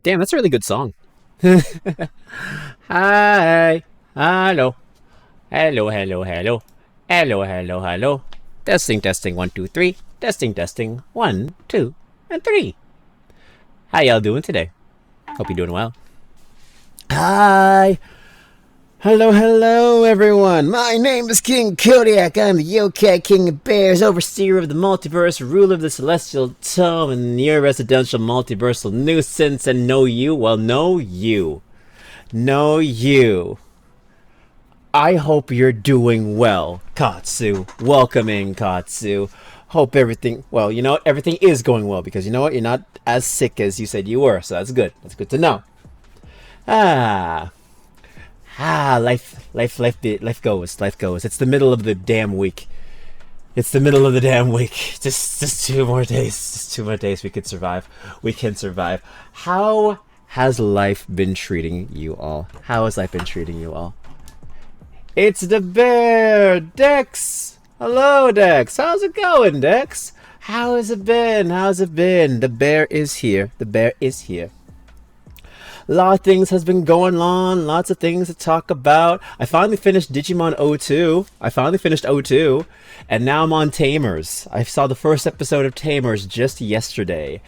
Damn, that's a really good song. Hi. Hello. Hello, hello, hello. Hello, hello, hello. Testing, testing, 1, 2, 3. Testing, testing, 1, 2, and 3. How y'all doing today? Hope you're doing well. Hi. Hello, hello, everyone. My name is King Kodiak. I'm the Yokai King of Bears, overseer of the multiverse, ruler of the celestial tome, and your residential multiversal nuisance. And know you? Well, know you. Know you. I hope you're doing well, Katsu. Welcome in, Katsu. Hope everything, well, you know what? Everything is going well because you know what? You're not as sick as you said you were, so that's good. That's good to know. Ah. Life goes, life goes. It's the middle of the damn week. It's the middle of the damn week. Just 2 more days. Just 2 more days. We could survive. We can survive. How has life been treating you all? How has life been treating you all? It's the bear, Dex. Hello, Dex. How's it going, Dex? How has it been? How's it been? The bear is here. The bear is here. A lot of things has been going on. Lots of things to talk about. I finally finished Digimon 02. I finally finished 02. And now I'm on Tamers. I saw the first episode of Tamers just yesterday.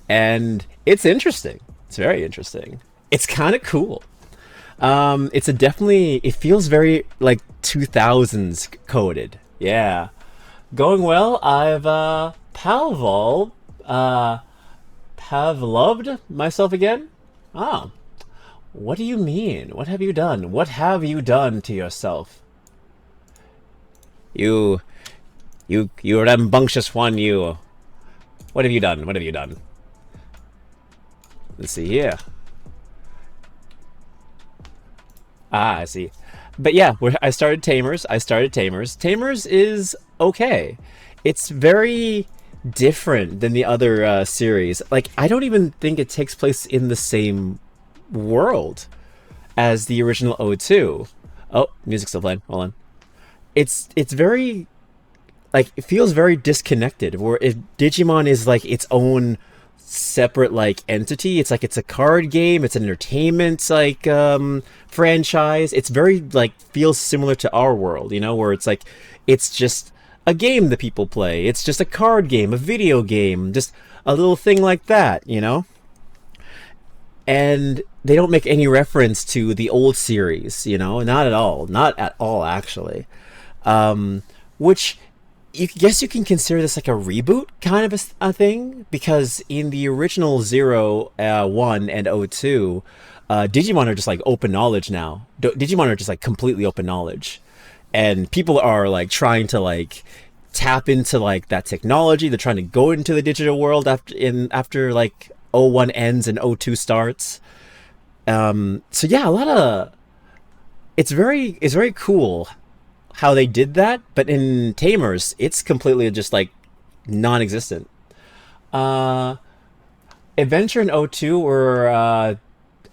And it's interesting. It's very interesting. It's kind of cool. It's a definitely... It feels very, like, 2000s coded. Yeah. Going well. I've, Pavloved myself again. Oh. What do you mean? What have you done? What have you done to yourself? You rambunctious one, you. What have you done? What have you done? Let's see here. Ah, I see. But yeah, I started Tamers. Tamers is okay. It's very different than the other series. Like, I don't even think it takes place in the same world as the original O2. Oh, music's still playing. Hold on. It's very, like, it feels very disconnected. Where if Digimon is like its own separate like entity, it's like it's a card game, it's an entertainment like franchise. It's very like feels similar to our world, you know, where it's like it's just a game that people play. It's just a card game, a video game, just a little thing like that, you know? And they don't make any reference to the old series, you know? Not at all. Not at all, actually. Which, you guess you can consider this like a reboot kind of a thing? Because in the original 0, 1, and 02, Digimon are just like open knowledge now. Digimon are just like completely open knowledge. And people are like trying to like tap into like that technology. They're trying to go into the digital world after like 01 ends and 02 starts. So yeah, a lot of it's very cool how they did that. But in Tamers, it's completely just like non-existent. Adventure and 02 were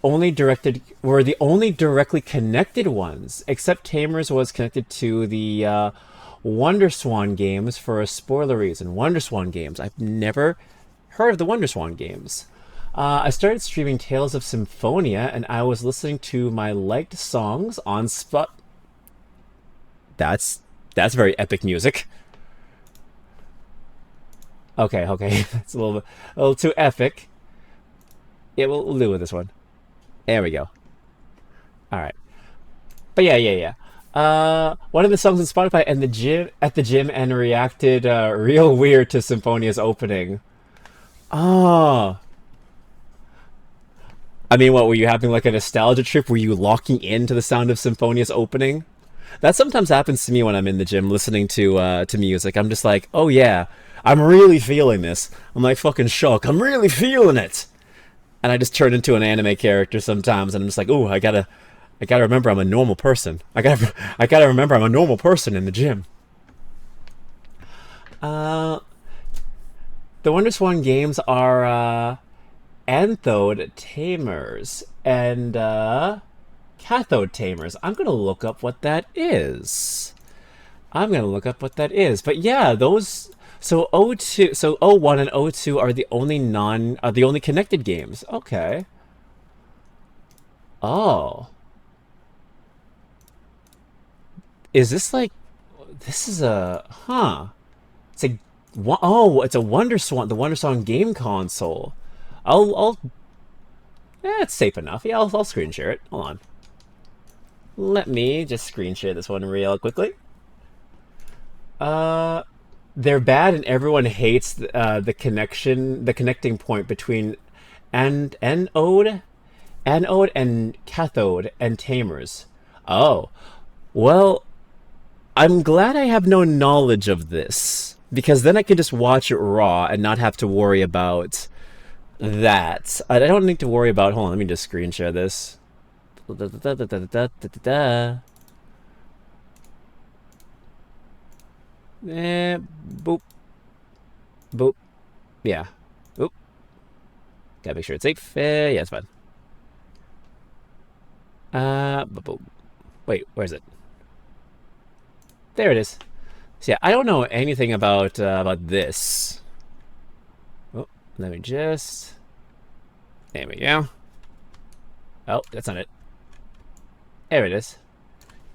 the only directly connected ones, except Tamers was connected to the Wonder Swan games for a spoiler reason. Wonder Swan games. I've never heard of the Wonder Swan games. I started streaming Tales of Symphonia, and I was listening to my liked songs on Spot. That's very epic music. Okay, it's a little too epic. Yeah, we'll do with this one. There we go. All right. But yeah. One of the songs on Spotify and at the gym and reacted real weird to Symphonia's opening. Oh. I mean, what were you having like a nostalgia trip? Were you locking into the sound of Symphonia's opening? That sometimes happens to me when I'm in the gym listening to music. I'm just like, oh yeah, I'm really feeling this. I'm like fucking shook. I'm really feeling it. And I just turn into an anime character sometimes, and I'm just like, oh, I gotta remember I'm a normal person. I gotta remember I'm a normal person in the gym. The Wonder Swan games are Anthode Tamers and Cathode Tamers. I'm gonna look up what that is. But yeah, those. So 02, so 01 and 02 are the only connected games. Okay. Oh. Is this like... This is a... Huh. It's a... Oh, it's a WonderSwan, the WonderSwan game console. I'll... it's safe enough. Yeah, I'll screen share it. Hold on. Let me just screen share this one real quickly. They're bad and everyone hates the connecting point between anode and cathode and tamers. Oh. Well, I'm glad I have no knowledge of this, because then I can just watch it raw and not have to worry about that. I don't need to worry about... Hold on, let me just screen share this. Boop. Boop. Yeah. Oop. Gotta make sure it's safe. Yeah, it's fine. Boop. Wait, where is it? There it is. So yeah, I don't know anything about this. Oh, let me just... There we go. Oh, that's not it. There it is.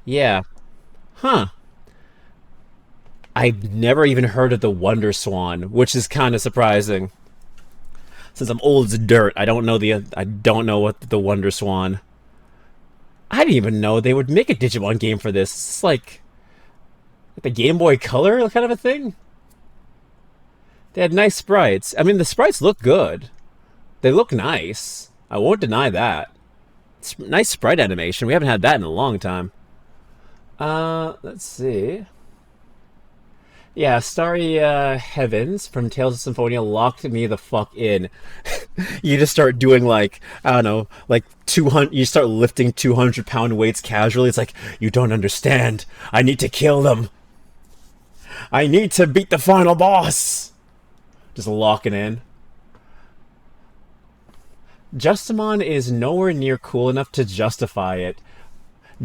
Yeah. Huh. I've never even heard of the WonderSwan, which is kind of surprising. Since I'm old as dirt, I don't know what the WonderSwan. I didn't even know they would make a Digimon game for this. It's like the Game Boy Color kind of a thing. They had nice sprites. I mean, the sprites look good. They look nice. I won't deny that. It's nice sprite animation. We haven't had that in a long time. Let's see. Yeah, Starry Heavens from Tales of Symphonia locked me the fuck in. You just start doing like, I don't know, like 200, you start lifting 200-pound weights casually. It's like, you don't understand. I need to kill them. I need to beat the final boss. Just locking in. Justimon is nowhere near cool enough to justify it.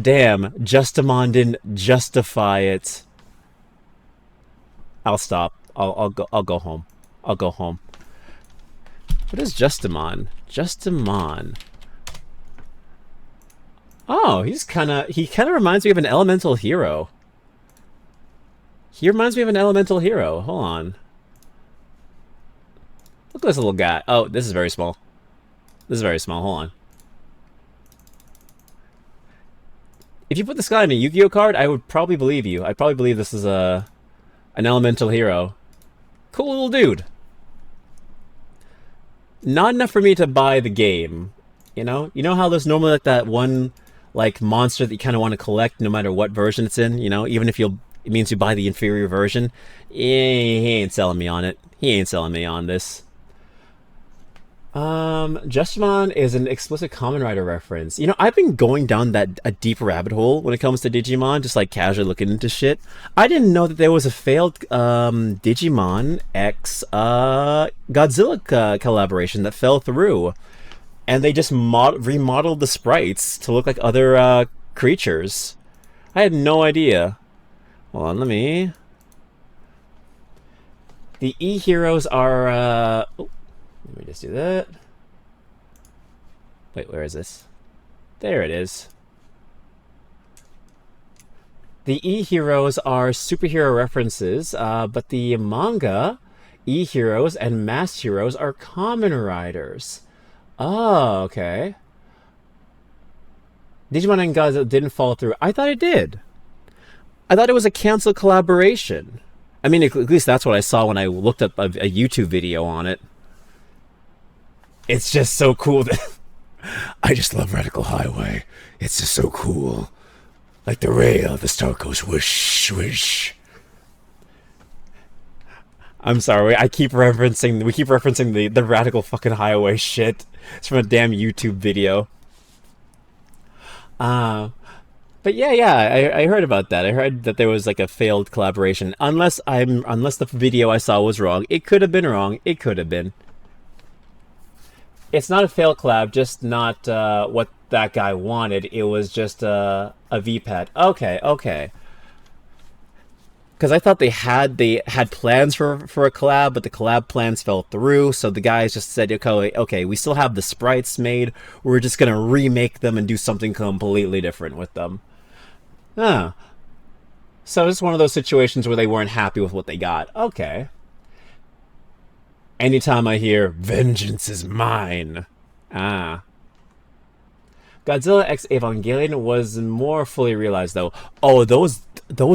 Damn, Justimon didn't justify it. I'll stop. I'll go home. I'll go home. What is Justimon? Justimon. Oh, he kind of reminds me of an elemental hero. He reminds me of an elemental hero. Hold on. Look at this little guy. Oh, this is very small. This is very small. Hold on. If you put this guy in a Yu-Gi-Oh card, I would probably believe you. I'd probably believe this is an elemental hero. Cool little dude. Not enough for me to buy the game. You know how there's normally like that one like monster that you kind of want to collect no matter what version it's in. You know, even if it means you buy the inferior version. He ain't selling me on it. He ain't selling me on this. Justimon is an explicit Kamen Rider reference. You know, I've been going down a deep rabbit hole when it comes to Digimon, just like casually looking into shit. I didn't know that there was a failed Digimon X Godzilla collaboration that fell through, and they just remodeled the sprites to look like other creatures. I had no idea. Hold on, let me. The E-Heroes are let me just do that. Wait, where is this? There it is. The E-Heroes are superhero references, but the manga E-Heroes and Masked Heroes are Kamen Riders. Oh, okay. Digimon and Godzilla didn't fall through. I thought it did. I thought it was a canceled collaboration. I mean, at least that's what I saw when I looked up a YouTube video on it. It's just so cool that I just love Radical Highway. It's just so cool. Like the rail, the star goes whoosh, whoosh. I'm sorry, we keep referencing the Radical fucking Highway shit. It's from a damn YouTube video. But yeah, I heard about that. I heard that there was like a failed collaboration. Unless the video I saw was wrong. It could have been wrong. It could have been. It's not a failed collab, just not what that guy wanted. It was just a VPAT. Okay. because I thought they had plans for a collab, but the collab plans fell through. So the guys just said, okay, we still have the sprites made. We're just gonna remake them and do something completely different with them. Ah, so it's one of those situations where they weren't happy with what they got. Okay. Anytime I hear "Vengeance is mine," ah. Godzilla X Evangelion was more fully realized though. Oh, those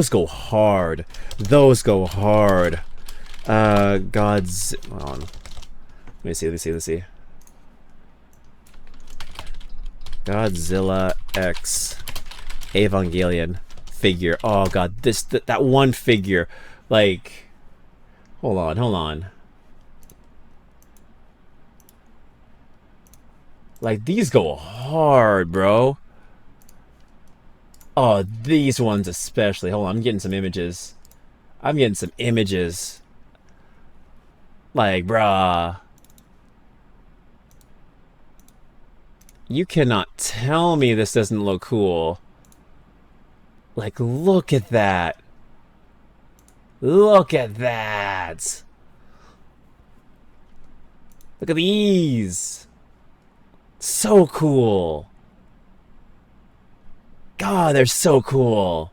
go hard. Those go hard. Hold on. Let me see. Godzilla X Evangelion figure. Oh god, that one figure. Like, hold on. Like, these go hard, bro. Oh, these ones especially. Hold on, I'm getting some images. Like, bruh. You cannot tell me this doesn't look cool. Like, look at that. Look at that. Look at these. So cool. God, they're so cool.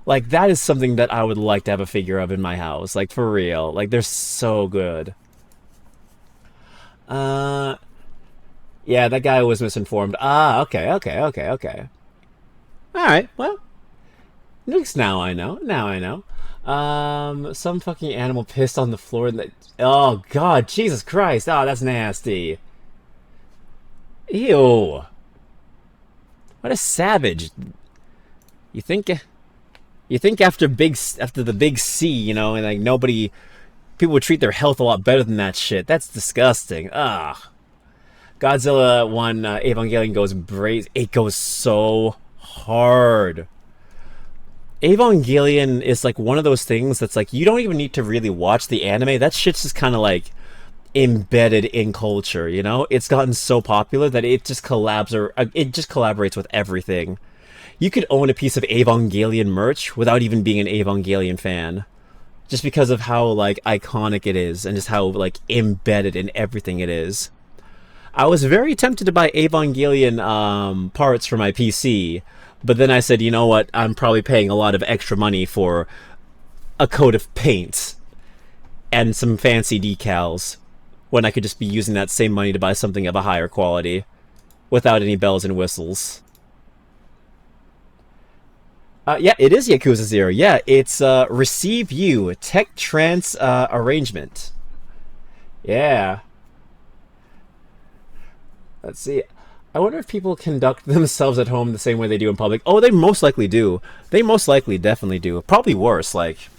Like, that is something that I would like to have a figure of in my house. Like, for real. Like, they're so good. Yeah, that guy was misinformed. Ah, okay. Alright, well. At least now I know. Some fucking animal pissed on the floor. Oh, God, Jesus Christ. Oh, that's nasty. Ew. What a savage. You think after the big C, you know, and like people would treat their health a lot better than that shit. That's disgusting. Ugh. Godzilla 1 Evangelion goes brazen. It goes so hard. Evangelion is like one of those things that's like you don't even need to really watch the anime. That shit's just kind of like embedded in culture, you know? It's gotten so popular that it just collaborates with everything. You could own a piece of Evangelion merch without even being an Evangelion fan. Just because of how, like, iconic it is and just how, like, embedded in everything it is. I was very tempted to buy Evangelion parts for my PC, but then I said, you know what? I'm probably paying a lot of extra money for a coat of paint and some fancy decals, when I could just be using that same money to buy something of a higher quality without any bells and whistles. Yeah, it is Yakuza 0. Yeah, it's Receive You, Tech Trance arrangement. Yeah. Let's see. I wonder if people conduct themselves at home the same way they do in public. Oh, they most likely do. They most likely definitely do. Probably worse, like...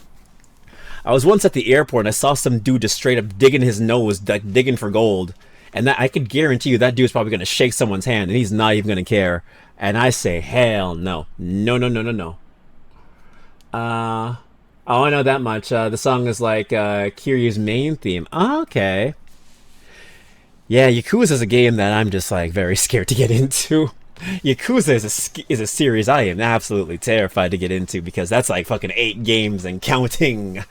I was once at the airport and I saw some dude just straight up digging his nose, like digging for gold. And that I could guarantee you that dude's probably going to shake someone's hand and he's not even going to care. And I say, hell no. No. Oh, I know that much. The song is like Kiryu's main theme. Oh, okay. Yeah, Yakuza is a game that I'm just like very scared to get into. Yakuza is a series I am absolutely terrified to get into because that's like fucking 8 games and counting.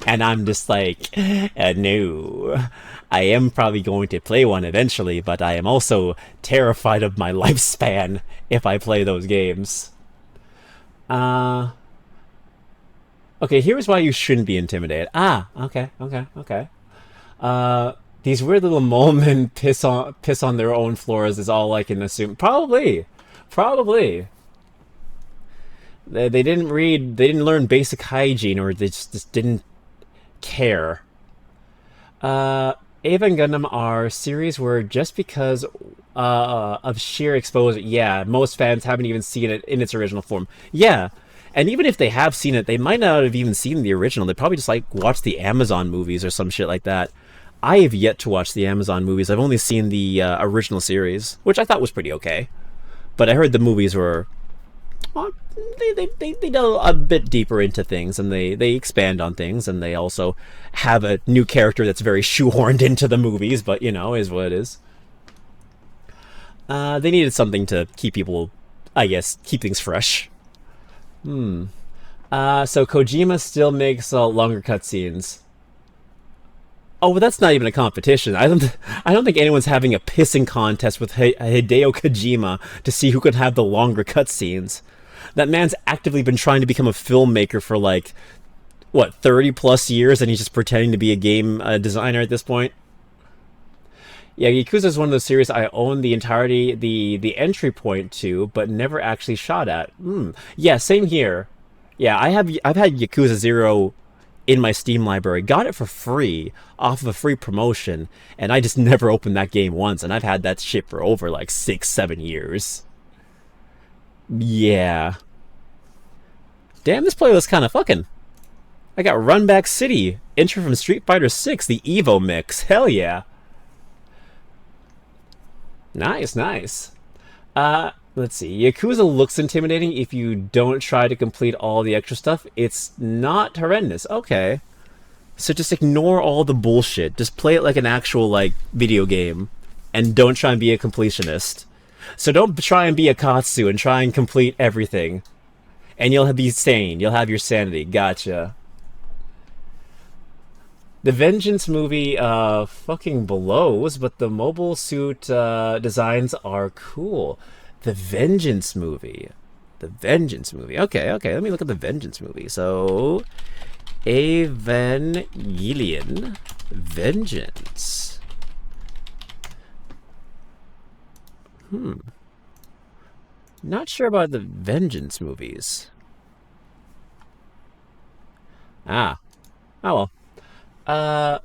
And I'm just like, no. I am probably going to play one eventually, but I am also terrified of my lifespan if I play those games. Okay, here's why you shouldn't be intimidated. Okay. These weird little mole men piss on their own floors is all I can assume. Probably. They didn't learn basic hygiene, or they just didn't care. Ava and Gundam are series where just because of sheer exposure, yeah, most fans haven't even seen it in its original form. Yeah. And even if they have seen it, they might not have even seen the original. They probably just like watched the Amazon movies or some shit like that. I have yet to watch the Amazon movies. I've only seen the original series, which I thought was pretty okay. But I heard the movies were... Well, they go a bit deeper into things, and they expand on things, and they also have a new character that's very shoehorned into the movies, but, you know, is what it is. They needed something to keep people, I guess, keep things fresh. So Kojima still makes longer cutscenes. Oh, but that's not even a competition. I don't think anyone's having a pissing contest with Hideo Kojima to see who can have the longer cutscenes. That man's actively been trying to become a filmmaker for like what 30 plus years, and he's just pretending to be a game designer at this point. Yeah, Yakuza is one of those series I own the entirety, the entry point to, but never actually shot at. Yeah, same here. Yeah, I've had Yakuza Zero in my Steam library, got it for free off of a free promotion, and I just never opened that game once, and I've had that shit for over like 6, 7 years. Yeah. Damn, this playlist kind of fucking. I got Run Back City, intro from Street Fighter 6, the Evo mix. Hell yeah. Nice, nice. Let's see. Yakuza looks intimidating if you don't try to complete all the extra stuff. It's not horrendous. Okay. So just ignore all the bullshit. Just play it like an actual, like, video game. And don't try and be a completionist. So don't try and be a Katsu and try and complete everything. And you'll be sane. You'll have your sanity. Gotcha. The Vengeance movie fucking blows, but the mobile suit designs are cool. The Vengeance movie. The Vengeance movie. Okay, okay, let me look at the Vengeance movie. So, Evangelion Vengeance. Not sure about the Vengeance movies. Ah. Oh well. Uh,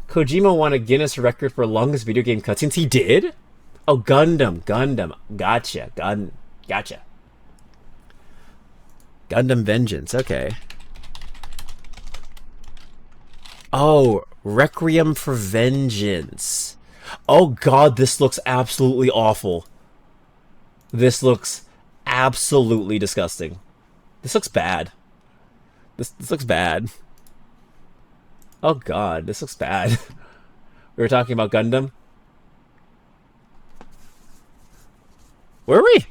Kojima won a Guinness record for longest video game cutscenes. He did? Oh, Gundam, Gundam. Gotcha, gotcha. Gundam Vengeance, okay. Oh, Requiem for Vengeance. Oh god, this looks absolutely awful. This looks absolutely disgusting. This looks bad. This looks bad. Oh god, this looks bad. We were talking about Gundam? Were we?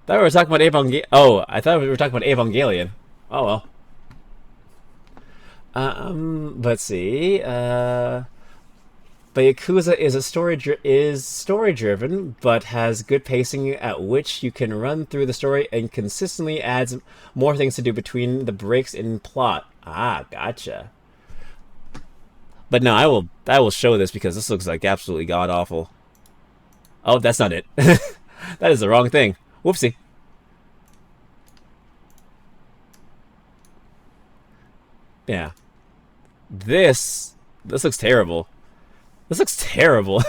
Thought we were talking about Evangelion. Oh, I thought we were talking about Evangelion. Oh well. Let's see. But Yakuza is story driven, but has good pacing at which you can run through the story and consistently adds more things to do between the breaks in plot. Ah, gotcha. But no, I will show this because this looks like absolutely god awful. Oh, that's not it. That is the wrong thing. Whoopsie. Yeah. This looks terrible. This looks terrible.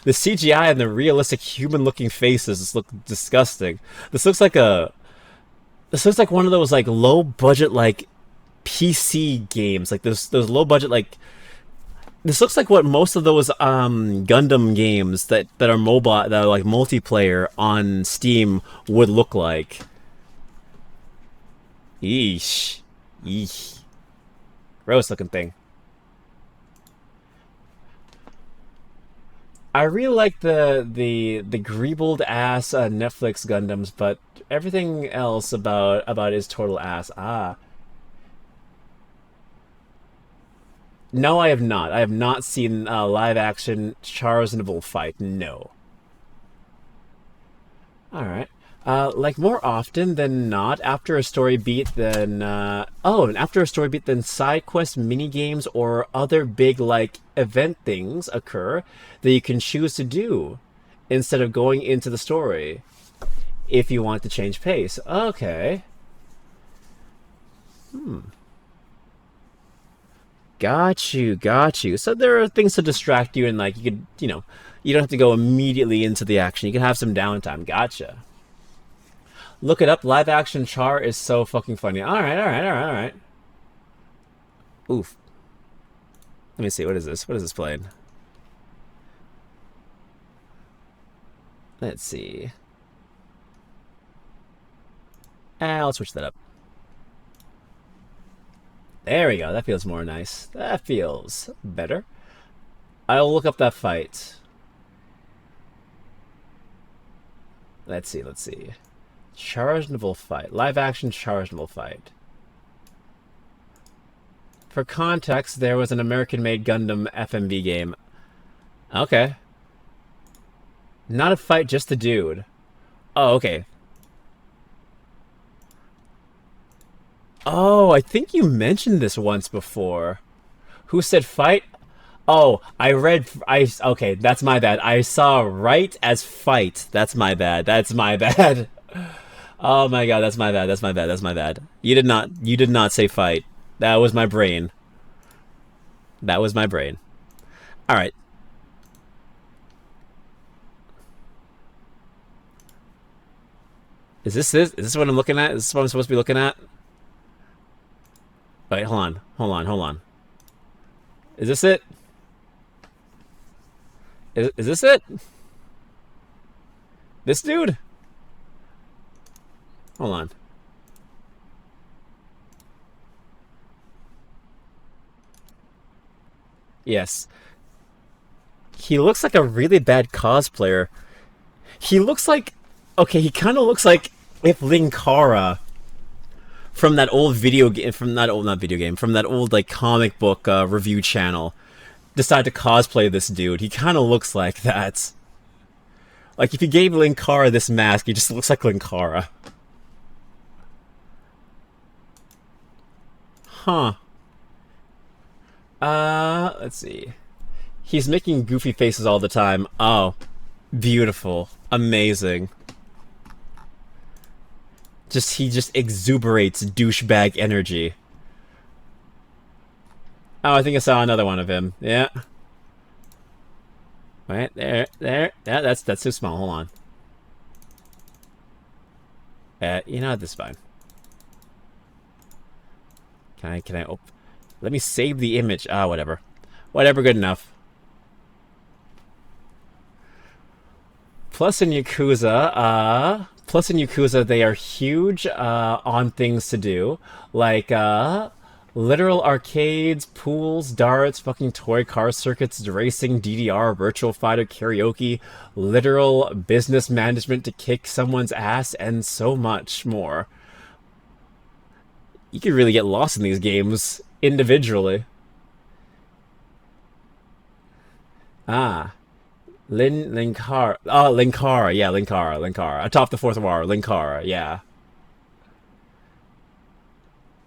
The CGI and the realistic human-looking faces just look disgusting. This looks like one of those like low-budget like PC games, like those low-budget like. This looks like what most of those Gundam games that are mobile, that are like multiplayer on Steam would look like. Yeesh, yeesh, gross-looking thing. I really like the greebled ass Netflix Gundams, but everything else about is total ass. Ah, no, I have not. I have not seen live action Charles and the Bullfight. No. All right. Like more often than not, after a story beat, then and after a story beat, then side quest mini games or other big like event things occur that you can choose to do instead of going into the story if you want to change pace. Okay. Got you, got you. So there are things to distract you, and like you could, you don't have to go immediately into the action. You can have some downtime. Gotcha. Look it up. Live action Char is so fucking funny. All right, all right, all right, all right. Oof. Let me see. What is this? What is this playing? Let's see. I'll switch that up. There we go. That feels more nice. That feels better. I'll look up that fight. Let's see. Let's see. Chargeable fight. Live action chargeable fight. For context, there was an American-made Gundam FMV game. Okay. Not a fight, just a dude. Oh, okay. Oh, I think you mentioned this once before. Who said fight? Oh, okay, that's my bad. I saw right as fight. That's my bad. That's my bad. Oh my god, that's my bad. That's my bad. That's my bad. You did not say fight. That was my brain. That was my brain. All right. Is this what I'm looking at? Is this what I'm supposed to be looking at? Wait, hold on. Hold on. Hold on. Is this it? Is this it? This dude? Hold on. Yes. He looks like a really bad cosplayer. He looks like... Okay, he kind of looks like if Linkara from that old video game... From that old... Not video game. From that old, like, comic book review channel decided to cosplay this dude. He kind of looks like that. Like, if you gave Linkara this mask, he just looks like Linkara. Huh. Let's see. He's making goofy faces all the time. Oh, beautiful. Amazing. He just exuberates douchebag energy. Oh, I think I saw another one of him. Yeah. Right, there. Yeah, that's too small. Hold on. You know, this is fine. Can I let me save the image. Ah, whatever. Whatever, good enough. Plus in Yakuza, they are huge on things to do. Like, literal arcades, pools, darts, fucking toy car circuits, racing, DDR, virtual fighter, karaoke, literal business management to kick someone's ass, and so much more. You could really get lost in these games individually. Ah. Linkara. Oh, Linkara. Yeah, Linkara. Atop the fourth war. Linkara. Yeah.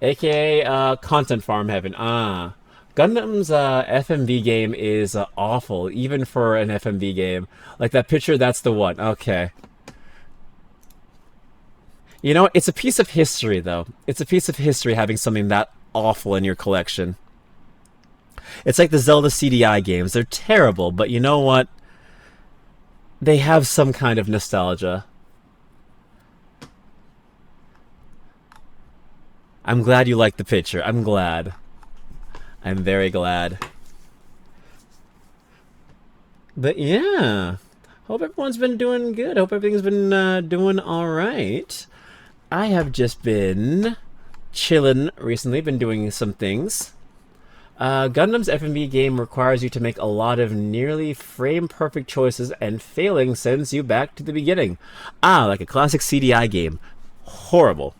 AKA, Content Farm Heaven. Ah. Gundam's FMV game is awful, even for an FMV game. Like that picture, that's the one. Okay. You know, it's a piece of history, though. It's a piece of history having something that awful in your collection. It's like the Zelda CDI games. They're terrible, but you know what? They have some kind of nostalgia. I'm glad you liked the picture. I'm glad. I'm very glad. But yeah. Hope everyone's been doing good. Hope everything's been doing alright. I have just been chilling recently, been doing some things. Gundam's FMV game requires you to make a lot of nearly frame-perfect choices, and failing sends you back to the beginning. Ah, like a classic CDI game. Horrible.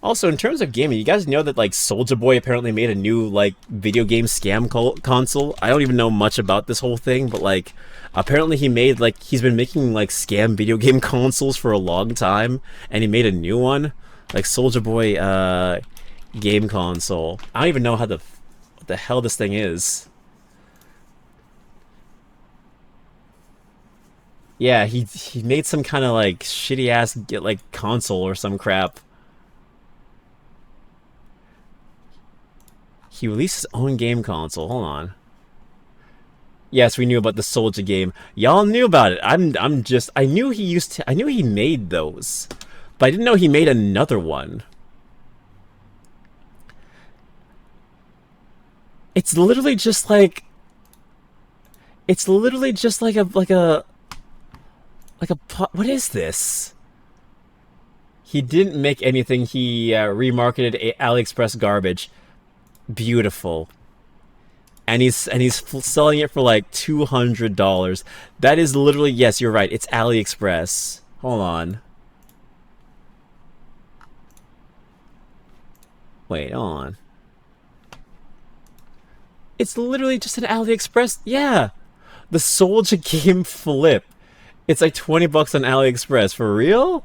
Also, in terms of gaming, you guys know that, like, Soulja Boy apparently made a new, like, video game scam console? I don't even know much about this whole thing, but, like, apparently he made, like, he's been making, like, scam video game consoles for a long time, and he made a new one. Like, Soulja Boy, game console. I don't even know what the hell this thing is. Yeah, he made some kind of, like, shitty-ass, like, console or some crap. He released his own game console. Hold on. Yes, we knew about the Soulja game. Y'all knew about it. I knew he made those. But I didn't know he made another one. It's literally just like a what is this? He didn't make anything. He remarketed AliExpress garbage. Beautiful. selling it for like $200. That is literally, yes, you're right. It's AliExpress. Hold on. Wait, hold on. It's literally just an AliExpress. Yeah, the Soldier Game Flip. It's like 20 bucks on AliExpress. For real?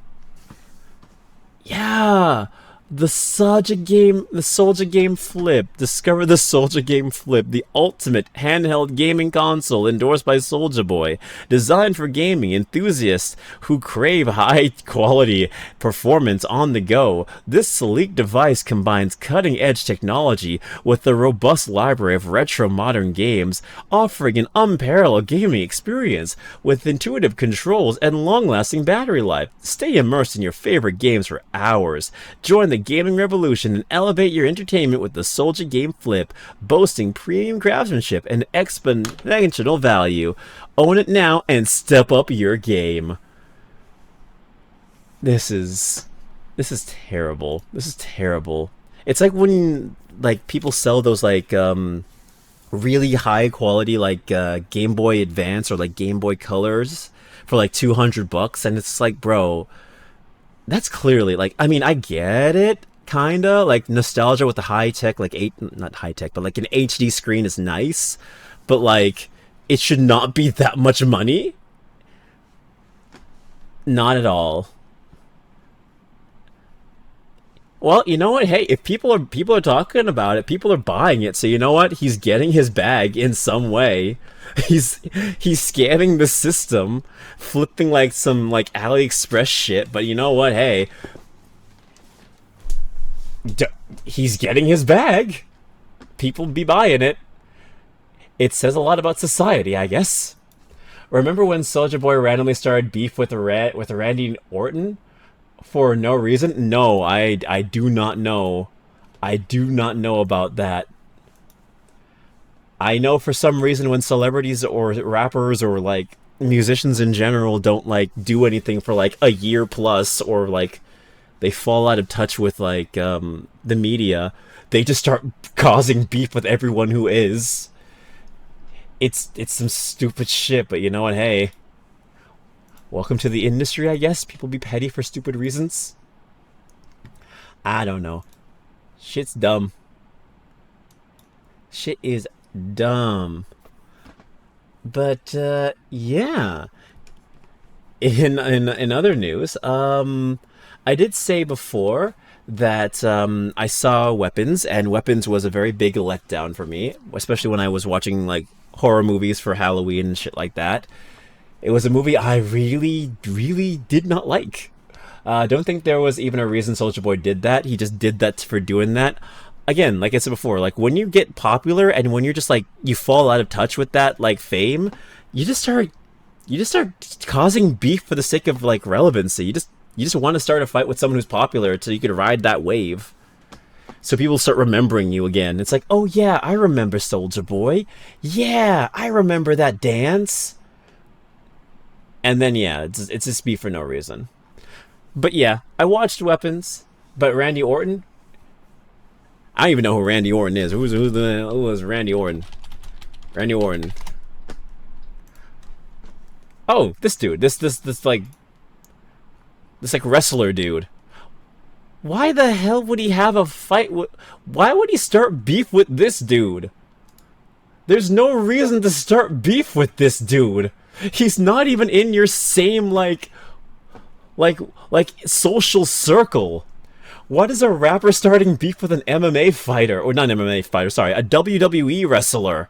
Yeah. The Soldier Game Flip. Discover the Soldier Game Flip, the ultimate handheld gaming console endorsed by Soldier Boy, designed for gaming enthusiasts who crave high-quality performance on the go. This sleek device combines cutting-edge technology with a robust library of retro modern games, offering an unparalleled gaming experience with intuitive controls and long-lasting battery life. Stay immersed in your favorite games for hours. Join the gaming revolution and elevate your entertainment with the Soldier Game Flip, boasting premium craftsmanship and exponential value. Own it now and step up your game. This is terrible. This is terrible. It's like when like people sell those like really high quality like Game Boy Advance or like Game Boy Colors for like $200, and it's like, bro, that's clearly like, I mean, I get it, kinda like nostalgia with the high tech, like not high tech, but like an HD screen is nice, but like it should not be that much money. Not at all. Well, you know what? Hey, if people are talking about it, people are buying it. So you know what? He's getting his bag in some way. He's scanning the system, flipping like some like AliExpress shit. But you know what? Hey, he's getting his bag. People be buying it. It says a lot about society, I guess. Remember when Soulja Boy randomly started beef with Randy Orton? For no reason? No, I do not know. I do not know about that. I know for some reason when celebrities or rappers or like musicians in general don't like do anything for like a year plus, or like they fall out of touch with like the media, they just start causing beef with everyone who is. It's some stupid shit, but you know what? Hey, welcome to the industry, I guess. People be petty for stupid reasons. I don't know. Shit's dumb. Shit is dumb. But yeah. In other news, I did say before that I saw Weapons, and Weapons was a very big letdown for me, especially when I was watching like horror movies for Halloween and shit like that. It was a movie I really, really did not like. Don't think there was even a reason Soulja Boy did that. He just did that for doing that. Again, like I said before, like when you get popular and when you're just like, you fall out of touch with that like fame, you just start causing beef for the sake of like relevancy. You just want to start a fight with someone who's popular so you can ride that wave. So people start remembering you again. It's like, oh yeah, I remember Soulja Boy. Yeah, I remember that dance. And then, yeah, it's just beef for no reason. But yeah, I watched Weapons, but Randy Orton? I don't even know who Randy Orton is. Who was Randy Orton? Randy Orton. Oh, this dude. This like wrestler dude. Why the hell would he have a fight with... Why would he start beef with this dude? There's no reason to start beef with this dude. He's not even in your same, like social circle. What is a rapper starting beef with an MMA fighter? Or not an MMA fighter, sorry, a WWE wrestler.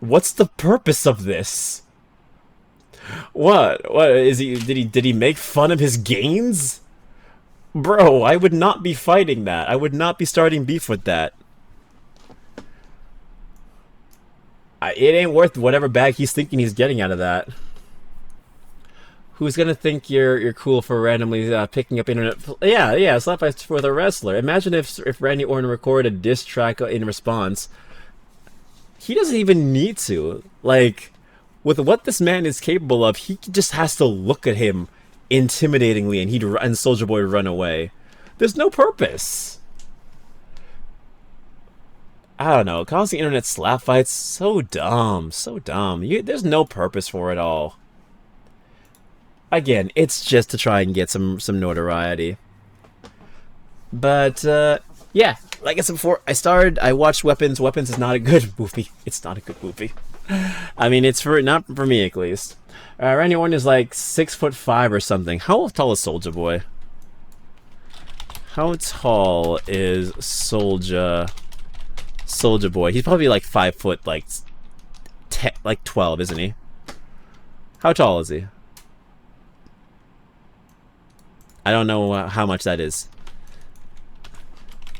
What's the purpose of this? What is he, did he make fun of his gains? Bro, I would not be fighting that. I would not be starting beef with that. It ain't worth whatever bag he's thinking he's getting out of that. Who's gonna think you're cool for randomly picking up internet? Yeah, slap fights with a wrestler. Imagine if Randy Orton recorded a diss track in response. He doesn't even need to. Like, with what this man is capable of, he just has to look at him intimidatingly, and Soulja Boy run away. There's no purpose. I don't know, constant internet slap fights, so dumb, so dumb. There's no purpose for it all. Again, it's just to try and get some notoriety. But yeah, like I said before, I watched Weapons. Weapons is not a good movie. It's not a good movie. I mean, it's not for me at least. Randy Orton is like 6'5" or something. How tall is Soulja Boy? How tall is Soulja Boy? He's probably like 5 foot, like 12, isn't he? How tall is he? I don't know how much that is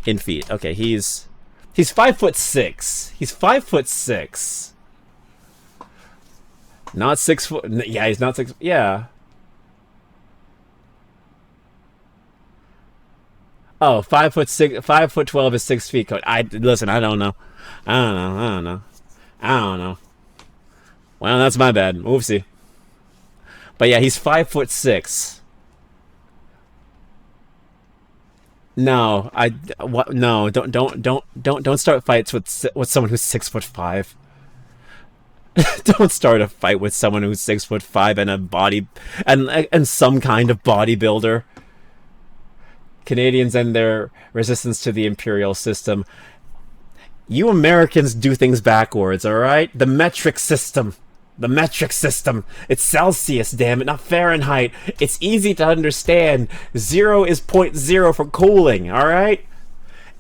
in feet. Okay, he's 5'6". He's 5'6". Not 6 foot. Yeah, he's not 6. Yeah. Oh, 5'6", 5'12" is 6 feet. Listen. I don't know. I don't know. Well, that's my bad. Oopsie. But yeah, he's 5'6". No, no, don't start fights with someone who's 6'5". Don't start a fight with someone who's 6'5" and a body and some kind of bodybuilder. Canadians and their resistance to the imperial system. You Americans do things backwards, alright? The metric system. The metric system. It's Celsius, damn it, not Fahrenheit. It's easy to understand. 0 is 0.0 for cooling, alright?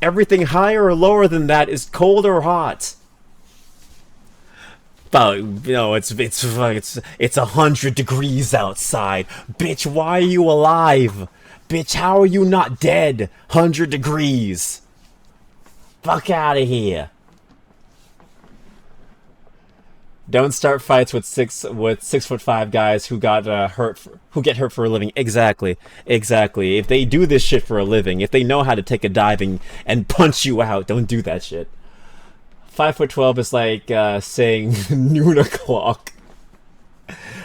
Everything higher or lower than that is cold or hot. But, you know, it's 100 degrees outside. Bitch, why are you alive? Bitch, how are you not dead? 100 degrees. Fuck out of here. Don't start fights with 6'5" guys who got who get hurt for a living. Exactly. If they do this shit for a living, if they know how to take a dive and punch you out, don't do that shit. 5'12" is like saying noon o'clock.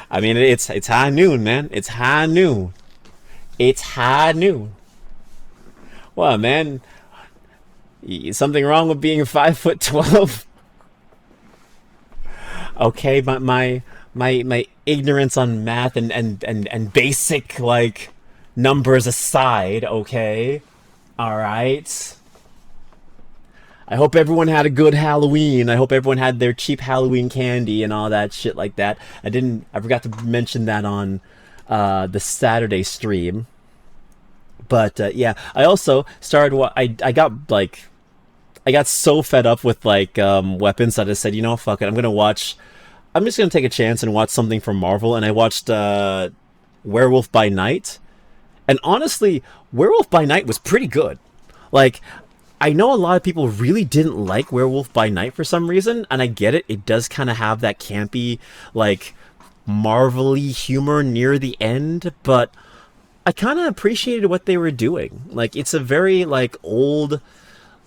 I mean, it's high noon, man. It's high noon. It's high noon. Well, man, something wrong with being 5'12"? Okay, my ignorance on math and basic like numbers aside, okay? Alright. I hope everyone had a good Halloween. I hope everyone had their cheap Halloween candy and all that shit like that. I forgot to mention that on the Saturday stream. But yeah, I also started I got so fed up with like Weapons that I said, you know, fuck it, I'm just gonna take a chance and watch something from Marvel, and I watched Werewolf by Night. And honestly, Werewolf by Night was pretty good. Like, I know a lot of people really didn't like Werewolf by Night for some reason, and I get it. It does kind of have that campy, like, Marvel-y humor near the end, but I kind of appreciated what they were doing. Like, it's a very, like, old,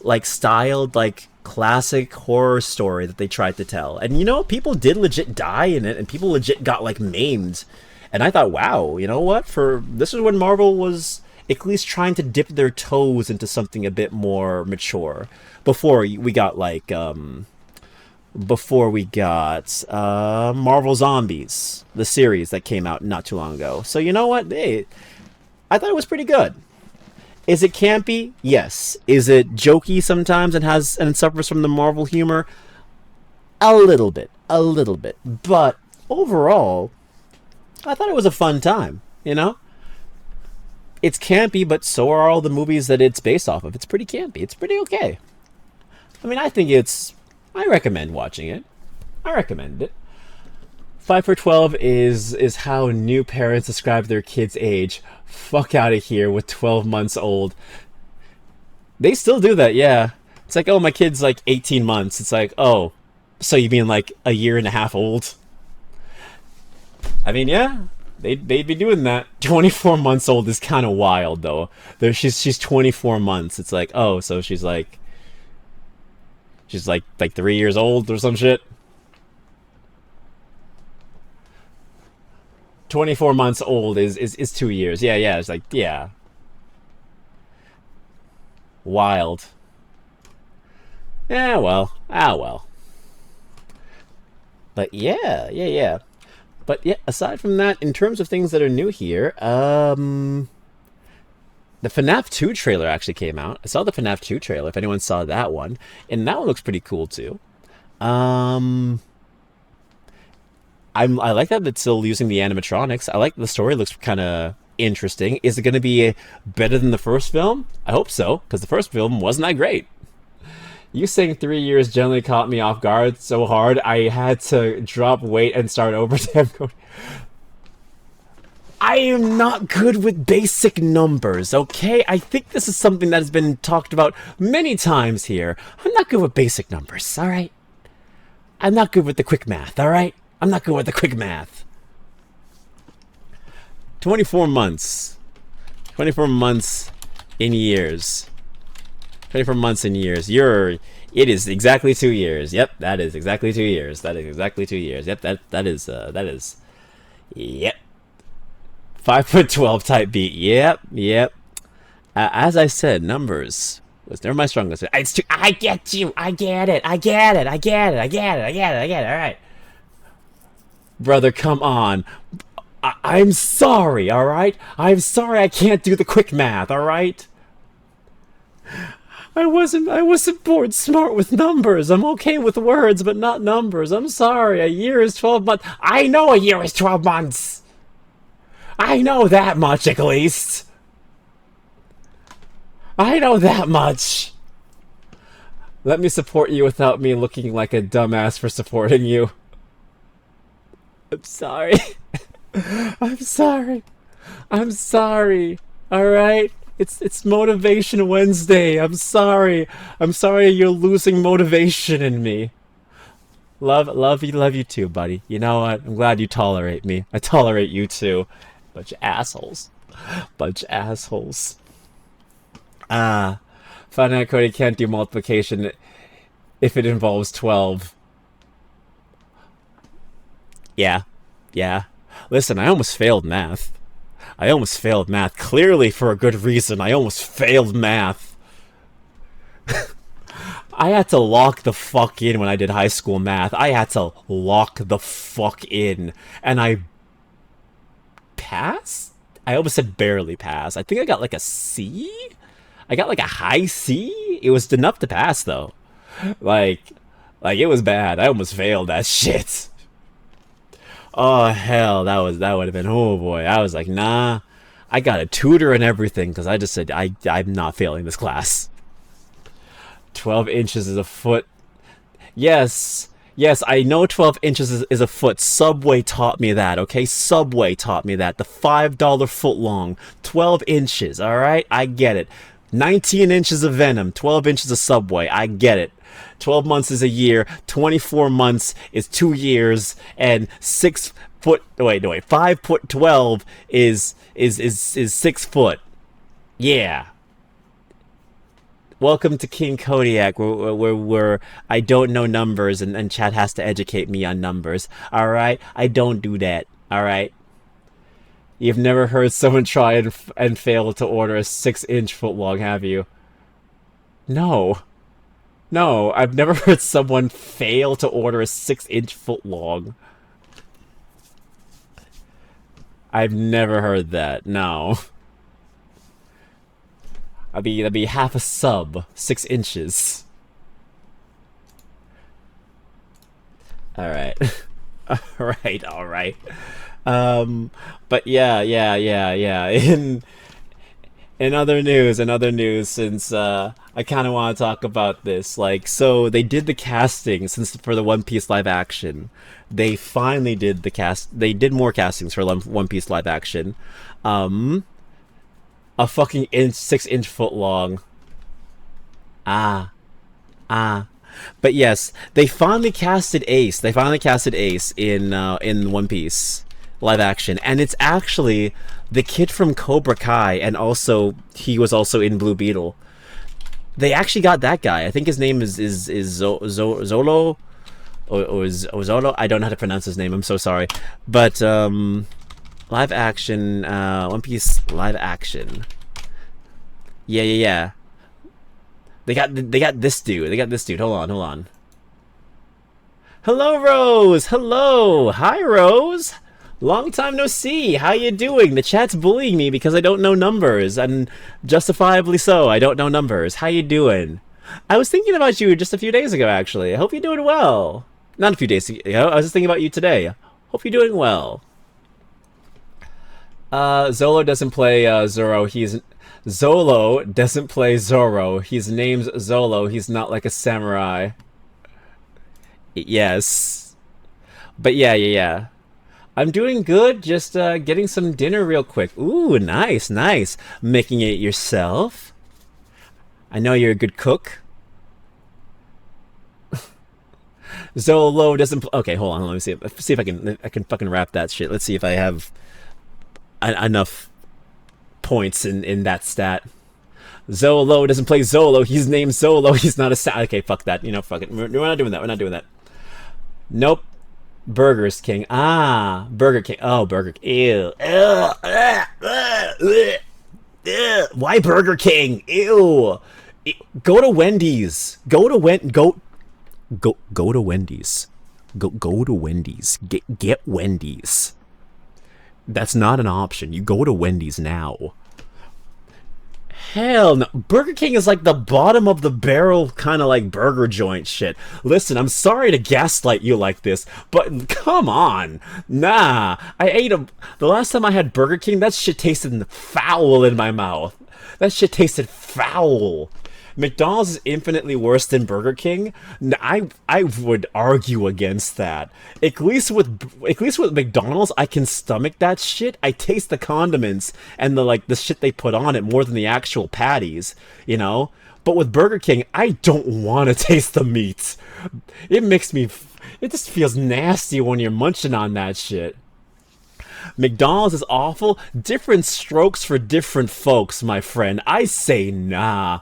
like, styled, like, classic horror story that they tried to tell. And, you know, people did legit die in it, and people legit got, like, maimed. And I thought, wow, you know what? This is when Marvel was at least trying to dip their toes into something a bit more mature. Before we got, like, Marvel Zombies, the series that came out not too long ago. So, you know what? Hey, I thought it was pretty good. Is it campy? Yes. Is it jokey sometimes and suffers from the Marvel humor? A little bit. But overall, I thought it was a fun time, you know? It's campy, but so are all the movies that it's based off of. It's pretty campy. It's pretty okay. I mean, I recommend watching it. I recommend it. 5 for 12 is how new parents describe their kids' age. Fuck out of here with 12 months old. They still do that, yeah. It's like, oh, my kid's like 18 months. It's like, oh, so you mean like a year and a half old? I mean, yeah, they'd be doing that. 24 months old is kind of wild, though. She's 24 months. It's like, oh, so she's like 3 years old or some shit. 24 months old is 2 years. Yeah, it's like, yeah. Wild. Yeah, well, well. But yeah. But yeah, aside from that, in terms of things that are new here, the FNAF 2 trailer actually came out. I saw the FNAF 2 trailer, if anyone saw that one. And that one looks pretty cool, too. Um, I like that it's still using the animatronics. I like the story looks kind of interesting. Is it going to be better than the first film? I hope so, because the first film wasn't that great. You saying 3 years generally caught me off guard so hard I had to drop weight and start over. I am not good with basic numbers, okay? I think this is something that has been talked about many times here. I'm not good with basic numbers, alright? I'm not good with the quick math, alright? I'm not good with the quick math. 24 months. 24 months in years. 24 months in years. It is exactly 2 years. Yep, that is exactly 2 years. That is exactly 2 years. Yep, that is. Yep. 5'12" type beat. Yep. As I said, numbers was never my strongest. It's too. I get you. I get it. All right, brother, come on. I'm sorry. All right. I'm sorry. I can't do the quick math. All right. I wasn't born smart with numbers. I'm okay with words, but not numbers. I'm sorry. A year is 12 months. I know a year is 12 months. I know that much, at least. I know that much. Let me support you without me looking like a dumbass for supporting you. I'm sorry. I'm sorry. I'm sorry. Alright? It's Motivation Wednesday. I'm sorry. I'm sorry you're losing motivation in me. Love you too, buddy. You know what? I'm glad you tolerate me. I tolerate you too. Bunch of assholes. Find out Cody can't do multiplication if it involves 12. Yeah. Listen, I almost failed math. Clearly for a good reason. I almost failed math. I had to lock the fuck in when I did high school math. I had to lock the fuck in. And I passed? I almost said barely passed. I think I got like a C? I got like a high C? It was enough to pass though. Like it was bad. I almost failed that shit. Oh hell, that would have been, oh boy. I was like, nah. I got a tutor and everything because I just said I'm not failing this class. 12 inches is a foot. Yes, I know 12 inches is a foot. Subway taught me that, okay? Subway taught me that. The $5 foot long. 12 inches, alright? I get it. 19 inches of Venom. 12 inches of Subway. I get it. 12 months is a year. 24 months is 2 years. And 6 foot... Wait. 5'12" is 6 foot. Yeah. Welcome to King Kodiak, where I don't know numbers and Chad has to educate me on numbers. Alright? I don't do that. Alright? You've never heard someone try and fail to order a 6-inch footlong, have you? No, I've never heard someone fail to order a 6-inch footlong. I've never heard that, no. That'd be half a sub, 6 inches. Alright. Alright. But yeah. In other news, since I kind of want to talk about this, like, so they did the casting for the One Piece live action. They finally did they did more castings for One Piece live action. A fucking 6-inch foot long. But yes, they finally casted Ace. In One Piece live action, and it's actually the kid from Cobra Kai, and also he was also in Blue Beetle. They actually got that guy. I think his name is Zolo or Zolo. I don't know how to pronounce his name. I'm so sorry. But live action, One Piece live action. Yeah. They got this dude. They got this dude. Hold on, hold on. Hello, Rose. Hello. Hi, Rose. Long time no see. How you doing? The chat's bullying me because I don't know numbers, and justifiably so. I don't know numbers. How you doing? I was thinking about you just a few days ago, actually. I hope you're doing well. Not a few days ago. I was just thinking about you today. Hope you're doing well. Zolo doesn't play Zoro. Zolo doesn't play Zoro. His name's Zolo. He's not like a samurai. Yes. But yeah. I'm doing good, just getting some dinner real quick. Ooh, nice. Making it yourself. I know you're a good cook. Zolo doesn't. Okay, hold on. Let me see if I can fucking wrap that shit. Let's see if I have enough points in that stat. Zolo doesn't play Zolo. He's named Zolo. He's not a. Okay, fuck that. Fuck it. We're not doing that. Nope. Burgers King. Ah, Burger King. Oh, Burger King. Ew. Why Burger King? Ew. Go to Wendy's. Go to Wendy's. Go to Wendy's. Get Wendy's. That's not an option. You go to Wendy's now. Hell no. Burger King is like the bottom of the barrel kind of like burger joint shit. Listen, I'm sorry to gaslight you like this, but come on. Nah. The last time I had Burger King, that shit tasted foul in my mouth. That shit tasted foul. McDonald's is infinitely worse than Burger King. I would argue against that. At least with McDonald's, I can stomach that shit. I taste the condiments and the shit they put on it more than the actual patties, But with Burger King, I don't want to taste the meat. It just feels nasty when you're munching on that shit. McDonald's is awful. Different strokes for different folks, my friend. I say nah.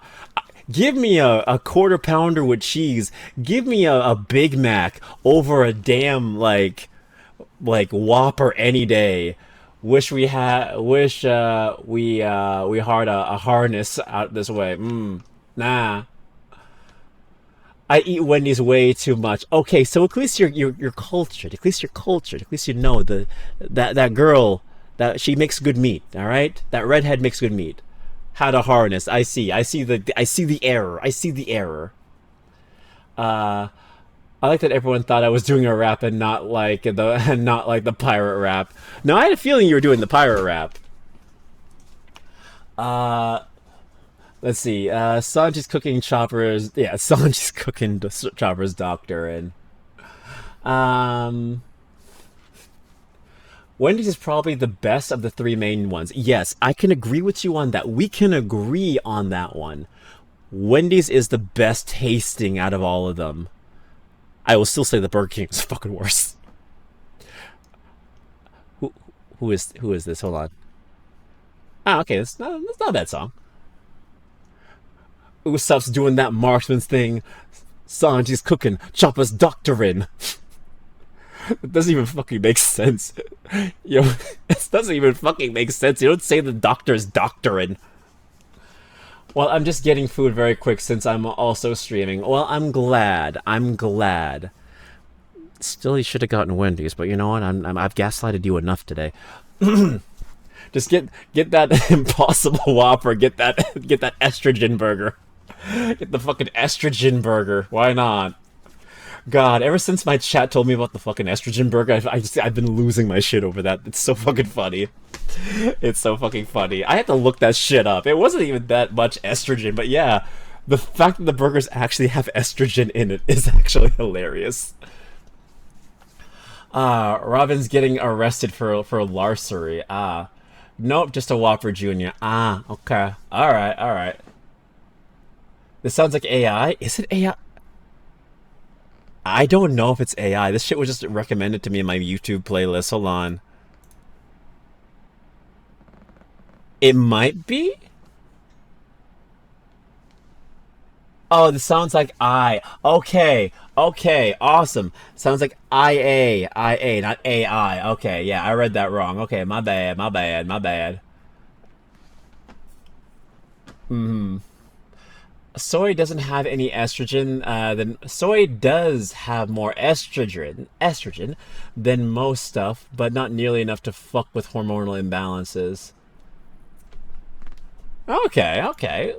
Give me a quarter pounder with cheese. Give me a Big Mac over a damn like Whopper any day. Wish we had a harness out this way. Nah. I eat Wendy's way too much. Okay, so at least you're cultured. At least you're cultured. At least you know that girl that she makes good meat. All right, that redhead makes good meat. How to harness. I see the error. I like that everyone thought I was doing a rap and not like the pirate rap. No, I had a feeling you were doing the pirate rap. Let's see. Sanji's cooking Chopper's. Yeah, Sanji's cooking Chopper's doctor, and Wendy's is probably the best of the three main ones. Yes, I can agree with you on that. We can agree on that one. Wendy's is the best tasting out of all of them. I will still say the Burger King is fucking worse. Who is this? Hold on. Ah, okay, that's not a bad song. Usopp's doing that marksman's thing. Sanji's cooking Chopper's doctoring. It doesn't even fucking make sense. It doesn't even fucking make sense. You don't say the doctor's doctoring. Well, I'm just getting food very quick since I'm also streaming. Well, I'm glad. Still, you should have gotten Wendy's, but you know what? I've gaslighted you enough today. Just get that Impossible Whopper. Get that estrogen burger. Get the fucking estrogen burger. Why not? God, ever since my chat told me about the fucking estrogen burger, I've been losing my shit over that. It's so fucking funny. It's so fucking funny. I had to look that shit up. It wasn't even that much estrogen, but yeah, the fact that the burgers actually have estrogen in it is actually hilarious. Robin's getting arrested for larceny. Nope, just a Whopper Jr. Okay. Alright. This sounds like AI. Is it AI? I don't know if it's AI. This shit was just recommended to me in my YouTube playlist. Hold on. It might be? Oh, this sounds like I. Okay, awesome. Sounds like IA, not AI. Okay, yeah, I read that wrong. Okay, my bad. Soy doesn't have any estrogen. Then soy does have more estrogen than most stuff, but not nearly enough to fuck with hormonal imbalances. Okay, okay.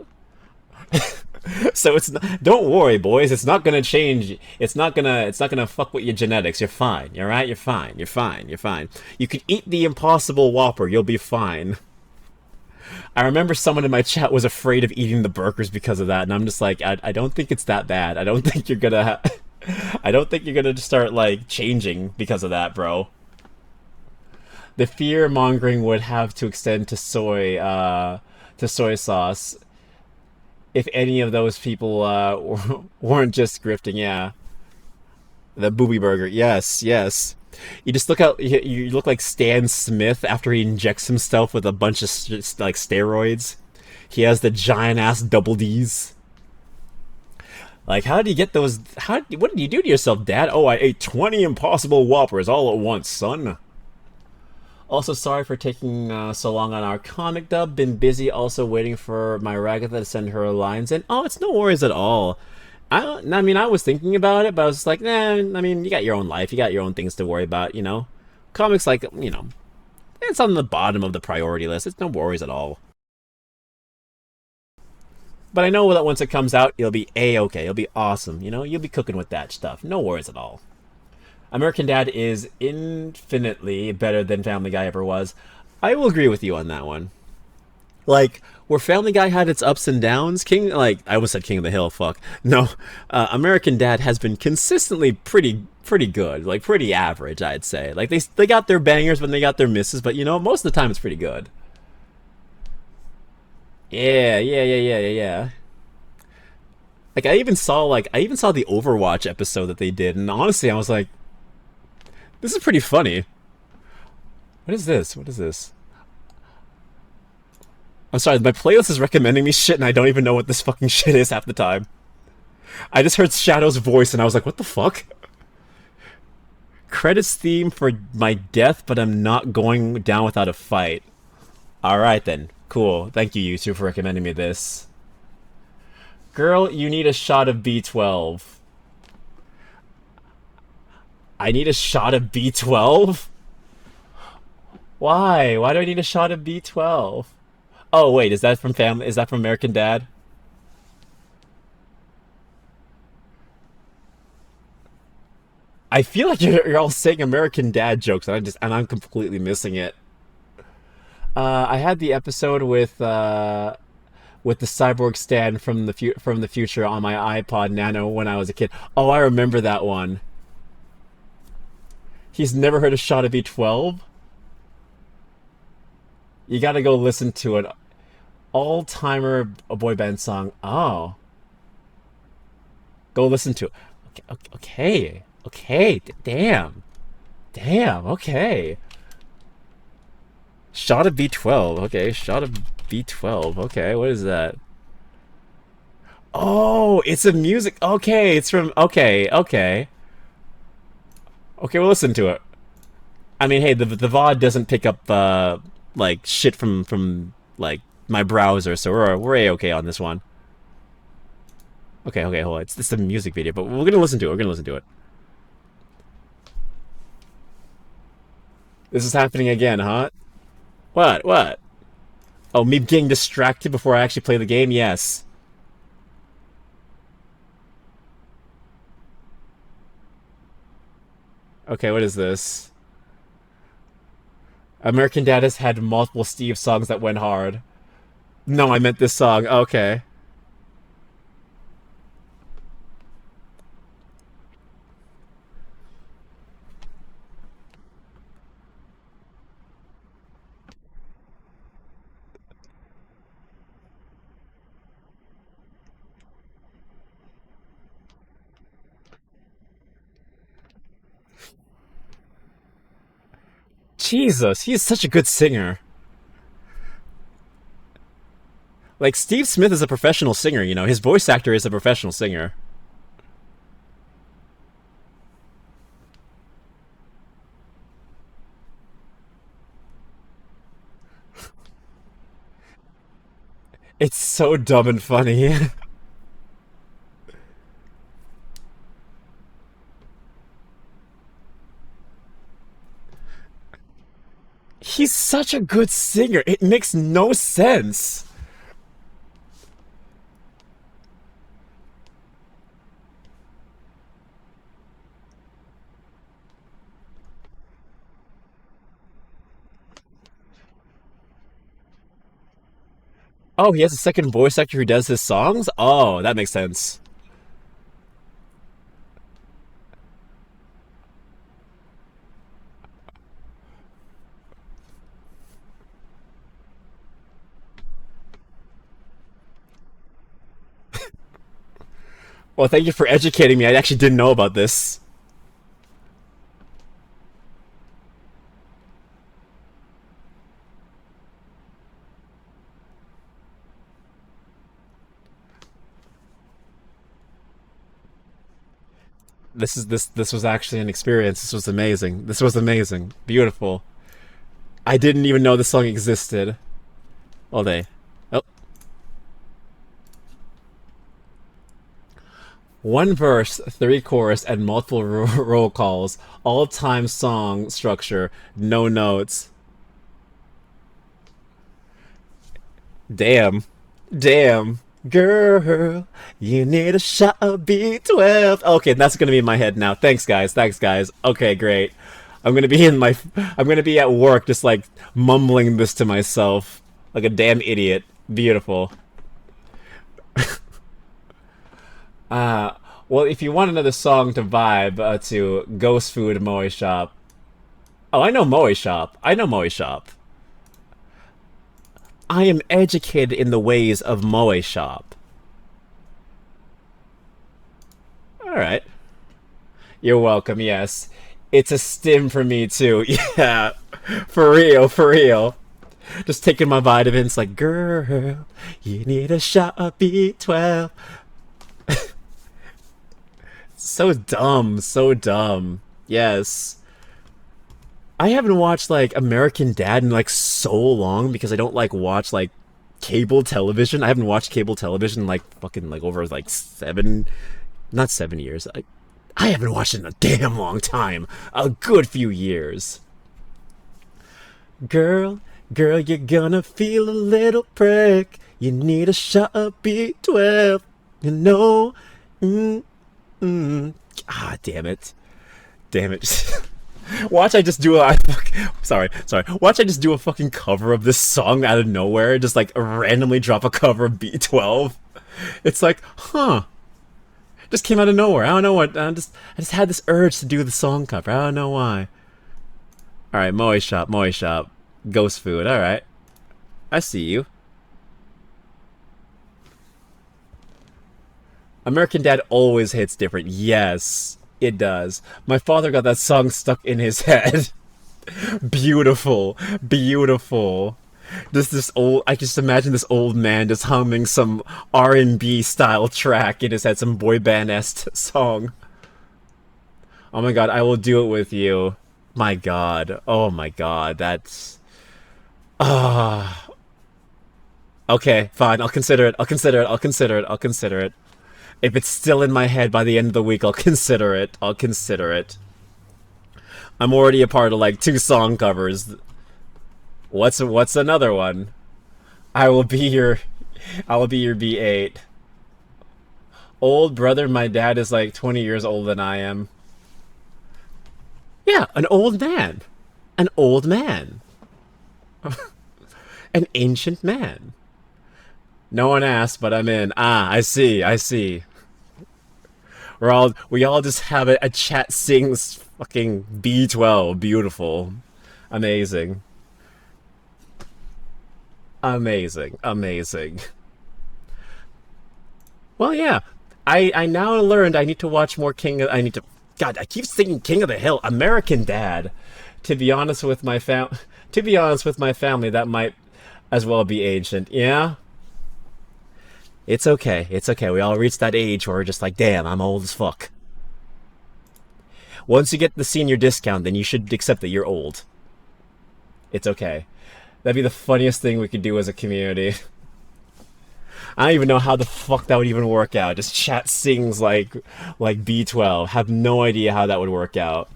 So it's not, don't worry, boys. It's not gonna change. It's not gonna fuck with your genetics. You're fine. You're right. You're fine. You're fine. You're fine. You could eat the Impossible Whopper. You'll be fine. I remember someone in my chat was afraid of eating the burgers because of that, and I'm just like, I don't think it's that bad. I don't think you're gonna. I don't think you're gonna start like changing because of that, bro. The fear mongering would have to extend to soy sauce if any of those people weren't just grifting. Yeah, the booby burger. Yes, yes. You just look out. You look like Stan Smith after he injects himself with a bunch of like steroids. He has the giant ass double D's. Like, how did you get those? What did you do to yourself, Dad? Oh, I ate 20 Impossible Whoppers all at once, son. Also, sorry for taking so long on our comic dub. Been busy also waiting for my Ragatha to send her lines in. Oh, it's no worries at all. I mean, I was thinking about it, but I was just like, nah, I mean, you got your own life. You got your own things to worry about, you know? Comics, like, you know, it's on the bottom of the priority list. It's no worries at all. But I know that once it comes out, it'll be A-okay. It'll be awesome, you know? You'll be cooking with that stuff. No worries at all. American Dad is infinitely better than Family Guy ever was. I will agree with you on that one. Like, where Family Guy had its ups and downs, I almost said King of the Hill, fuck. No, American Dad has been consistently pretty good, like pretty average, I'd say. Like they got their bangers when they got their misses, but you know, most of the time it's pretty good. Yeah. Like I even saw the Overwatch episode that they did, and honestly, I was like, this is pretty funny. What is this? What is this? I'm sorry, my playlist is recommending me shit, and I don't even know what this fucking shit is half the time. I just heard Shadow's voice, and I was like, what the fuck? Credits theme for my death, but I'm not going down without a fight. Alright then. Cool. Thank you, YouTube, for recommending me this. Girl, you need a shot of B12. I need a shot of B12? Why? Why do I need a shot of B12? Oh wait, is that from Family? Is that from American Dad? I feel like you're all saying American Dad jokes, and I'm completely missing it. I had the episode with the cyborg stand from the future on my iPod Nano when I was a kid. Oh, I remember that one. He's never heard a shot of B12. You got to go listen to it. All timer a boy band song. Oh, go listen to it. Okay. Damn. Okay. Shot of B12. Okay, shot of B12. Okay, what is that? Oh, it's a music. Okay, it's from. Okay, we'll listen to it. I mean, hey, the VOD doesn't pick up like shit from like my browser, so we're a-okay on this one. Okay, hold on. It's a music video, but we're gonna listen to it. We're gonna listen to it. This is happening again, huh? What? Oh, me getting distracted before I actually play the game? Yes. Okay, what is this? American Dad has had multiple Steve songs that went hard. No, I meant this song. Okay. Jesus, he's such a good singer. Like, Steve Smith is a professional singer, you know? His voice actor is a professional singer. It's so dumb and funny. He's such a good singer. It makes no sense. Oh, he has a second voice actor who does his songs? Oh, that makes sense. Well, thank you for educating me. I actually didn't know about this. This was actually an experience. This was amazing. This was amazing. Beautiful. I didn't even know this song existed. All day. Oh. One verse, three chorus, and multiple roll calls. All time song structure. No notes. Damn. Damn. Girl, you need a shot of B12. Okay, that's gonna be in my head now. Thanks, guys. Thanks, guys. Okay, great. I'm gonna be at work just like mumbling this to myself like a damn idiot. Beautiful. Uh, well, if you want another song to vibe to Ghost Food Moe Shop. Oh, I know Moe Shop. I know Moe Shop. I am educated in the ways of Moe Shop. Alright. You're welcome, yes. It's a stim for me, too. Yeah. For real, for real. Just taking my vitamins like, girl, you need a shot of B12. So dumb, so dumb. Yes. I haven't watched like American Dad in like so long because I don't like watch like cable television. I haven't watched cable television in, like fucking like over like not 7 years. I haven't watched it in a damn long time. A good few years. Girl, girl, you're gonna feel a little prick. You need a shot of B12. You know? Ah, damn it. Damn it. Watch I just do a sorry. Watch I just do a fucking cover of this song out of nowhere, just like randomly drop a cover of B12. It's like, huh. Just came out of nowhere. I don't know what. I just had this urge to do the song cover. I don't know why. All right, Moe Shop, Moe Shop, Ghost Food. All right, I see you. American Dad always hits different. Yes, it does. My father got that song stuck in his head. Beautiful, beautiful. This old. I just imagine this old man just humming some R&B style track in his head, some boy band-esque song. Oh my god, I will do it with you. My god. Oh my god, that's. Ah. Okay, fine. I'll consider it. I'll consider it. I'll consider it. I'll consider it. If it's still in my head by the end of the week, I'll consider it. I'll consider it. I'm already a part of like 2 song covers. What's another one? I will be your B8. Old brother, my dad is like 20 years older than I am. Yeah, an old man. An old man. An ancient man. No one asked, but I'm in. Ah, I see, I see. We all just have a chat sings fucking B12. Beautiful. Amazing. Amazing. Amazing. Well, yeah. I now learned I need to watch more I need to... God, I keep singing King of the Hill. American Dad. To be honest with my family, that might as well be ancient. Yeah? It's okay. It's okay. We all reach that age where we're just like, damn, I'm old as fuck. Once you get the senior discount, then you should accept that you're old. It's okay. That'd be the funniest thing we could do as a community. I don't even know how the fuck that would even work out. Just chat sings like B12. Have no idea how that would work out.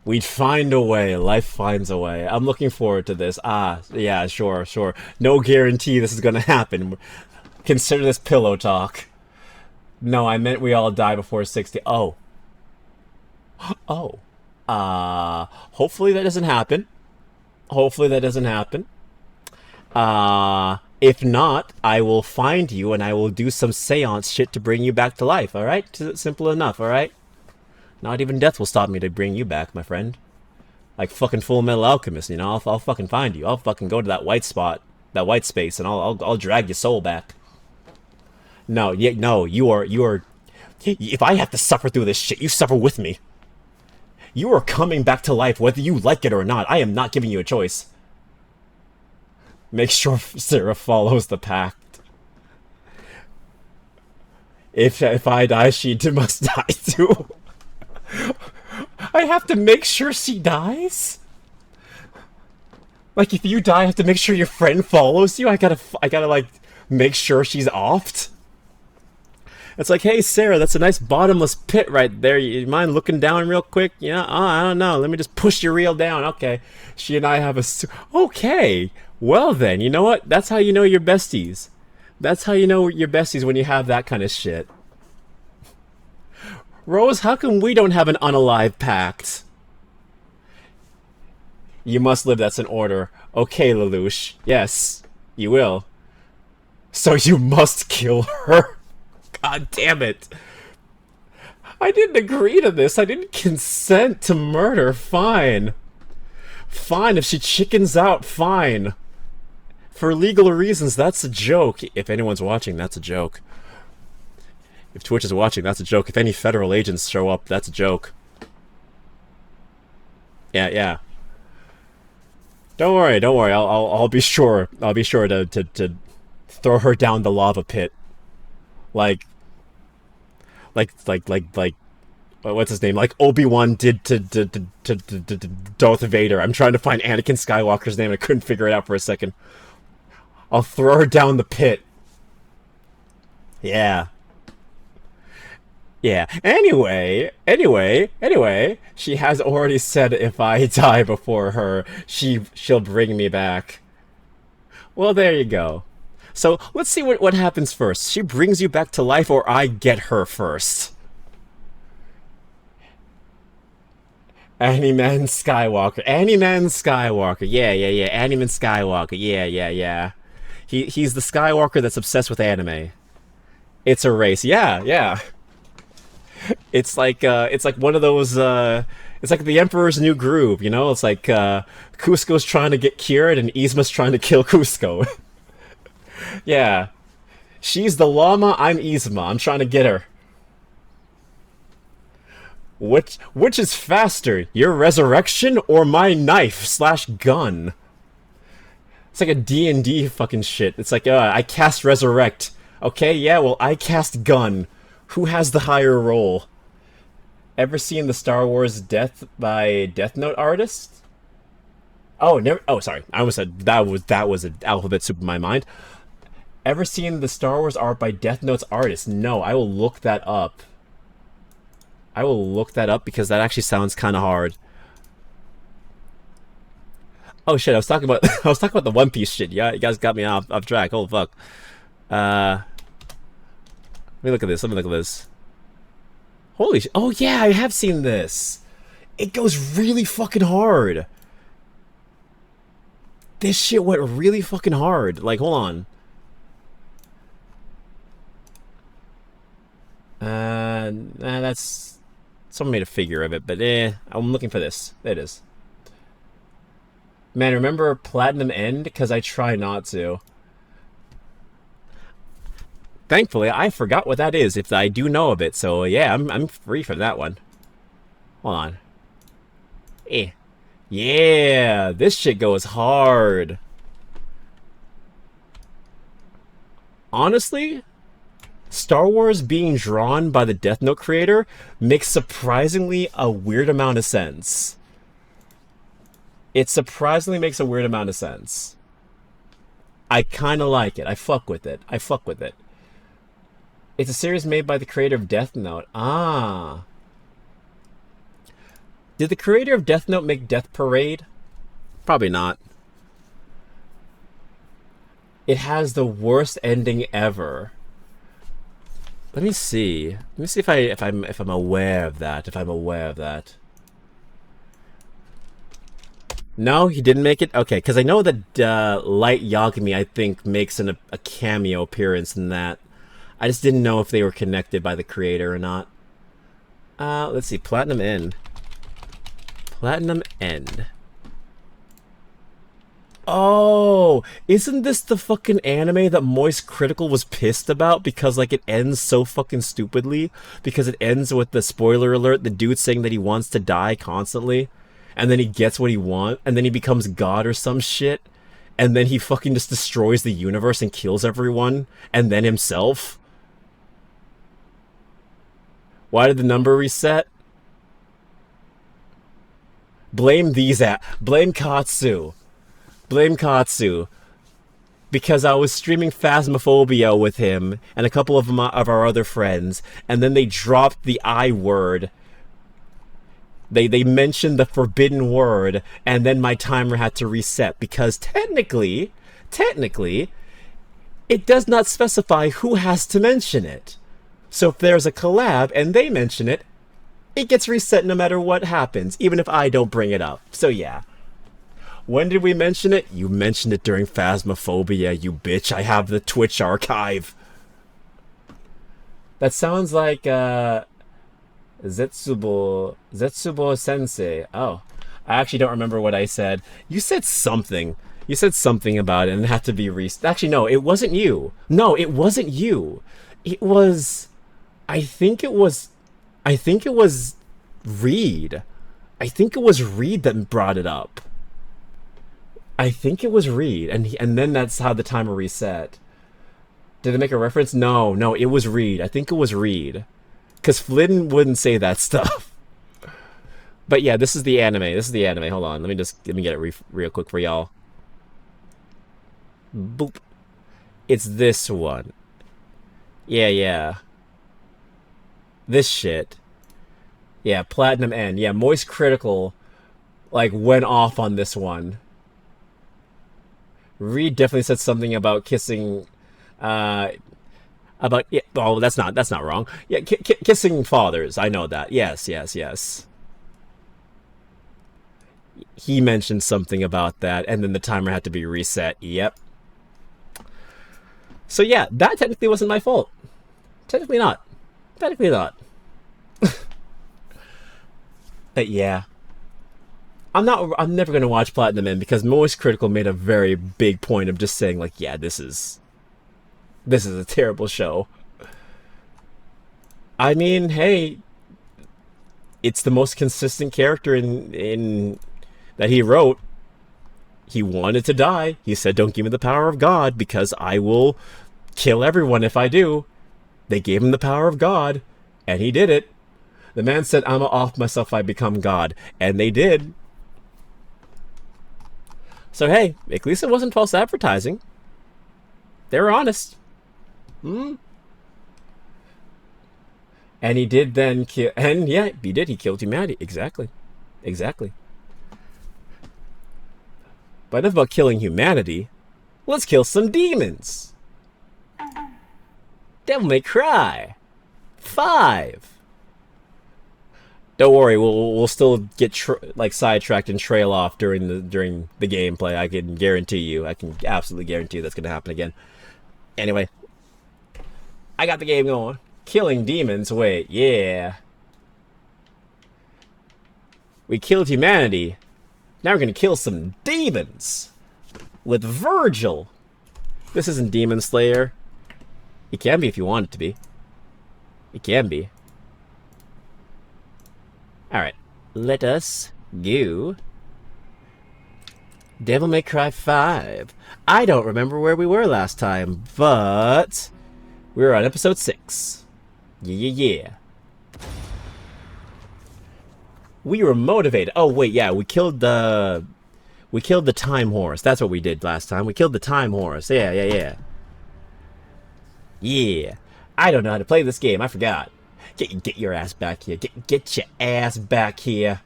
We'd find a way. Life finds a way. I'm looking forward to this. Ah, yeah, sure, sure. No guarantee this is gonna happen. Consider this pillow talk. No, I meant we all die before 60. Oh. Oh. Hopefully that doesn't happen. Hopefully that doesn't happen. If not, I will find you and I will do some seance shit to bring you back to life, alright? Simple enough, alright? Not even death will stop me to bring you back, my friend. Like fucking Full Metal Alchemist, you know? I'll fucking find you. I'll fucking go to that white spot, that white space, and I'll drag your soul back. No, no, you are. If I have to suffer through this shit, you suffer with me. You are coming back to life, whether you like it or not. I am not giving you a choice. Make sure Sarah follows the pact. If I die, she must die too. I have to make sure she dies? Like, if you die, I have to make sure your friend follows you? I gotta, like, make sure she's offed? It's like, hey, Sarah, that's a nice bottomless pit right there. You mind looking down real quick? Yeah, I don't know. Let me just push your reel down. Okay. She and I have a... Okay. Well, then, you know what? That's how you know you're besties. That's how you know you're besties, when you have that kind of shit. Rose, how come we don't have an unalive pact? You must live, that's an order. Okay, Lelouch. Yes, you will. So you must kill her. God damn it. I didn't agree to this. I didn't consent to murder. Fine. Fine, if she chickens out, fine. For legal reasons, that's a joke. If anyone's watching, that's a joke. If Twitch is watching, that's a joke. If any federal agents show up, that's a joke. Yeah. Don't worry. I'll be sure. I'll be sure to throw her down the lava pit. Like what's his name? Like Obi-Wan did to Darth Vader. I'm trying to find Anakin Skywalker's name and I couldn't figure it out for a second. I'll throw her down the pit. Yeah. Yeah. Anyway, she has already said if I die before her, she'll bring me back. Well, there you go. So, let's see what happens first. She brings you back to life or I get her first. Animan Skywalker. Yeah. Animan Skywalker. Yeah. He's the Skywalker that's obsessed with anime. It's a race. Yeah. It's like one of those, it's like the Emperor's New Groove, you know? It's like, Cusco's trying to get cured and Yzma's trying to kill Cusco. Yeah. She's the llama, I'm Yzma. I'm trying to get her. Which is faster, your resurrection or my knife/gun? It's like a D&D fucking shit. It's like, I cast resurrect. Okay, yeah, well, I cast gun. Who has the higher roll? Ever seen the Star Wars Death by Death Note artist? Oh, never. Oh, sorry. I almost said that was an alphabet soup in my mind. Ever seen the Star Wars art by Death Note's artist? No, I will look that up. I will look that up because that actually sounds kind of hard. Oh shit! I was talking about the One Piece shit. Yeah, you guys got me off track. Oh fuck. Let me look at this. Holy shit. Oh yeah, I have seen this. It goes really fucking hard. This shit went really fucking hard. Like, hold on. That's... Someone made a figure of it, but I'm looking for this. There it is. Man, remember Platinum End? Because I try not to. Thankfully, I forgot what that is, if I do know of it, so yeah, I'm free from that one. Hold on. Yeah, this shit goes hard. Honestly, Star Wars being drawn by the Death Note creator makes surprisingly a weird amount of sense. It surprisingly makes a weird amount of sense. I kind of like it. I fuck with it. It's a series made by the creator of Death Note. Ah. Did the creator of Death Note make Death Parade? Probably not. It has the worst ending ever. Let me see. Let me see if I'm aware of that. If I'm aware of that. No, he didn't make it. Okay, because I know that Light Yagami, I think, makes a cameo appearance in that. I just didn't know if they were connected by the creator or not. Let's see. Platinum End. Platinum End. Oh, isn't this the fucking anime that Moist Critical was pissed about because like it ends so fucking stupidly? Because it ends with the spoiler alert, the dude saying that he wants to die constantly, and then he gets what he wants, and then he becomes God or some shit, and then he fucking just destroys the universe and kills everyone, and then himself. Why did the number reset? Blame Katsu. Blame Katsu. Because I was streaming Phasmophobia with him and a couple of our other friends, and then they dropped the I word. They mentioned the forbidden word, and then my timer had to reset because technically, it does not specify who has to mention it. So if there's a collab and they mention it, it gets reset no matter what happens, even if I don't bring it up. So yeah. When did we mention it? You mentioned it during Phasmophobia, you bitch. I have the Twitch archive. That sounds like Zetsubo Sensei. Oh, I actually don't remember what I said. You said something. You said something about it and it had to be Actually, no, it wasn't you. No, it wasn't you. It was... I think it was Reed. I think it was Reed that brought it up. I think it was Reed, and then that's how the timer reset. Did it make a reference? No, it was Reed. I think it was Reed. Because Flynn wouldn't say that stuff. But yeah, this is the anime. Hold on, let me get it real quick for y'all. Boop. It's this one. Yeah. This shit. Yeah, Platinum End. Yeah, Moist Critical, like, went off on this one. Reed definitely said something about kissing, about, yeah, oh, that's not wrong. Yeah, kissing fathers. I know that. Yes. He mentioned something about that, and then the timer had to be reset. Yep. So yeah, that technically wasn't my fault. Technically not. But yeah. I'm never gonna watch Platinum End because Moist Critical made a very big point of just saying like, yeah, this is a terrible show. I mean, hey, it's the most consistent character in that he wrote. He wanted to die. He said, "Don't give me the power of God because I will kill everyone if I do." They gave him the power of God, and he did it. The man said, "I'ma off myself if I become God," and they did. So hey, at least it wasn't false advertising. They were honest. And he did then kill, and yeah, he did. He killed humanity. Exactly. But enough about killing humanity. Let's kill some demons. Devil May Cry 5. Don't worry, we'll still get like sidetracked and trail off during the gameplay. I can guarantee you. I can absolutely guarantee you that's gonna happen again. Anyway, I got the game going. Killing demons. Wait, yeah. We killed humanity. Now we're gonna kill some demons with Vergil. This isn't Demon Slayer. It can be if you want it to be. It can be. Alright, let us go. Devil May Cry 5. I don't remember where we were last time, but we were on episode 6. Yeah. We were motivated. Oh wait, yeah, we killed the time horse. That's what we did last time. We killed the time horse. Yeah. Yeah. I don't know how to play this game. I forgot. Get your ass back here. Get your ass back here.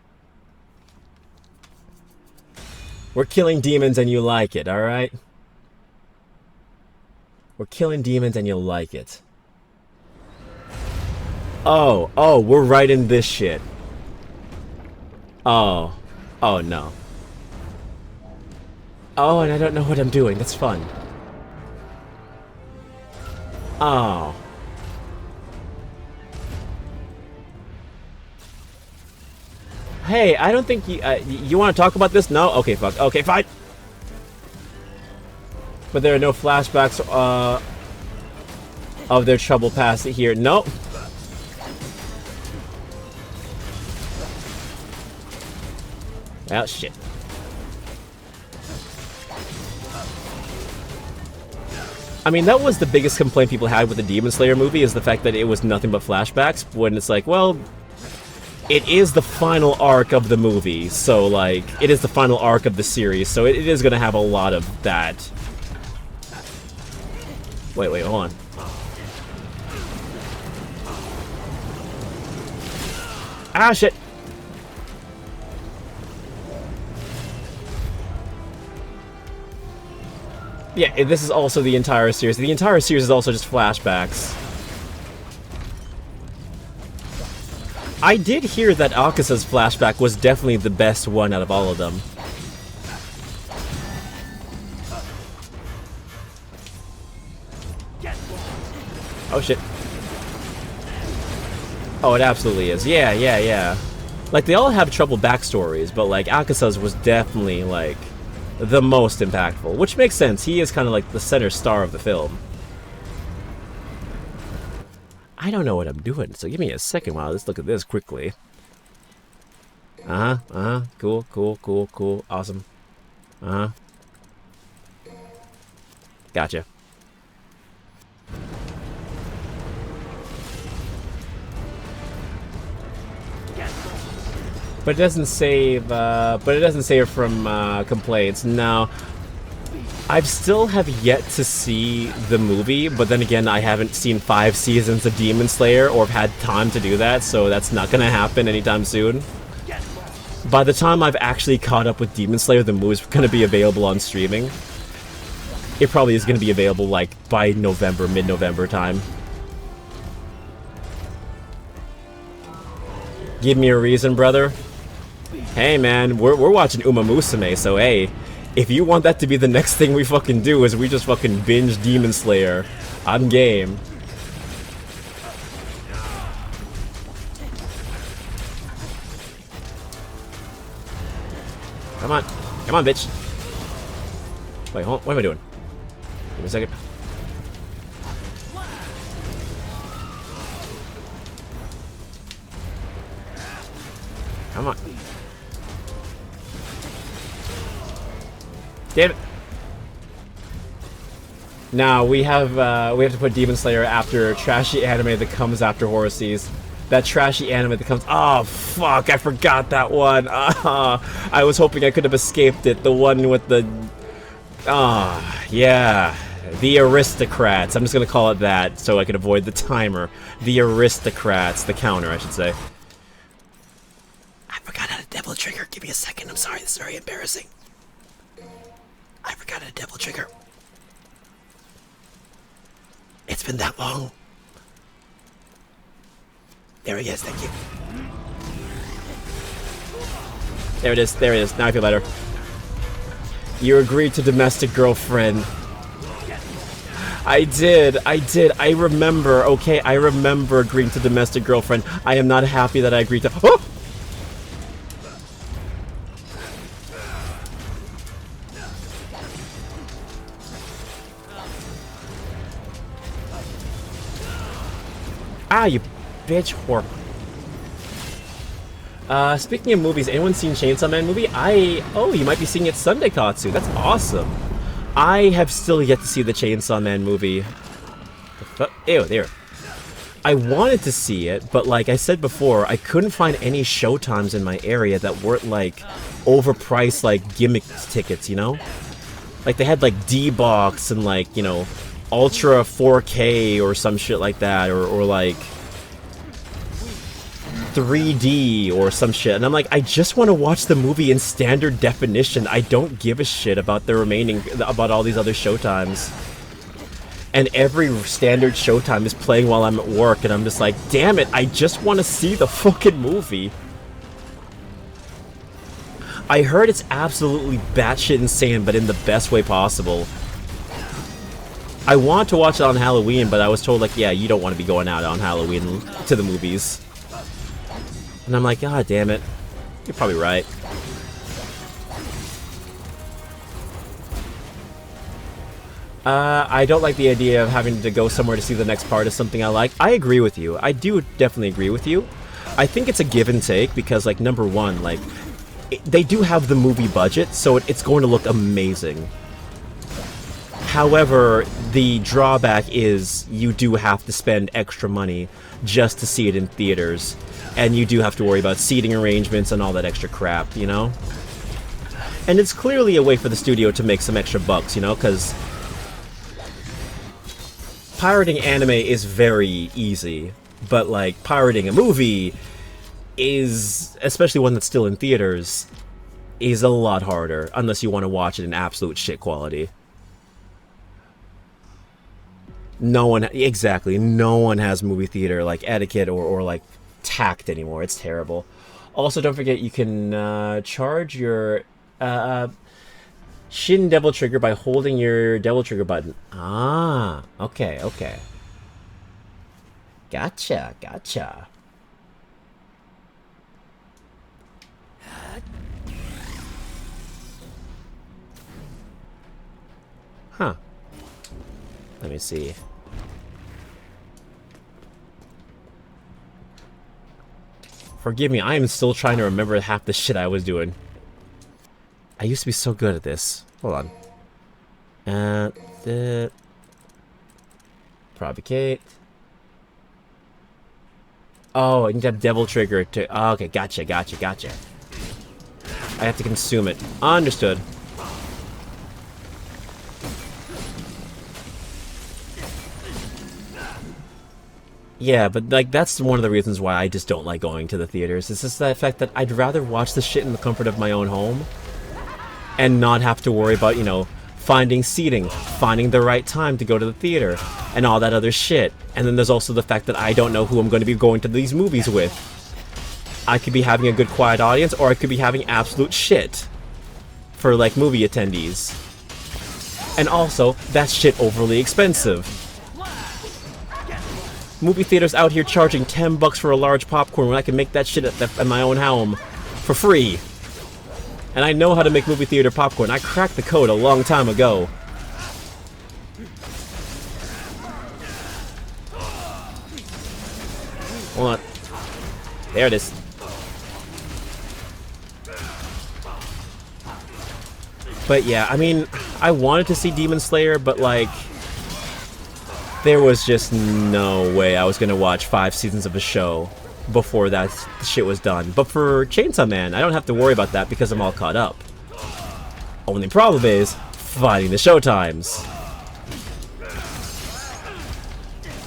We're killing demons and you like it, alright? We're killing demons and you like it. Oh, we're right in this shit. Oh no. Oh, and I don't know what I'm doing. That's fun. Oh. Hey, I don't think you want to talk about this? No? Okay, fuck. Okay, fine. But there are no flashbacks of their trouble past here. Nope. Oh, shit. I mean, that was the biggest complaint people had with the Demon Slayer movie, is the fact that it was nothing but flashbacks, when it's like, well, it is the final arc of the movie, so, like, it is the final arc of the series, so it is gonna have a lot of that. Wait, hold on. Ah, shit! Yeah, this is also the entire series. The entire series is also just flashbacks. I did hear that Akasa's flashback was definitely the best one out of all of them. Oh shit. Oh, it absolutely is. Yeah. Like, they all have troubled backstories, but like, Akasa's was definitely, like, the most impactful, which makes sense. He is kind of like the center star of the film. I don't know what I'm doing, so give me a second while I just look at this quickly. Cool. Awesome. Gotcha. But it doesn't save. But it doesn't save from complaints. No, I've still have yet to see the movie. But then again, I haven't seen 5 seasons of Demon Slayer, or have had time to do that. So that's not gonna happen anytime soon. By the time I've actually caught up with Demon Slayer, the movie's gonna be available on streaming. It probably is gonna be available like by November, mid-November time. Give me a reason, brother. Hey man, we're watching Uma Musume, so hey, if you want that to be the next thing we fucking do, is we just fucking binge Demon Slayer, I'm game. Come on, bitch. Wait, hold on, what am I doing? Give me a second. Come on. Damn it. Now we have to put Demon Slayer after trashy anime that comes after Horses. That trashy anime that comes. Oh fuck! I forgot that one. I was hoping I could have escaped it. The one with the. Yeah. The Aristocrats. I'm just gonna call it that so I can avoid the timer. The Aristocrats. The counter, I should say. I forgot how to devil trigger. Give me a second. I'm sorry. This is very embarrassing. I forgot how to devil trigger. It's been that long. There he is. Thank you. There it is. There it is. Now I feel better. You agreed to domestic girlfriend. I did. I remember. Okay, I remember agreeing to domestic girlfriend. I am not happy that I agreed to. Oh! Ah, you bitch whore. Speaking of movies, anyone seen Chainsaw Man movie? Oh, you might be seeing it Sunday, Katsu. That's awesome. I have still yet to see the Chainsaw Man movie. Ew, there. I wanted to see it, but like I said before, I couldn't find any showtimes in my area that weren't like overpriced like gimmick tickets, you know? Like they had like D-Box and like, you know, Ultra 4K or some shit like that, or like 3D or some shit, and I'm like, I just want to watch the movie in standard definition. I don't give a shit about about all these other showtimes. And every standard showtime is playing while I'm at work, and I'm just like, damn it, I just want to see the fucking movie. I heard it's absolutely batshit insane, but in the best way possible. I want to watch it on Halloween, but I was told, like, yeah, you don't want to be going out on Halloween to the movies. And I'm like, God damn it. You're probably right. I don't like the idea of having to go somewhere to see the next part of something I like. I agree with you. I do definitely agree with you. I think it's a give and take because, like, number one, like, they do have the movie budget, so it's going to look amazing. However, the drawback is you do have to spend extra money just to see it in theaters. And you do have to worry about seating arrangements and all that extra crap, you know? And it's clearly a way for the studio to make some extra bucks, you know, because pirating anime is very easy, but, like, pirating a movie is, especially one that's still in theaters, is a lot harder, unless you want to watch it in absolute shit quality. No one has movie theater, like, etiquette or like, tact anymore. It's terrible. Also, don't forget you can charge your Shin Devil Trigger by holding your Devil Trigger button. Ah, okay. Gotcha. Huh. Let me see. Forgive me, I am still trying to remember half the shit I was doing. I used to be so good at this. Hold on. Provocate. Oh, I need to have Devil Trigger to... Oh, okay, gotcha. I have to consume it. Understood. Yeah, but, like, that's one of the reasons why I just don't like going to the theaters. It's just the fact that I'd rather watch the shit in the comfort of my own home and not have to worry about, you know, finding seating, finding the right time to go to the theater, and all that other shit. And then there's also the fact that I don't know who I'm going to be going to these movies with. I could be having a good quiet audience, or I could be having absolute shit for, like, movie attendees. And also, that's shit overly expensive. Movie theaters out here charging $10 for a large popcorn when I can make that shit at my own home for free. And I know how to make movie theater popcorn. I cracked the code a long time ago. Hold on. There it is. But yeah, I mean, I wanted to see Demon Slayer, but, like, there was just no way I was gonna watch 5 seasons of a show before that shit was done. But for Chainsaw Man, I don't have to worry about that because I'm all caught up. Only problem is finding the showtimes.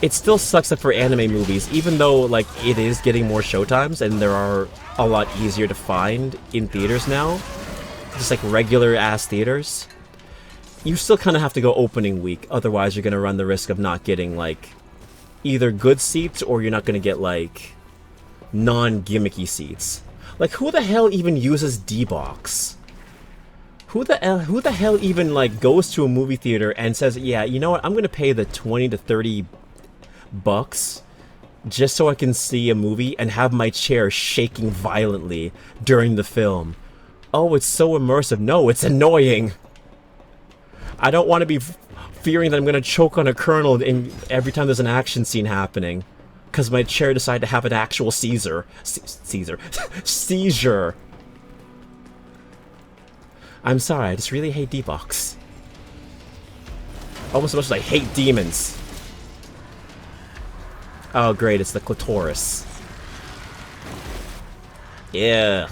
It still sucks that for anime movies, even though, like, it is getting more showtimes and there are a lot easier to find in theaters now, just like regular ass theaters, you still kind of have to go opening week, otherwise you're going to run the risk of not getting, like, either good seats or you're not going to get, like, non-gimmicky seats. Like, who the hell even uses D-Box? Who the hell even, like, goes to a movie theater and says, yeah, you know what, I'm going to pay the 20 to 30 bucks just so I can see a movie and have my chair shaking violently during the film. Oh, it's so immersive. No, it's annoying. I don't want to be fearing that I'm going to choke on a kernel every time there's an action scene happening. Because my chair decided to have an actual seizure. Seizure. I'm sorry, I just really hate D-Box. Almost as much as I hate demons. Oh great, it's the clitoris. Yeah.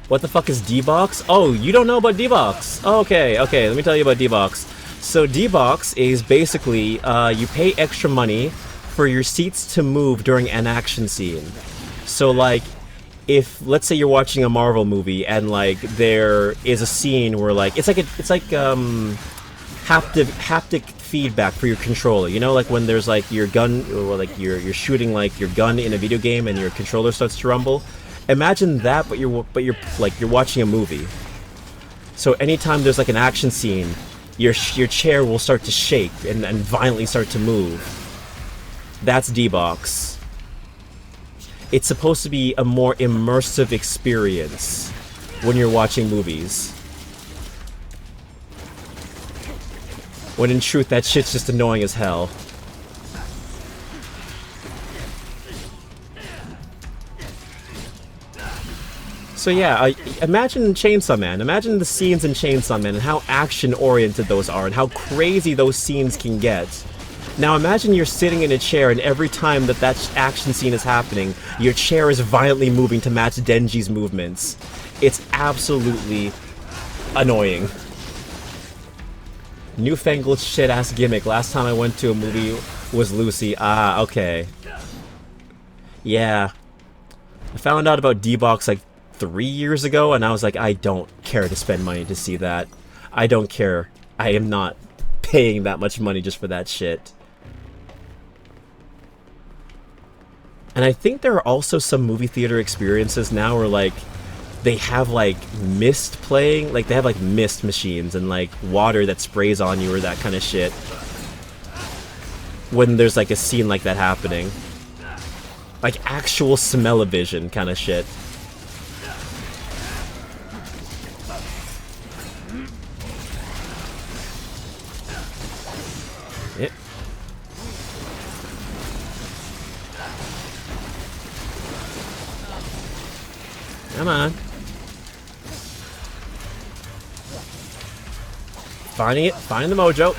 What the fuck is D-Box? Oh, you don't know about D-Box? Okay, okay, let me tell you about D-Box. So D-Box is basically, you pay extra money for your seats to move during an action scene. So like, if let's say you're watching a Marvel movie and like there is a scene where like it's like haptic feedback for your controller. You know, like when there's like your gun, or like you're shooting like your gun in a video game and your controller starts to rumble. Imagine that, but you're watching a movie. So anytime there's like an action scene, your chair will start to shake and violently start to move. That's D-Box. It's supposed to be a more immersive experience when you're watching movies. When in truth, that shit's just annoying as hell. So yeah, imagine Chainsaw Man. Imagine the scenes in Chainsaw Man and how action-oriented those are and how crazy those scenes can get. Now imagine you're sitting in a chair and every time that action scene is happening, your chair is violently moving to match Denji's movements. It's absolutely annoying. Newfangled shit-ass gimmick. Last time I went to a movie was Lucy. Ah, okay. Yeah. I found out about D-Box like 3 years ago, and I was like, I don't care to spend money to see that. I don't care. I am not paying that much money just for that shit. And I think there are also some movie theater experiences now where, like, they have, like, mist playing. Like, they have, like, mist machines and, like, water that sprays on you or that kind of shit. When there's, like, a scene like that happening. Like, actual smell-o-vision kind of shit. Yep. Come on. Finding it. Finding the mojo.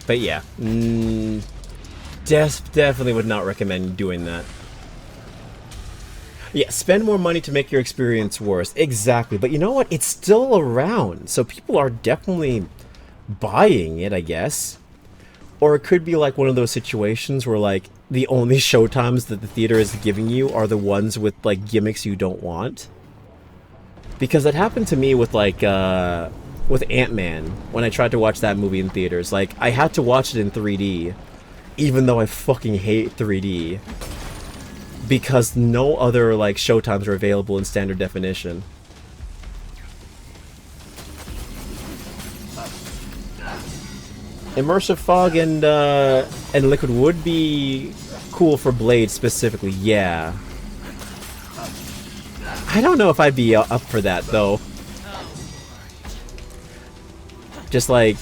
But yeah. Definitely would not recommend doing that. Yeah, spend more money to make your experience worse. Exactly. But you know what? It's still around. So people are definitely buying it, I guess. Or it could be like one of those situations where, like, the only showtimes that the theater is giving you are the ones with, like, gimmicks you don't want. Because that happened to me with, like, with Ant-Man, when I tried to watch that movie in theaters. Like, I had to watch it in 3D, even though I fucking hate 3D. Because no other, like, showtimes are available in standard definition. Immersive fog and liquid would be cool for Blade specifically, yeah. I don't know if I'd be up for that, though. Just, like,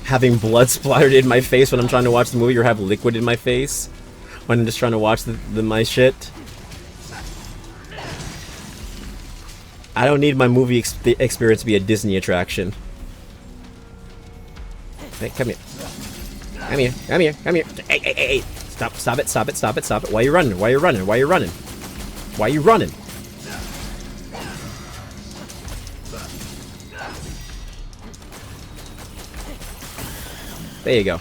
having blood splattered in my face when I'm trying to watch the movie, or have liquid in my face when I'm just trying to watch my shit. I don't need my movie experience to be a Disney attraction. Hey, come here. Come here, come here, come here. Hey, hey, hey, hey. Stop it, stop it, stop it, stop it. Why are you running? Why are you running? Why are you running? Why are you running? There you go.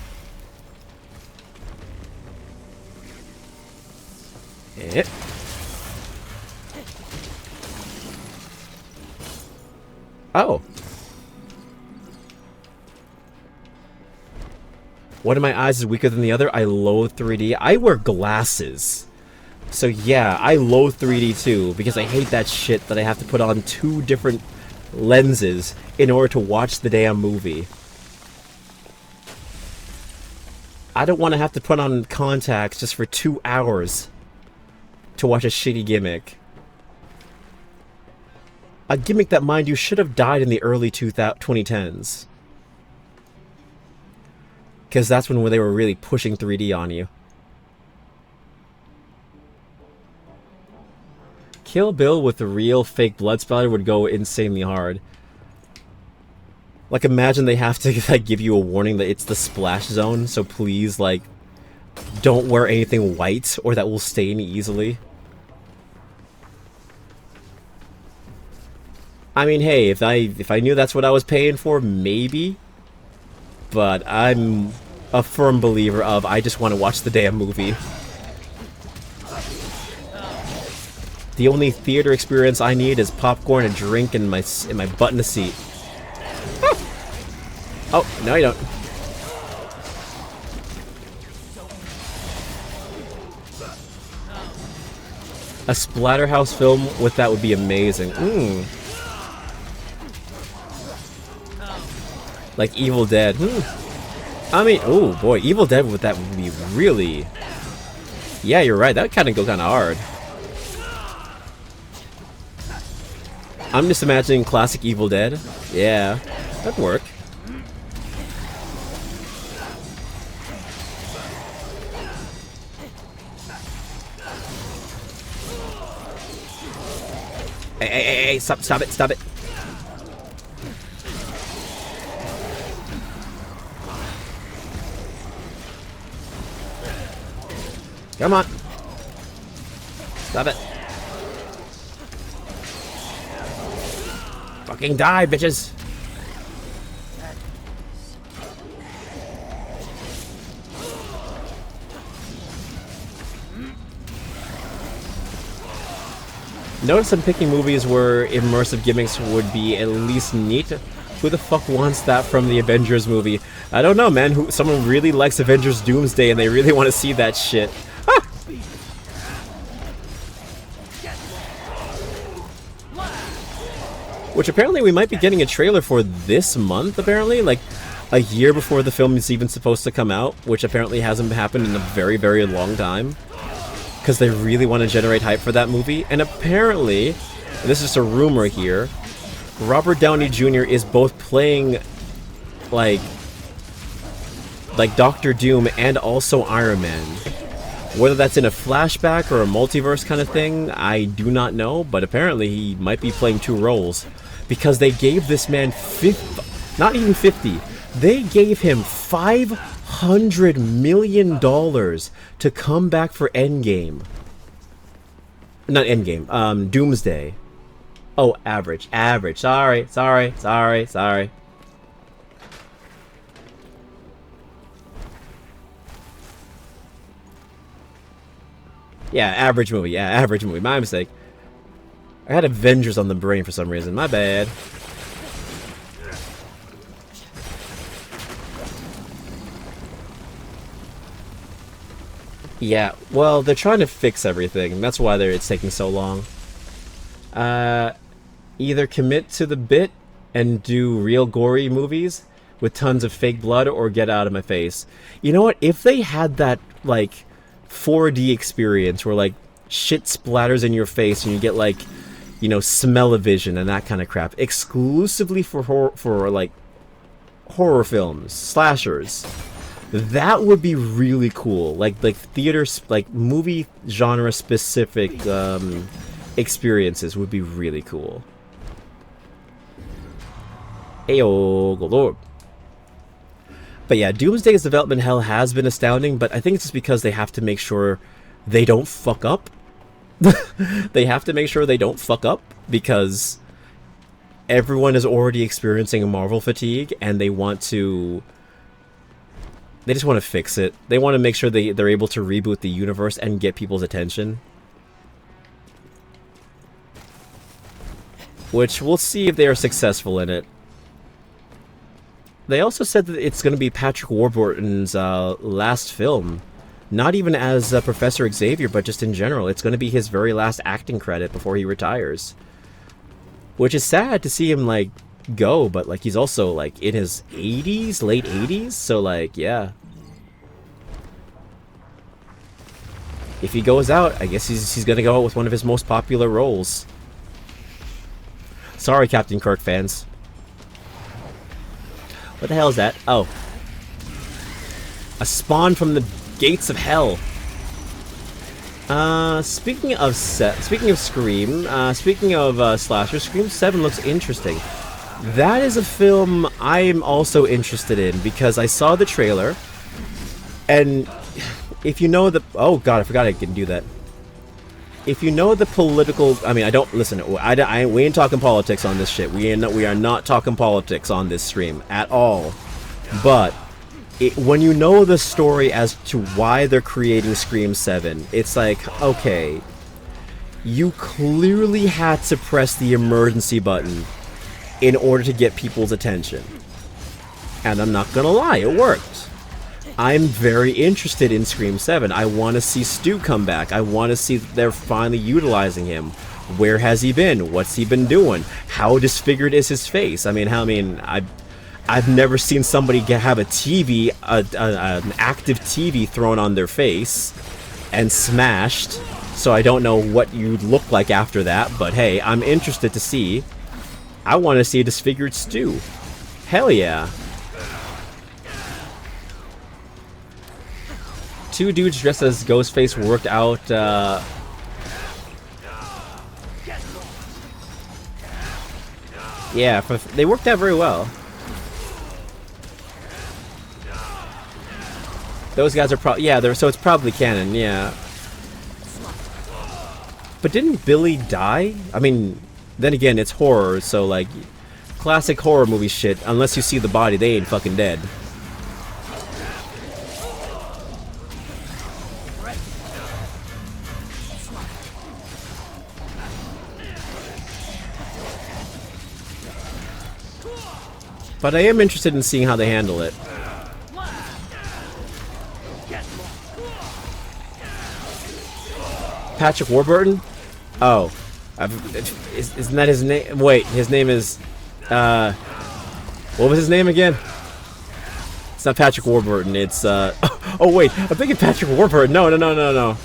Yeah. Oh. One of my eyes is weaker than the other. I loathe 3D. I wear glasses. So yeah, I loathe 3D too, because I hate that shit that I have to put on 2 different lenses in order to watch the damn movie. I don't want to have to put on contacts just for 2 hours to watch a shitty gimmick. A gimmick that, mind you, should have died in the early 2010s. Because that's when they were really pushing 3D on you. Kill Bill with the real fake blood splatter would go insanely hard. Like, imagine they have to, like, give you a warning that it's the splash zone, so please, like, don't wear anything white or that will stain easily. I mean, hey, if I knew that's what I was paying for, maybe. but I'm a firm believer of I just want to watch the damn movie. The only theater experience I need is popcorn, a drink, and my butt in the seat. Oh, no you don't. A Splatterhouse film with that would be amazing. Like Evil Dead. I mean, oh boy, Evil Dead with that would be really... Yeah, you're right. That would kind of go kind of hard. I'm just imagining classic Evil Dead. Yeah, that'd work. Hey, stop it. Come on. Stop it. Fucking die, bitches. Notice I'm picking movies where immersive gimmicks would be at least neat. Who the fuck wants that from the Avengers movie? I don't know, man. Someone really likes Avengers Doomsday and they really want to see that shit. Ah! Which apparently we might be getting a trailer for this month, apparently. Like, a year before the film is even supposed to come out. Which apparently hasn't happened in a very, very long time. Because they really want to generate hype for that movie. And apparently, and this is just a rumor here, Robert Downey Jr. is both playing, like Doctor Doom and also Iron Man. Whether that's in a flashback or a multiverse kind of thing, I do not know. But apparently he might be playing two roles. Because they gave this man not even 50. They gave him $500 million to come back for Endgame. Not Endgame, Doomsday. Oh, average. Sorry. Yeah, average movie. My mistake. I had Avengers on the brain for some reason. My bad. Yeah, well, they're trying to fix everything. That's why it's taking so long. Either commit to the bit and do real gory movies with tons of fake blood, or get out of my face. You know what? If they had that, like, 4D experience where, like, shit splatters in your face and you get, like, you know, smell-o-vision and that kind of crap, exclusively for like, horror films, slashers, that would be really cool. Like theater, like movie genre specific experiences would be really cool. Ayo, good lord. But yeah, Doomsday's development hell has been astounding, but I think it's just because they have to make sure they don't fuck up. They have to make sure they don't fuck up, because everyone is already experiencing Marvel fatigue, and they just want to fix it. They want to make sure they're able to reboot the universe and get people's attention. Which we'll see if they are successful in it. They also said that it's going to be Patrick Warburton's last film. Not even as Professor Xavier, but just in general. It's going to be his very last acting credit before he retires. Which is sad to see him, like, go, but, like, he's also, like, in his 80s, late 80s, so, like, yeah. If he goes out, I guess he's going to go out with one of his most popular roles. Sorry, Captain Kirk fans. What the hell is that? Oh. A spawn from the gates of hell. Speaking of Scream, speaking of slasher, Scream 7 looks interesting. That is a film I'm also interested in, because I saw the trailer, and if you know the... Oh god, I forgot I can do that. If you know the political... I mean, I don't... Listen, we ain't talking politics on this shit. We are not talking politics on this stream at all. But when you know the story as to why they're creating Scream 7, it's like, okay, you clearly had to press the emergency button in order to get people's attention. And I'm not gonna lie, it worked. I'm very interested in Scream 7. I want to see Stu come back. I want to see that they're finally utilizing him. Where has he been? What's he been doing? How disfigured is his face? I've never seen somebody have a TV, an active TV thrown on their face and smashed, so I don't know what you'd look like after that, but hey, I'm interested to see. I want to see a disfigured Stu. Hell yeah. Two dudes dressed as Ghostface worked out, yeah, they worked out very well. Those guys are probably, yeah, so it's probably canon, yeah. But didn't Billy die? I mean, then again, it's horror, so like, classic horror movie shit, unless you see the body, they ain't fucking dead. But I am interested in seeing how they handle it. Patrick Warburton? Oh. Isn't that his name? Wait, his name is... what was his name again? It's not Patrick Warburton, it's... oh wait, I'm thinking Patrick Warburton. No.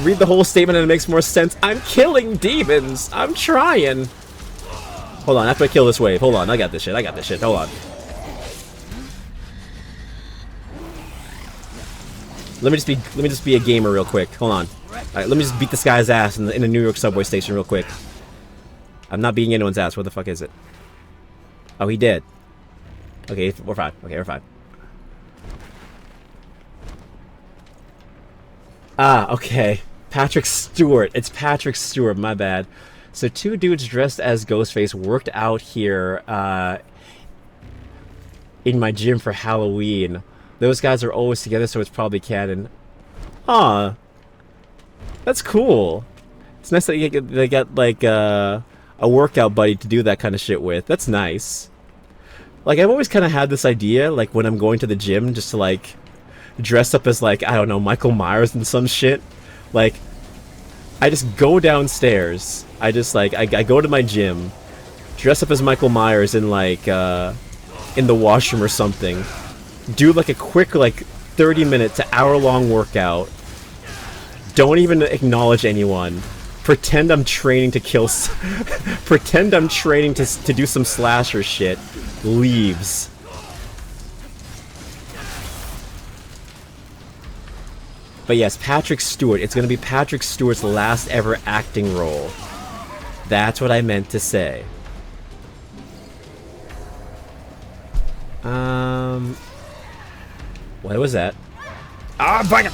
Read the whole statement and it makes more sense. I'm killing demons! I'm trying! Hold on, after I kill this wave. Hold on, I got this shit. Hold on. Let me just be a gamer real quick. Hold on. Alright, let me just beat this guy's ass in the New York subway station real quick. I'm not beating anyone's ass. What the fuck is it? Oh, he did. Okay, we're fine. Okay, we're fine. Ah, okay. Patrick Stewart. It's Patrick Stewart, my bad. So two dudes dressed as Ghostface worked out here in my gym for Halloween. Those guys are always together, so it's probably canon. Aw. That's cool. It's nice that they got like a workout buddy to do that kind of shit with. That's nice. Like, I've always kind of had this idea, like, when I'm going to the gym, just to, like, dress up as, like, I don't know, Michael Myers and some shit. Like, I just go downstairs. I just, like, I go to my gym, dress up as Michael Myers in, like, in the washroom or something. Do, like, a quick, like, 30-minute to hour-long workout. Don't even acknowledge anyone. Pretend I'm training to kill... pretend I'm training to do some slasher shit. Leaves. But yes, Patrick Stewart. It's gonna be Patrick Stewart's last ever acting role. That's what I meant to say. What was that? Ah, bang it!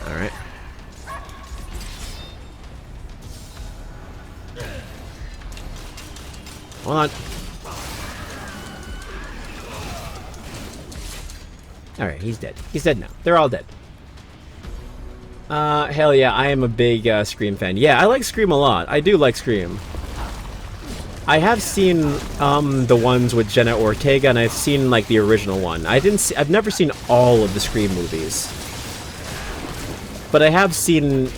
Alright. Hold on. Alright, he's dead. He's dead now. They're all dead. Hell yeah, I am a big Scream fan. Yeah, I like Scream a lot. I do like Scream. I have seen the ones with Jenna Ortega, and I've seen like the original one. I've never seen all of the Scream movies. But I have seen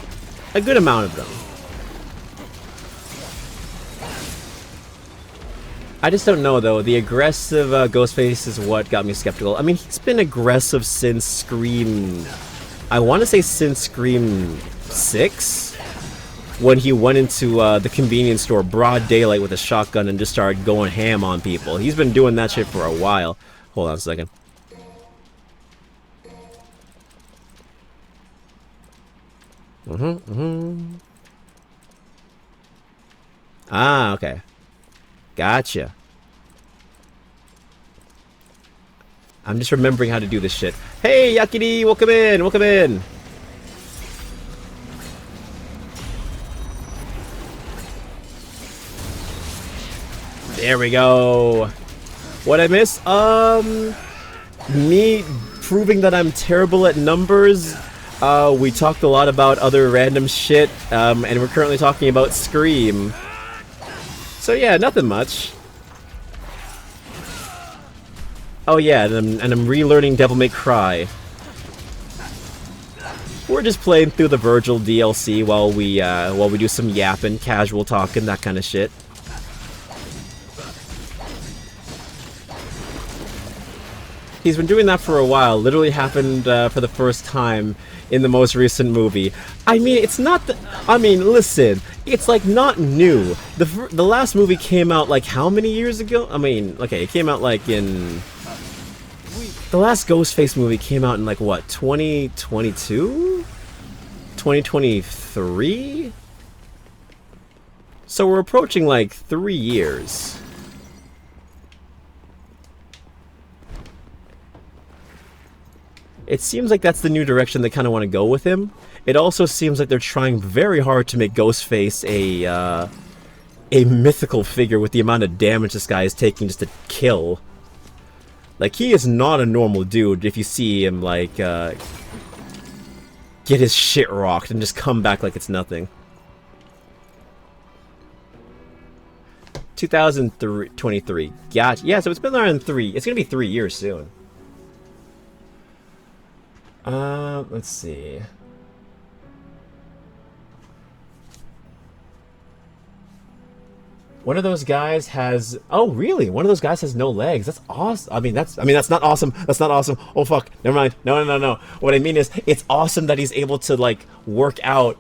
a good amount of them. I just don't know, though. The aggressive Ghostface is what got me skeptical. I mean, he's been aggressive since Scream... I want to say since Scream 6? When he went into the convenience store broad daylight with a shotgun and just started going ham on people. He's been doing that shit for a while. Hold on a second. Ah, okay. Gotcha. I'm just remembering how to do this shit. Hey, Yakini, welcome in, welcome in. There we go. What I miss? Me proving that I'm terrible at numbers. We talked a lot about other random shit, and we're currently talking about Scream. So yeah, nothing much. Oh yeah, and I'm relearning Devil May Cry. We're just playing through the Vergil DLC while we do some yapping, casual talking, that kind of shit. He's been doing that for a while. Literally happened for the first time in the most recent movie. I mean, it's not the... I mean, listen, it's like not new. The last movie came out like how many years ago? I mean, okay, it came out like in... The last Ghostface movie came out in like what, 2022? 2023? So we're approaching like 3 years. It seems like that's the new direction they kind of want to go with him. It also seems like they're trying very hard to make Ghostface a mythical figure with the amount of damage this guy is taking just to kill. Like, he is not a normal dude if you see him, like, get his shit rocked and just come back like it's nothing. 2023. Gotcha. Yeah, so it's been around 3. It's gonna be 3 years soon. Let's see. One of those guys has... Oh, really? One of those guys has no legs. That's awesome. I mean, that's not awesome. That's not awesome. Oh, fuck. Never mind. No. What I mean is, it's awesome that he's able to, like, work out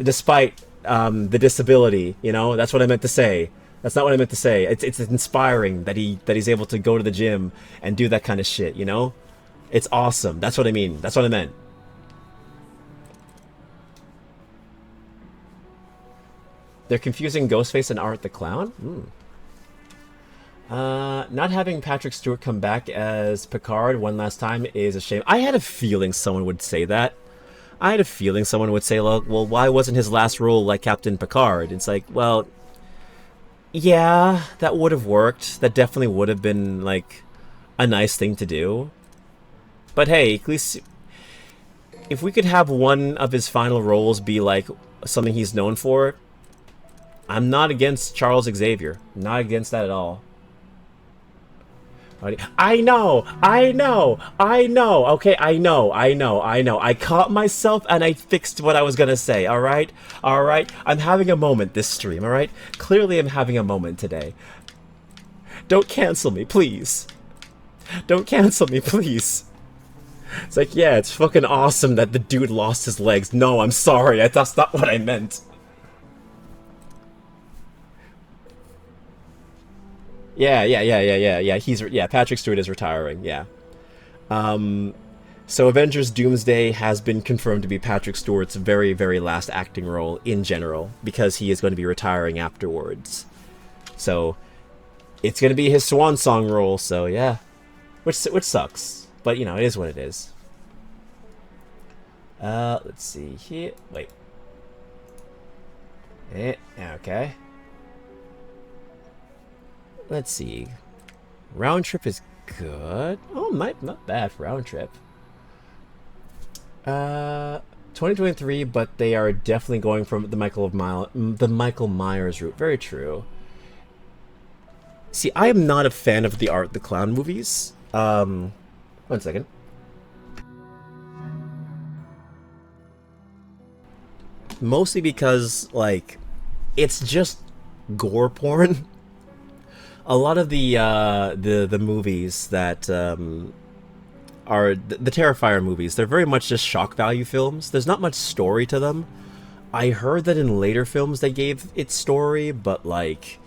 despite, the disability, you know? That's what I meant to say. That's not what I meant to say. It's inspiring that he's able to go to the gym and do that kind of shit, you know? It's awesome. That's what I mean. That's what I meant. They're confusing Ghostface and Art the Clown? Not having Patrick Stewart come back as Picard one last time is a shame. I had a feeling someone would say that. I had a feeling someone would say, well, why wasn't his last role like Captain Picard? It's like, well, yeah, that would have worked. That definitely would have been, like, a nice thing to do. But hey, at least if we could have one of his final roles be like something he's known for, I'm not against Charles Xavier. Not against that at all. I know. Okay, I know. I caught myself and I fixed what I was gonna say, alright? Alright? I'm having a moment this stream, alright? Clearly I'm having a moment today. Don't cancel me, please. Don't cancel me, please. It's like, yeah, it's fucking awesome that the dude lost his legs. No, I'm sorry. That's not what I meant. Yeah. Patrick Stewart is retiring. Yeah. So Avengers Doomsday has been confirmed to be Patrick Stewart's very, very last acting role in general, because he is going to be retiring afterwards. So it's going to be his swan song role. So yeah, which sucks. But, you know, it is what it is. Let's see here. Wait. Okay. Let's see. Round trip is good. Oh, not bad for round trip. 2023, but they are definitely going from the Michael Myers route. Very true. See, I am not a fan of the Art the Clown movies. 1 second. Mostly because, like, it's just gore porn. A lot of the movies that are the Terrifier movies, they're very much just shock value films. There's not much story to them. I heard that in later films they gave it story, but like,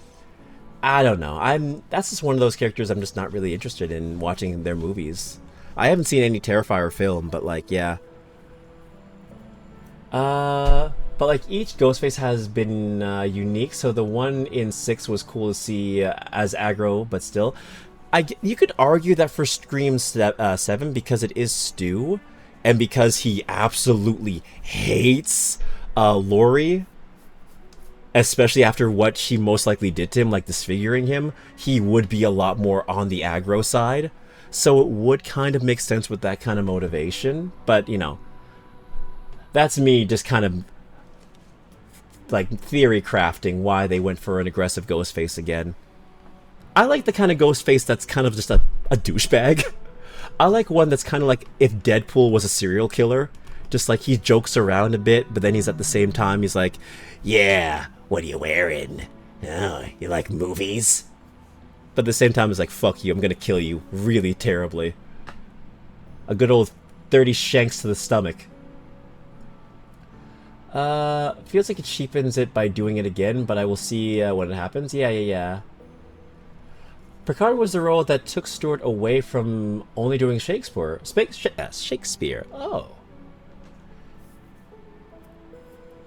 I don't know. That's just one of those characters I'm just not really interested in watching their movies. I haven't seen any Terrifier film, but like, yeah. But like, each Ghostface has been unique, so the one in 6 was cool to see as aggro, but still. You could argue that for Scream 7 because it is Stu, and because he absolutely hates Laurie, especially after what she most likely did to him, like disfiguring him, he would be a lot more on the aggro side. So it would kind of make sense with that kind of motivation. But, you know, that's me just kind of like theory crafting why they went for an aggressive Ghostface again. I like the kind of Ghostface that's kind of just a douchebag. I like one that's kind of like if Deadpool was a serial killer. Just like he jokes around a bit, but then he's at the same time, he's like, yeah, what are you wearing? Oh, you like movies? But at the same time, he's like, fuck you, I'm gonna kill you really terribly. A good old 30 shanks to the stomach. Feels like it cheapens it by doing it again, but I will see when it happens. Yeah. Picard was the role that took Stewart away from only doing Shakespeare. Shakespeare. Oh.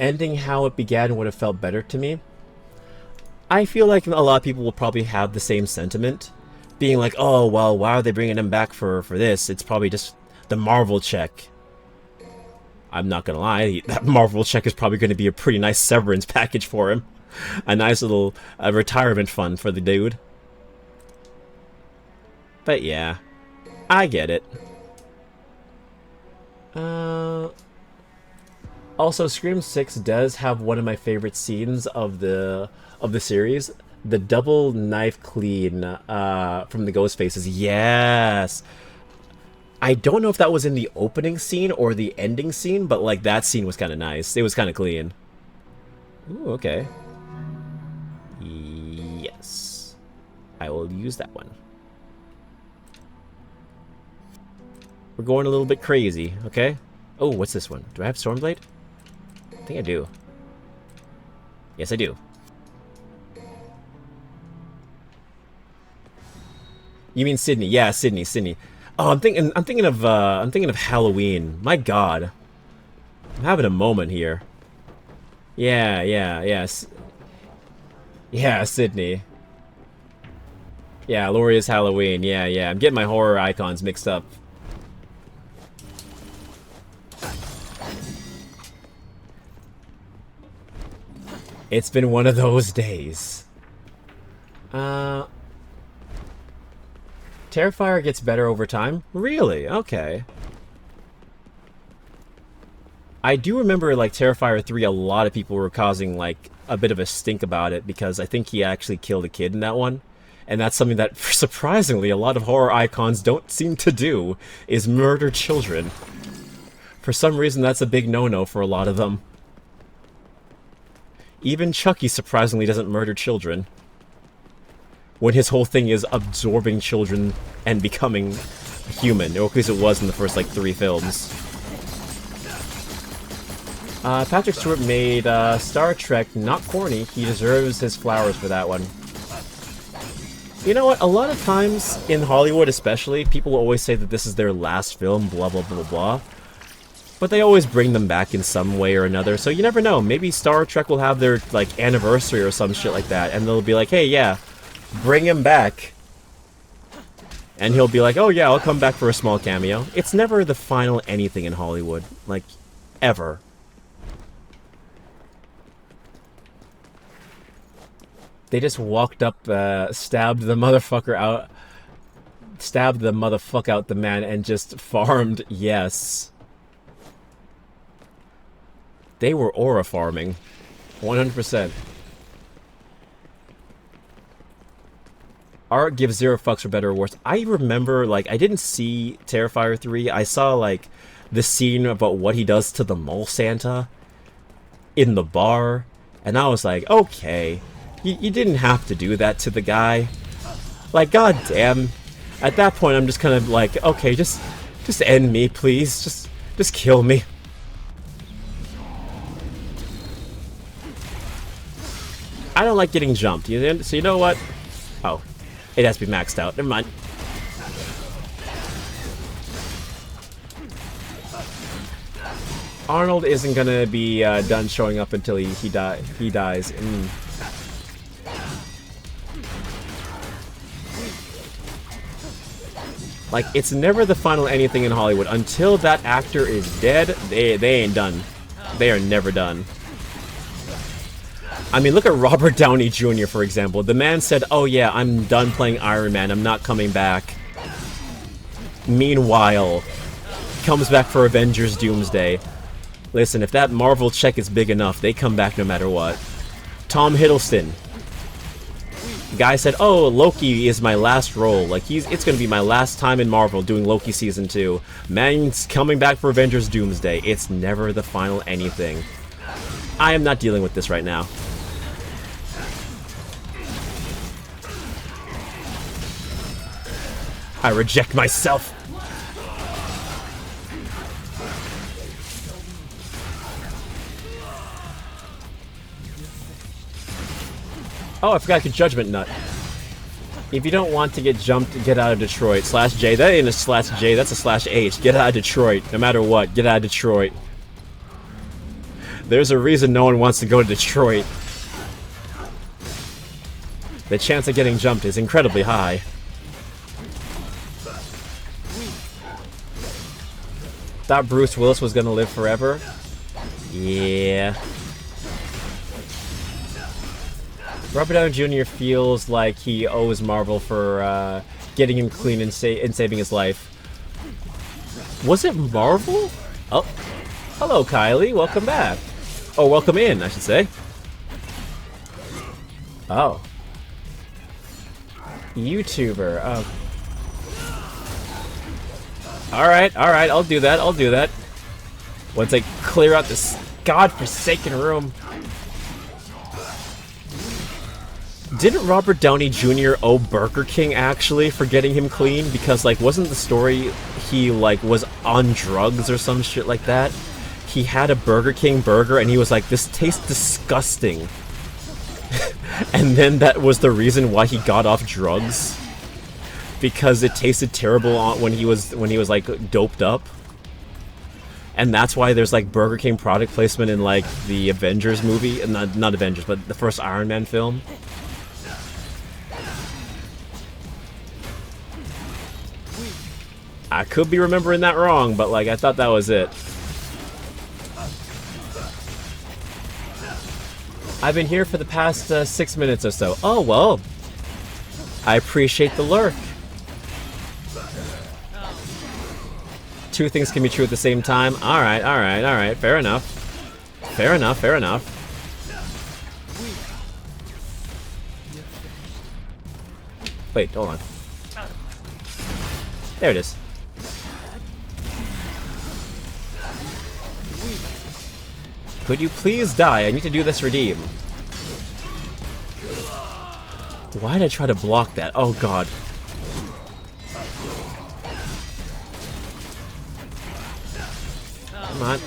Ending how it began would have felt better to me. I feel like a lot of people will probably have the same sentiment. Being like, oh, well, why are they bringing him back for this? It's probably just the Marvel check. I'm not gonna lie, that Marvel check is probably going to be a pretty nice severance package for him. A nice little retirement fund for the dude. But yeah, I get it. Also, Scream 6 does have one of my favorite scenes of the series. The double knife clean from the ghost faces. Yes! I don't know if that was in the opening scene or the ending scene, but like that scene was kind of nice. It was kind of clean. Ooh, okay. Yes. I will use that one. We're going a little bit crazy, okay? Oh, what's this one? Do I have Stormblade? I think I do. Yes, I do. You mean Sydney? Yeah, Sydney. Oh, I'm thinking of Halloween. My God, I'm having a moment here. Yeah, Sydney. Yeah, Laurie is Halloween. Yeah. I'm getting my horror icons mixed up. It's been one of those days. Terrifier gets better over time? Really? Okay. I do remember, like, Terrifier 3, a lot of people were causing, like, a bit of a stink about it because I think he actually killed a kid in that one. And that's something that, surprisingly, a lot of horror icons don't seem to do, is murder children. For some reason, that's a big no-no for a lot of them. Even Chucky, surprisingly, doesn't murder children. When his whole thing is absorbing children and becoming human, or at least it was in the first, like, 3 films. Patrick Stewart made Star Trek not corny. He deserves his flowers for that one. You know what? A lot of times, in Hollywood especially, people will always say that this is their last film, blah, blah, blah, blah. But they always bring them back in some way or another, so you never know. Maybe Star Trek will have their, like, anniversary or some shit like that, and they'll be like, hey, yeah, bring him back. And he'll be like, oh yeah, I'll come back for a small cameo. It's never the final anything in Hollywood. Like, ever. They just walked up, stabbed the motherfucker out, stabbed the motherfucker out the man, and just farmed, yes. They were aura farming. 100%. Art gives zero fucks for better or worse. I remember, like, I didn't see Terrifier 3. I saw, like, the scene about what he does to the mole Santa in the bar. And I was like, okay, you didn't have to do that to the guy. Like, goddamn. At that point, I'm just kind of like, okay, just end me, please. Just kill me. I don't like getting jumped. So you know what? Oh. It has to be maxed out. Never mind. Arnold isn't gonna be done showing up until he dies. Like, it's never the final anything in Hollywood. Until that actor is dead, they ain't done. They are never done. I mean, look at Robert Downey Jr., for example. The man said, oh yeah, I'm done playing Iron Man, I'm not coming back. Meanwhile, comes back for Avengers Doomsday. Listen, if that Marvel check is big enough, they come back no matter what. Tom Hiddleston. Guy said, oh, Loki is my last role. Like, it's gonna be my last time in Marvel doing Loki Season 2. Man's coming back for Avengers Doomsday. It's never the final anything. I am not dealing with this right now. I reject myself. Oh, I forgot I could Judgment Nut. If you don't want to get jumped, get out of Detroit. /J. That ain't a /J, that's a /H. Get out of Detroit. No matter what, get out of Detroit. There's a reason no one wants to go to Detroit. The chance of getting jumped is incredibly high. Thought Bruce Willis was gonna live forever? Yeah. Robert Downey Jr. feels like he owes Marvel for getting him clean and saving his life. Was it Marvel? Oh. Hello, Kylie. Welcome back. Oh, welcome in, I should say. Oh. YouTuber. Oh. Alright, I'll do that. Once I clear out this godforsaken room. Didn't Robert Downey Jr. owe Burger King, actually, for getting him clean? Because, like, wasn't the story he, like, was on drugs or some shit like that? He had a Burger King burger, and he was like, this tastes disgusting. And then that was the reason why he got off drugs. Because it tasted terrible when he was like, doped up. And that's why there's, like, Burger King product placement in, like, the Avengers movie. Not Avengers, but the first Iron Man film. I could be remembering that wrong, but, like, I thought that was it. I've been here for the past 6 minutes or so. Oh, well. I appreciate the lurk. Two things can be true at the same time. Alright. Fair enough. Fair enough. Wait, hold on. There it is. Could you please die? I need to do this redeem. Why did I try to block that? Oh god. Come on.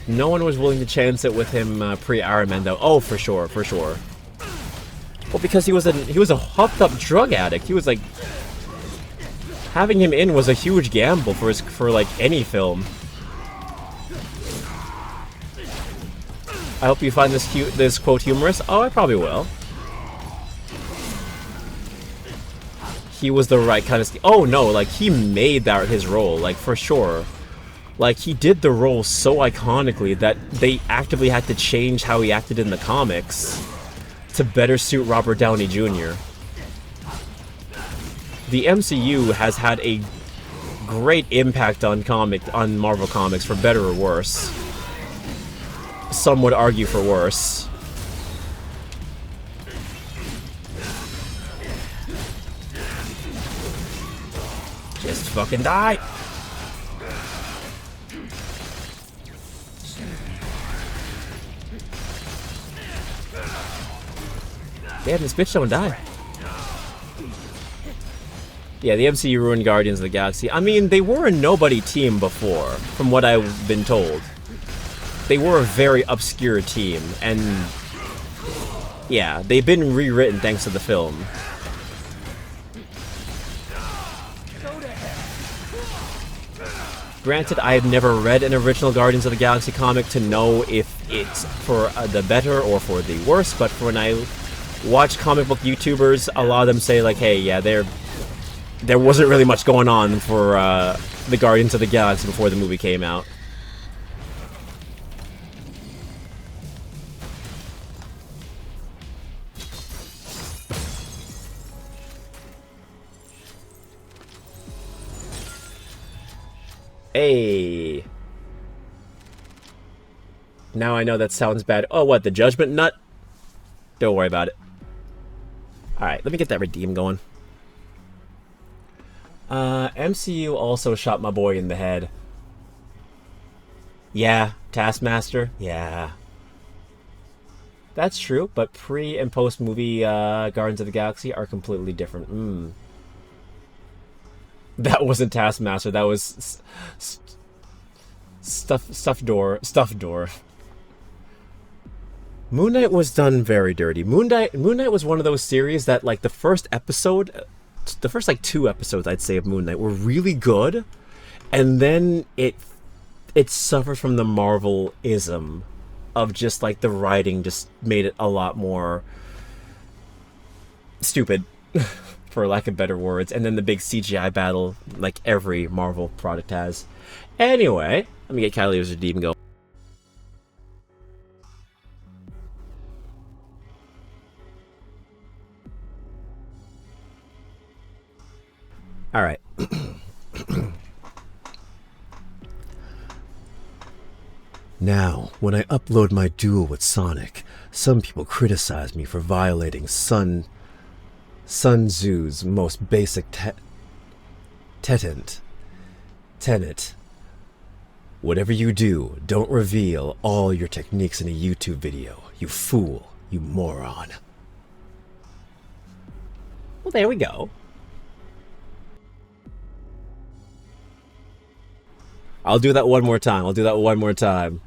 No one was willing to chance it with him pre-Iron Man, though. Oh, for sure. Well, because he was a hopped up drug addict. He was like, having him in was a huge gamble for like any film. I hope you find this quote humorous. Oh, I probably will. He was the right kind of oh no, like he made that his role, like for sure. Like he did the role so iconically that they actively had to change how he acted in the comics to better suit Robert Downey Jr. The MCU has had a great impact on Marvel Comics, for better or worse. Some would argue for worse. Just fucking die! Damn, this bitch don't die. Yeah, the MCU ruined Guardians of the Galaxy. I mean, they were a nobody team before, from what I've been told. They were a very obscure team, and yeah, they've been rewritten thanks to the film. Granted, I have never read an original Guardians of the Galaxy comic to know if it's for the better or for the worse, but when I watch comic book YouTubers, a lot of them say, like, hey, yeah, there wasn't really much going on for the Guardians of the Galaxy before the movie came out. Hey. Now I know that sounds bad. Oh, what, the Judgment Nut? Don't worry about it. Alright, let me get that redeem going. MCU also shot my boy in the head. Yeah, Taskmaster? Yeah. That's true, but pre- and post-movie Guardians of the Galaxy are completely different. That wasn't Taskmaster, that was... Stuffed door. Moon Knight was done very dirty. Moon Knight was one of those series that, like, the first episode... The first, like, 2 episodes, I'd say, of Moon Knight were really good, and then it suffered from the Marvel-ism of just, like, the writing just made it a lot more stupid, for lack of better words, and then the big CGI battle, like every Marvel product has. Anyway, let me get Callio's redeem going. Alright. Now, when I upload my duel with Sonic, some people criticize me for violating Sun Tzu's most basic tenet. Whatever you do, don't reveal all your techniques in a YouTube video. You fool. You moron. Well, there we go. I'll do that one more time.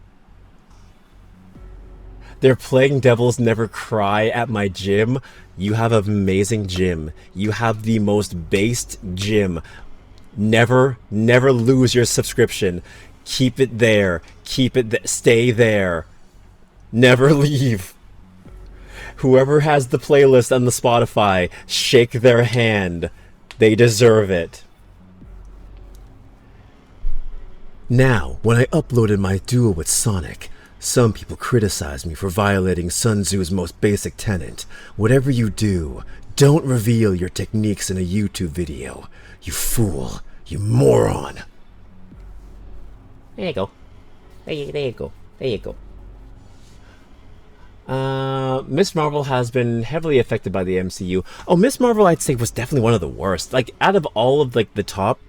They're playing Devils Never Cry at my gym. You have an amazing gym. You have the most based gym. Never lose your subscription. Keep it there. Stay there. Never leave. Whoever has the playlist on the Spotify, shake their hand. They deserve it. Now, when I uploaded my duel with Sonic, some people criticize me for violating Sun Tzu's most basic tenet. Whatever you do, don't reveal your techniques in a YouTube video. You fool. You moron. There you go. There you go. Miss Marvel has been heavily affected by the MCU. Oh, Miss Marvel, I'd say, was definitely one of the worst. Like, out of all of, like, the top,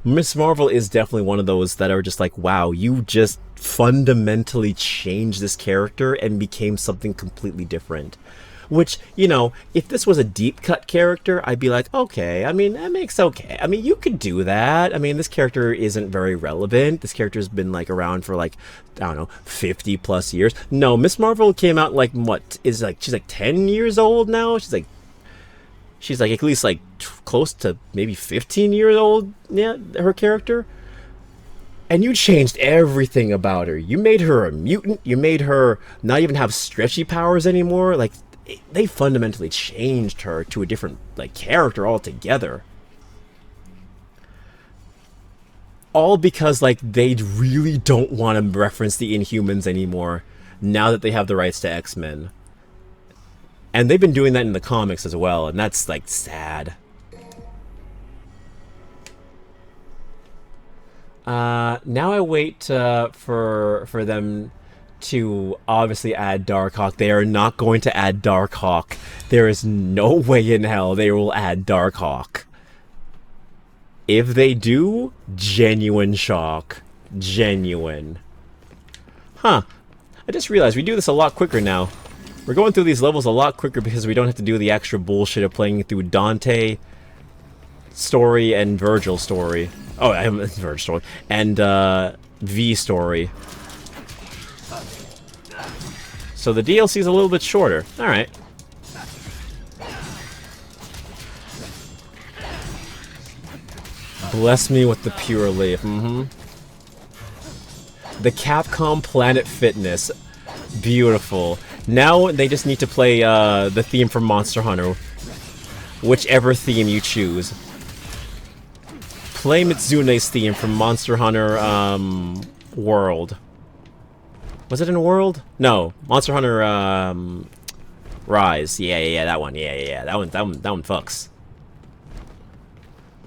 Miss Marvel is definitely one of those that are just like, wow, you just fundamentally changed this character and became something completely different. Which, you know, if this was a deep cut character, I'd be like, okay, I mean, that makes okay. I mean, you could do that. I mean, this character isn't very relevant. This character's been, like, around for, like, I don't know, 50 plus years. No, Miss Marvel came out, like, she's like 10 years old now? She's like at least, like, close to maybe 15 years old, yeah, her character. And you changed everything about her. You made her a mutant. You made her not even have stretchy powers anymore. Like, they fundamentally changed her to a different, like, character altogether. All because, like, they really don't want to reference the Inhumans anymore now that they have the rights to X-Men. And they've been doing that in the comics as well, and that's, like, sad. Now I wait for them to obviously add Darkhawk. They are not going to add Darkhawk. There is no way in hell they will add Darkhawk. If they do, genuine shock. Genuine. Huh. I just realized we do this a lot quicker now. We're going through these levels a lot quicker because we don't have to do the extra bullshit of playing through Dante story and Vergil story. Oh, I have Vergil story. And V story. So the DLC is a little bit shorter. Alright. Bless me with the pure leaf. The Capcom Planet Fitness. Beautiful. Now they just need to play the theme from Monster Hunter. Whichever theme you choose. Play Mitsune's theme from Monster Hunter World. Was it in World? No. Monster Hunter Rise. Yeah, that one. Yeah. That one fucks.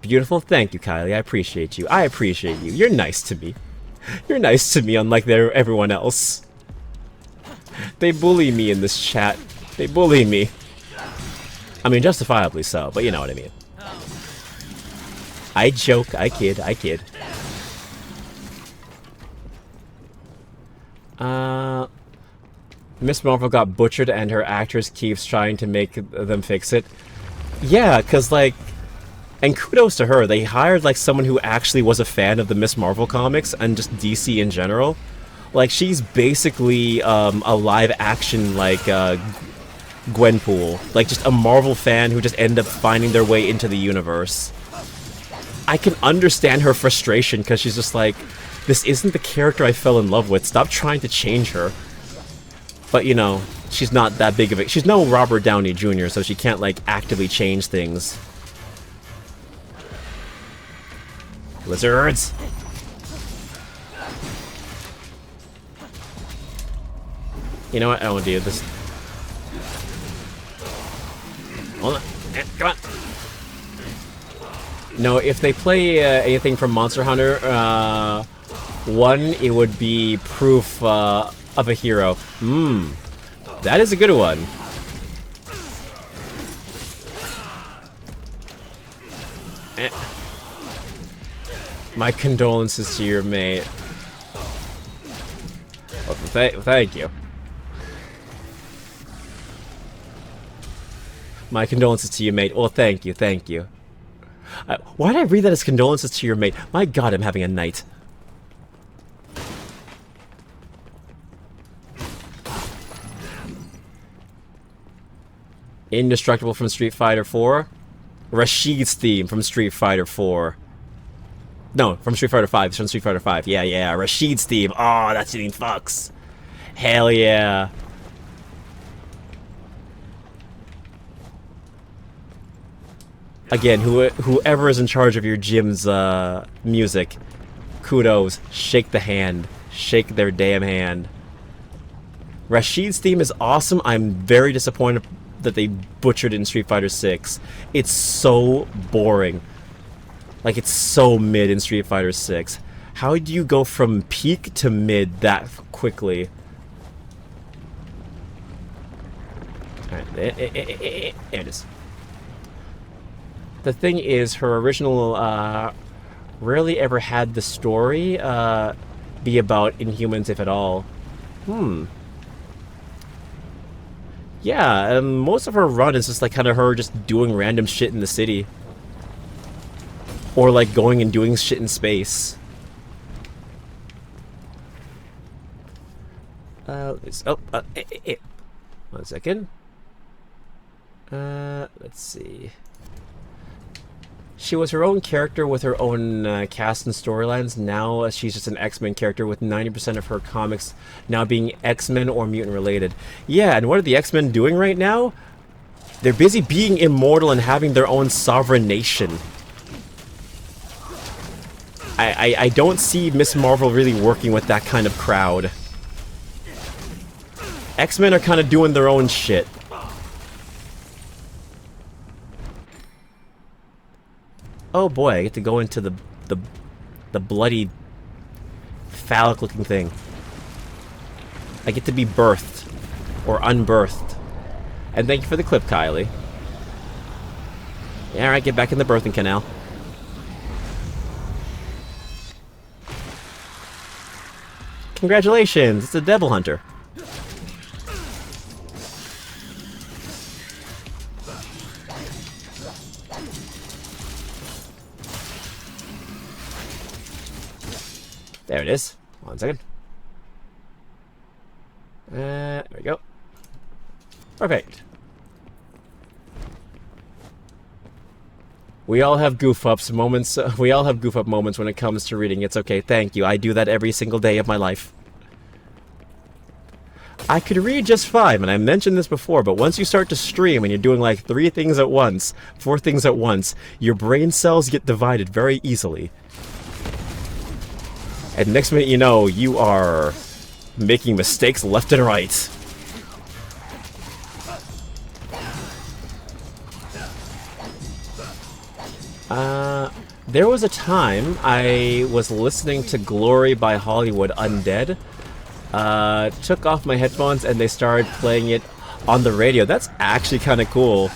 Beautiful. Thank you, Kylie. I appreciate you. I appreciate you. You're nice to me. You're nice to me, unlike everyone else. They bully me in this chat. They bully me. I mean, justifiably so, but you know what I mean. I joke. I kid. Miss Marvel got butchered and her actress keeps trying to make them fix it. Yeah, because, like... And kudos to her, they hired, like, someone who actually was a fan of the Miss Marvel comics and just DC in general. Like, she's basically a live-action, like, Gwenpool. Like, just a Marvel fan who just ended up finding their way into the universe. I can understand her frustration, because she's just like, this isn't the character I fell in love with. Stop trying to change her. But, you know, she's not that big of a... She's no Robert Downey Jr., so she can't, like, actively change things. Lizards! You know what? I won't do this. Hold on. Come on. No, if they play anything from Monster Hunter, one, it would be proof of a hero. That is a good one. My condolences to your mate. Oh, thank you. My condolences to you, mate. Well, thank you. Why did I read that as condolences to your mate? My god, I'm having a night. Indestructible from Street Fighter 4. Rashid's theme from Street Fighter 4. No, from Street Fighter 5. It's from Street Fighter 5. Yeah. Rashid's theme. Oh, that shit fucks. Hell yeah. Again, whoever is in charge of your gym's music, kudos. Shake the hand. Shake their damn hand. Rashid's theme is awesome. I'm very disappointed that they butchered it in Street Fighter 6. It's so boring. Like, it's so mid in Street Fighter 6. How do you go from peak to mid that quickly? Alright, there it is. The thing is, her original rarely ever had the story be about Inhumans, if at all. Yeah, most of her run is just like kind of her just doing random shit in the city. Or like going and doing shit in space. One second. Let's see. She was her own character with her own cast and storylines. Now she's just an X-Men character with 90% of her comics now being X-Men or mutant related. Yeah, and what are the X-Men doing right now? They're busy being immortal and having their own sovereign nation. I don't see Miss Marvel really working with that kind of crowd. X-Men are kind of doing their own shit. Oh boy, I get to go into the bloody phallic looking thing. I get to be birthed or unbirthed. And thank you for the clip, Kylie. Yeah, alright, get back in the birthing canal. Congratulations, it's a Devil Hunter. There it is. 1 second. There we go. Perfect. We all have goof ups moments. We all have goof up moments when it comes to reading. It's okay. Thank you. I do that every single day of my life. I could read just fine, and I mentioned this before, but once you start to stream and you're doing like 3 things at once, 4 things at once, your brain cells get divided very easily. And next minute you know, you are making mistakes left and right. There was a time I was listening to Glory by Hollywood Undead. Took off my headphones and they started playing it on the radio. That's actually kind of cool.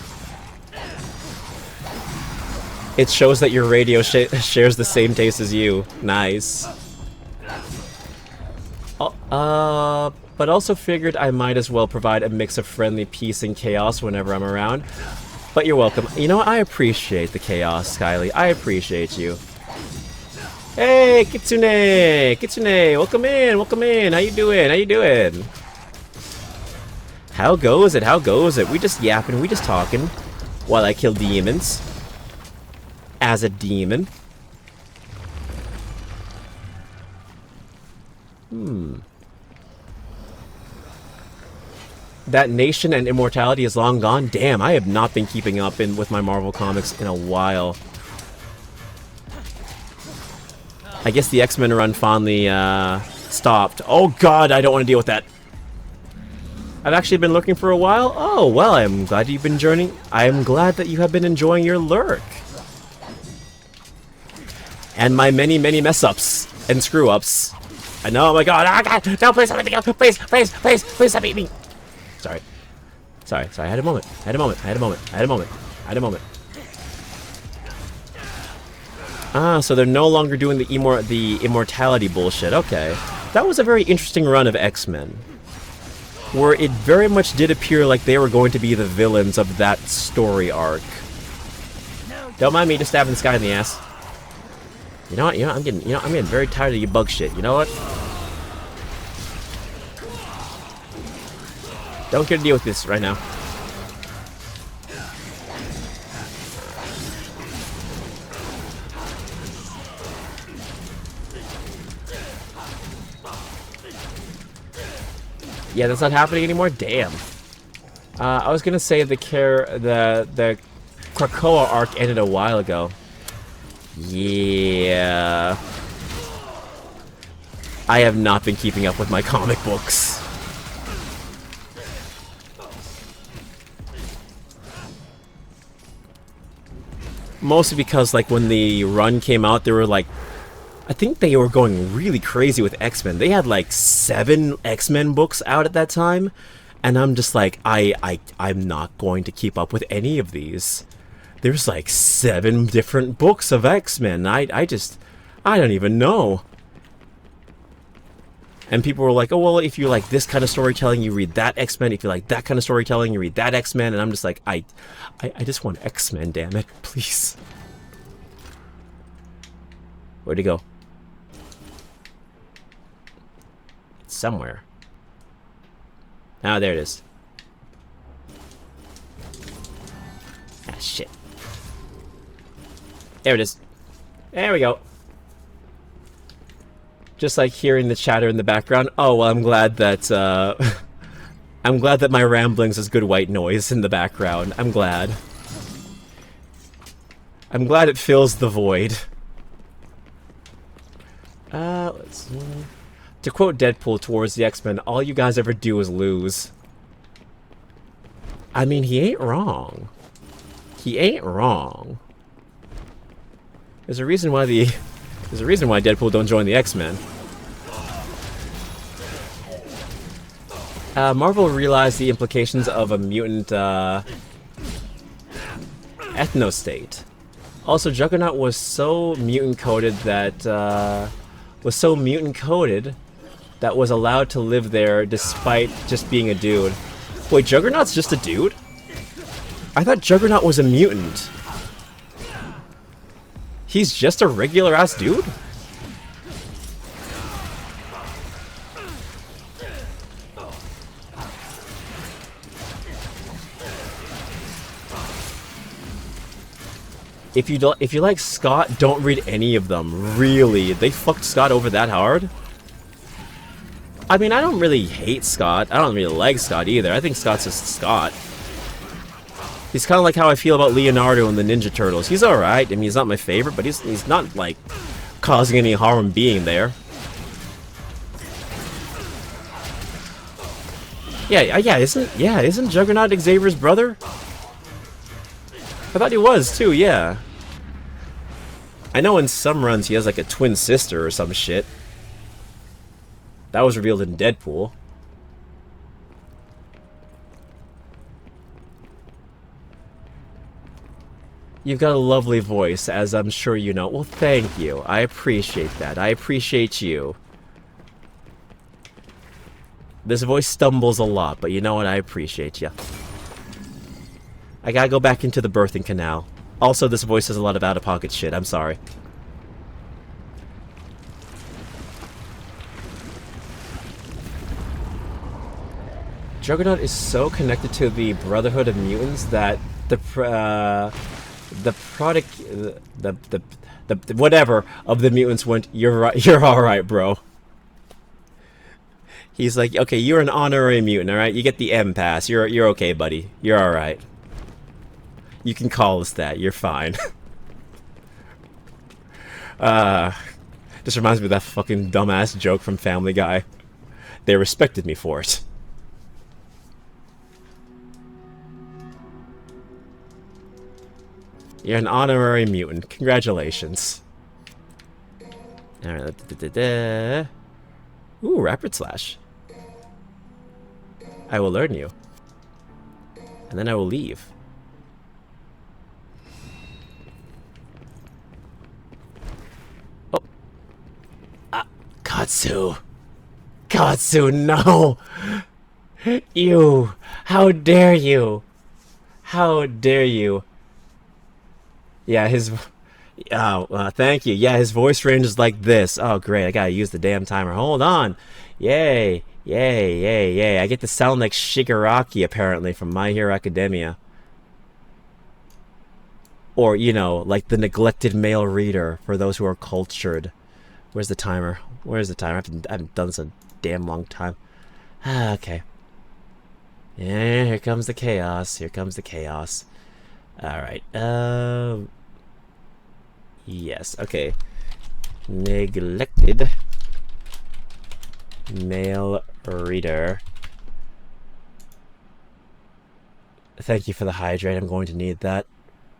It shows that your radio shares the same taste as you. Nice. But also figured I might as well provide a mix of friendly peace and chaos whenever I'm around. But you're welcome. You know what? I appreciate the chaos, Kylie. I appreciate you. Hey, Kitsune! Kitsune! Welcome in! Welcome in! How you doing? How you doing? How goes it? How goes it? We just yapping, we just talking. While I kill demons. As a demon. That nation and immortality is long gone? Damn, I have not been keeping up with my Marvel comics in a while. I guess the X-Men run finally stopped. Oh god, I don't want to deal with that. I've actually been looking for a while. Oh, well, I'm glad you've been joining. I'm glad that you have been enjoying your lurk. And my many, many mess-ups and screw-ups. I know, oh my god, ah, god, no, please, please, please, please, please stop eating me. Sorry. Sorry, I had a moment. I had a moment. I had a moment. I had a moment. I had a moment. Ah, so they're no longer doing the immortality bullshit. Okay. That was a very interesting run of X-Men. Where it very much did appear like they were going to be the villains of that story arc. Don't mind me just stabbing this guy in the ass. You know what? I'm getting very tired of you bug shit. You know what? Don't get to deal with this right now. Yeah, that's not happening anymore? Damn. I was gonna say the Krakoa arc ended a while ago. Yeah. I have not been keeping up with my comic books. Mostly because, like, when the run came out, they were like, I think they were going really crazy with X-Men. They had like 7 X-Men books out at that time, and I'm just like, I'm not going to keep up with any of these. There's like 7 different books of X-Men. I don't even know. And people were like, oh, well, if you like this kind of storytelling, you read that X-Men. If you like that kind of storytelling, you read that X-Men. And I'm just like, I just want X-Men, damn it, please. Where'd he go? Somewhere. Ah, there it is. Ah, shit. There it is. There we go. Just like hearing the chatter in the background. Oh, well, I'm glad that, I'm glad that my ramblings is good white noise in the background. I'm glad. I'm glad it fills the void. Let's see. To quote Deadpool towards the X-Men, all you guys ever do is lose. I mean, he ain't wrong. He ain't wrong. There's a reason why Deadpool don't join the X-Men. Marvel realized the implications of a mutant ethnostate. Also, Juggernaut was so mutant coded that was allowed to live there despite just being a dude. Wait, Juggernaut's just a dude? I thought Juggernaut was a mutant. He's just a regular-ass dude? if you like Scott, don't read any of them. Really, they fucked Scott over that hard. I mean, I don't really hate Scott. I don't really like Scott either. I think Scott's just Scott. He's kind of like how I feel about Leonardo and the Ninja Turtles. He's alright. I mean, he's not my favorite, but he's not, like, causing any harm being there. Isn't Juggernaut Xavier's brother? I thought he was, too, yeah. I know in some runs he has, like, a twin sister or some shit. That was revealed in Deadpool. You've got a lovely voice, as I'm sure you know. Well, thank you. I appreciate that. I appreciate you. This voice stumbles a lot, but you know what? I appreciate you. I gotta go back into the birthing canal. Also, this voice has a lot of out-of-pocket shit. I'm sorry. Juggernaut is so connected to the Brotherhood of Mutants that the whatever of the mutants went, you're right, you're alright, bro. He's like, okay, you're an honorary mutant, alright? You get the M pass. You're okay, buddy. You're alright. You can call us that. You're fine. Just reminds me of that fucking dumbass joke from Family Guy. They respected me for it. You're an honorary mutant. Congratulations. Alright. Ooh, Rapid Slash. I will learn you. And then I will leave. Oh. Katsu. Katsu, no! You! How dare you! How dare you! Yeah, his... Oh, thank you. Yeah, his voice range is like this. Oh, great. I gotta use the damn timer. Hold on. Yay. Yay, yay, yay. I get to sound like Shigaraki, apparently, from My Hero Academia. Or, you know, like the neglected male reader, for those who are cultured. Where's the timer? Where's the timer? I haven't done this in a damn long time. Ah, okay. Yeah, here comes the chaos. Here comes the chaos. Alright, yes, okay. Neglected male reader. Thank you for the hydrate. I'm going to need that.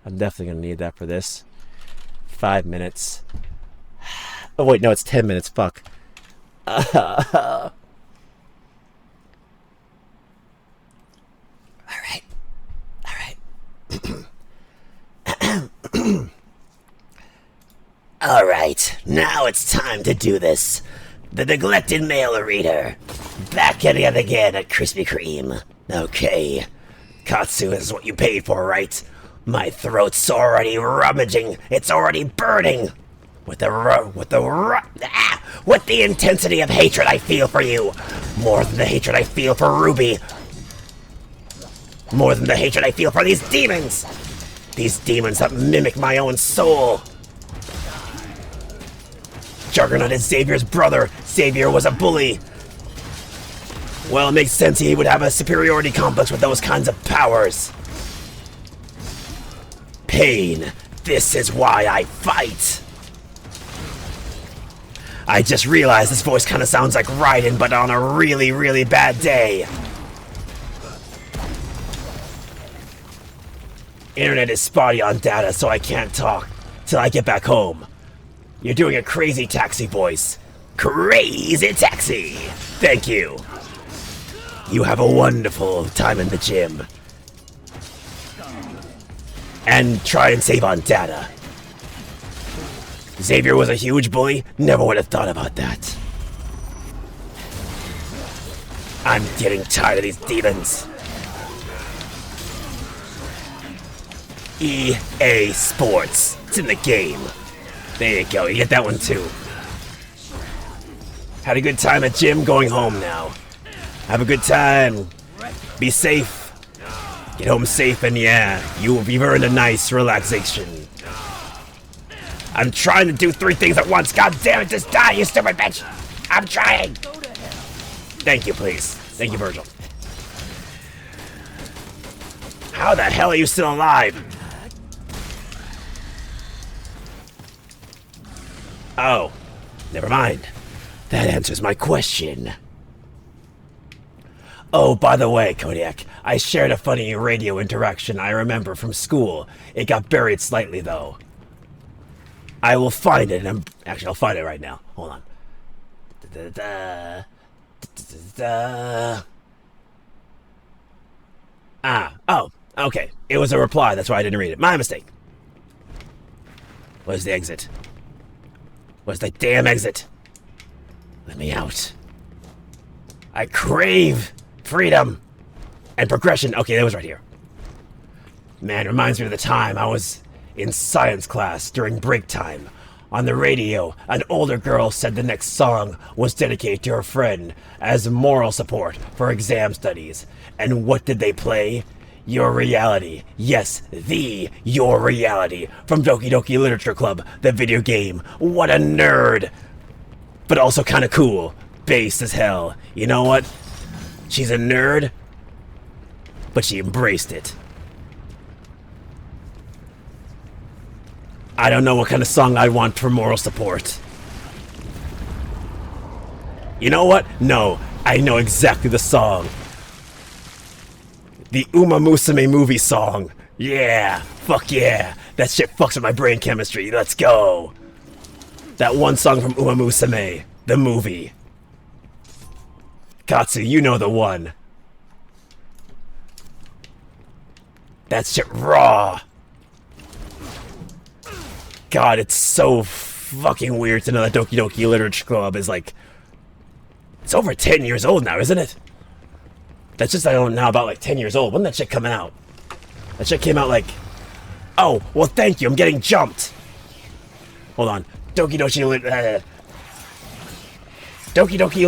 I'm definitely going to need that for this. 5 minutes. Oh, wait, no, it's 10 minutes. Fuck. Alright. Alright. Alright, now it's time to do this. The neglected mail reader. Back at it again at Krispy Kreme. Okay. Katsu is what you paid for, right? My throat's already rummaging. It's already burning. With the intensity of hatred I feel for you. More than the hatred I feel for Ruby. More than the hatred I feel for these demons. These demons that mimic my own soul. Juggernaut is Xavier's brother. Xavier was a bully. Well, it makes sense he would have a superiority complex with those kinds of powers. Pain. This is why I fight. I just realized this voice kind of sounds like Raiden, but on a really, really bad day. Internet is spotty on data, so I can't talk till I get back home. You're doing a crazy taxi voice. Crazy taxi! Thank you. You have a wonderful time in the gym. And try and save on data. Xavier was a huge bully? Never would have thought about that. I'm getting tired of these demons. EA Sports. It's in the game. There you go, you get that one too. Had a good time at gym, going home now. Have a good time. Be safe. Get home safe, and yeah, you've earned a nice relaxation. I'm trying to do 3 things at once. God damn it, just die, you stupid bitch! I'm trying! Thank you, please. Thank you, Vergil. How the hell are you still alive? Oh, never mind. That answers my question. Oh, by the way, Kodiak, I shared a funny radio interaction I remember from school. It got buried slightly, though. I will find it, and actually, I'll find it right now. Hold on. Oh, okay. It was a reply, that's why I didn't read it. My mistake. Where's the exit? Where's the damn exit? Let me out. I crave freedom and progression. Okay, that was right here. Man, reminds me of the time I was in science class during break time. On the radio, an older girl said the next song was dedicated to her friend as moral support for exam studies. And what did they play? Your Reality. Yes, the Your Reality from Doki Doki Literature Club, the video game. What a nerd! But also kind of cool. Based as hell. You know what? She's a nerd, but she embraced it. I don't know what kind of song I want for moral support. You know what? No, I know exactly the song. The Uma Musume movie song. Yeah, fuck yeah. That shit fucks with my brain chemistry. Let's go. That one song from Uma Musume, the movie. Katsu, you know the one. That shit raw. God, it's so fucking weird to know that Doki Doki Literature Club is like... It's over 10 years old now, isn't it? That's just, I don't know, about like 10 years old. When did that shit come out? That shit came out like... Oh, well thank you, I'm getting jumped. Hold on. Doki Doki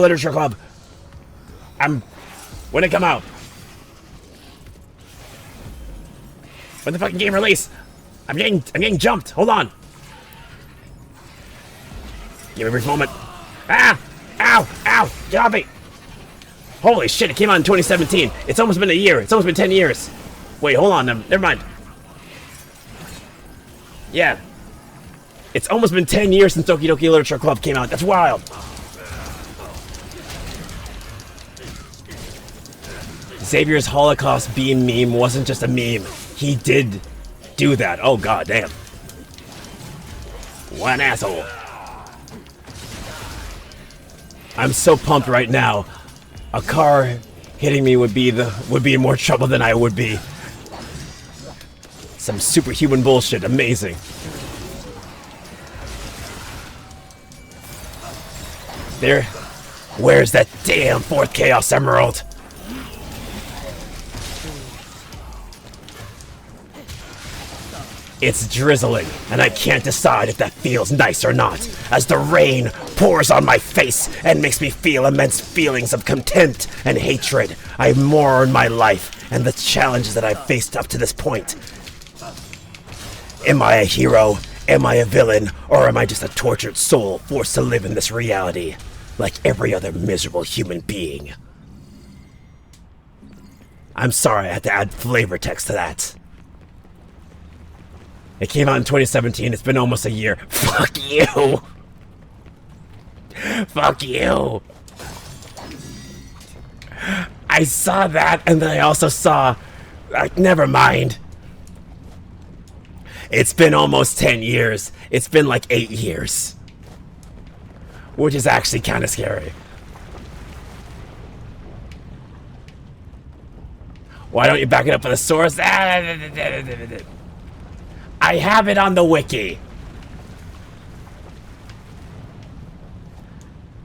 Literature Club. When did it come out? When the fucking game release? I'm getting jumped. Hold on. Give me a brief moment. Ah! Ow! Ow! Get off me! Holy shit, it came out in 2017. It's almost been a year. It's almost been 10 years. Wait, hold on. Never mind. Yeah. It's almost been 10 years since Doki Doki Literature Club came out. That's wild. Xavier's Holocaust beam meme wasn't just a meme. He did do that. Oh god damn. What an asshole. I'm so pumped right now. A car hitting me would be in more trouble than I would be. Some superhuman bullshit. Amazing. There. Where's that damn 4th Chaos Emerald? It's drizzling, and I can't decide if that feels nice or not, as the rain pours on my face and makes me feel immense feelings of contempt and hatred. I mourn my life and the challenges that I've faced up to this point. Am I a hero? Am I a villain? Or am I just a tortured soul forced to live in this reality, like every other miserable human being? I'm sorry I had to add flavor text to that. It came out in 2017. It's been almost a year. Fuck you. Fuck you. I saw that, and then I also saw... never mind. It's been almost 10 years. It's been like 8 years. Which is actually kind of scary. Why don't you back it up with a source? I have it on the wiki.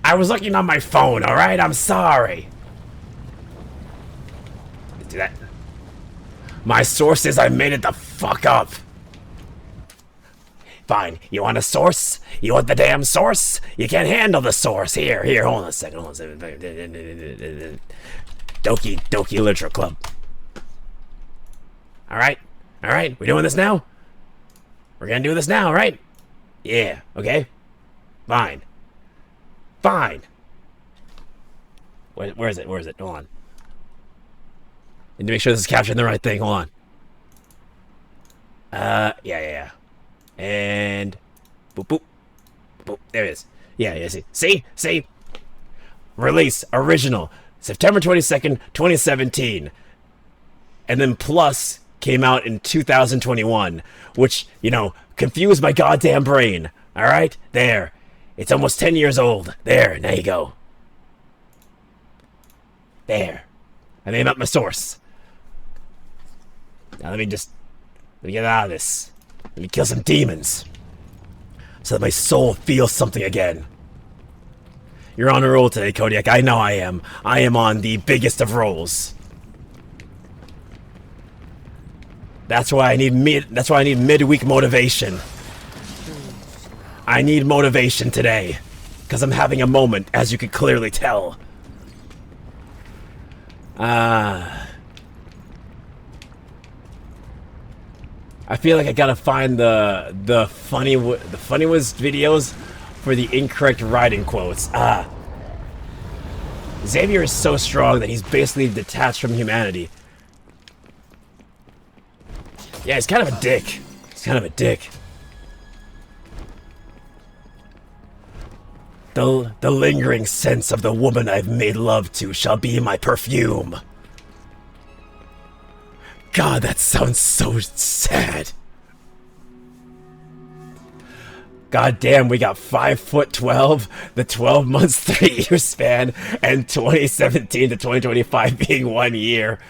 I was looking on my phone, alright? I'm sorry. Do that. My source is I made it the fuck up. Fine. You want a source? You want the damn source? You can't handle the source. Here, hold on a second. Doki Literature Club. Alright? Alright? We doing this now? We're gonna do this now, right? Yeah, okay? Fine. Fine! Where is it? Where is it? Hold on. Need to make sure this is capturing the right thing. Hold on. Yeah. And... boop, boop. Boop. There it is. Yeah, see? Release, original, September 22nd, 2017. And then Plus came out in 2021, which, you know, confused my goddamn brain. Alright? There. It's almost 10 years old. There you go. There. I named up my source. Now let me get out of this. Let me kill some demons. So that my soul feels something again. You're on a roll today, Kodiak. I know I am. I am on the biggest of rolls. That's why I need midweek motivation. I need motivation today. Because I'm having a moment, as you can clearly tell. I feel like I gotta find the funny was videos for the incorrect writing quotes. Xavier is so strong that he's basically detached from humanity. Yeah, he's kind of a dick. The lingering sense of the woman I've made love to shall be my perfume. God, that sounds so sad. God damn, we got 5'12", the 12 months, 3 year span, and 2017 to 2025 being 1 year.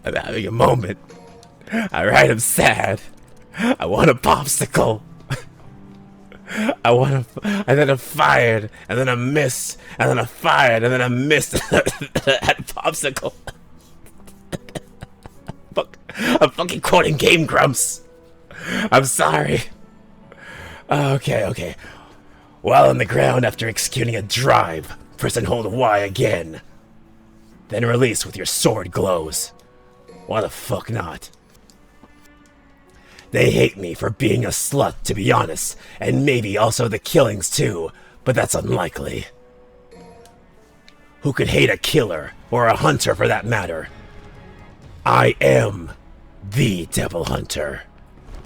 I'm having a moment. Alright, I'm sad. I want a popsicle. And then I fired, and then I missed, and then I fired, and then I missed. At popsicle. I'm fucking quoting Game Grumps. I'm sorry. Okay. While on the ground after executing a drive, press and hold Y again. Then release with your sword glows. Why the fuck not? They hate me for being a slut, to be honest, and maybe also the killings too, but that's unlikely. Who could hate a killer, or a hunter for that matter? I am the Devil Hunter.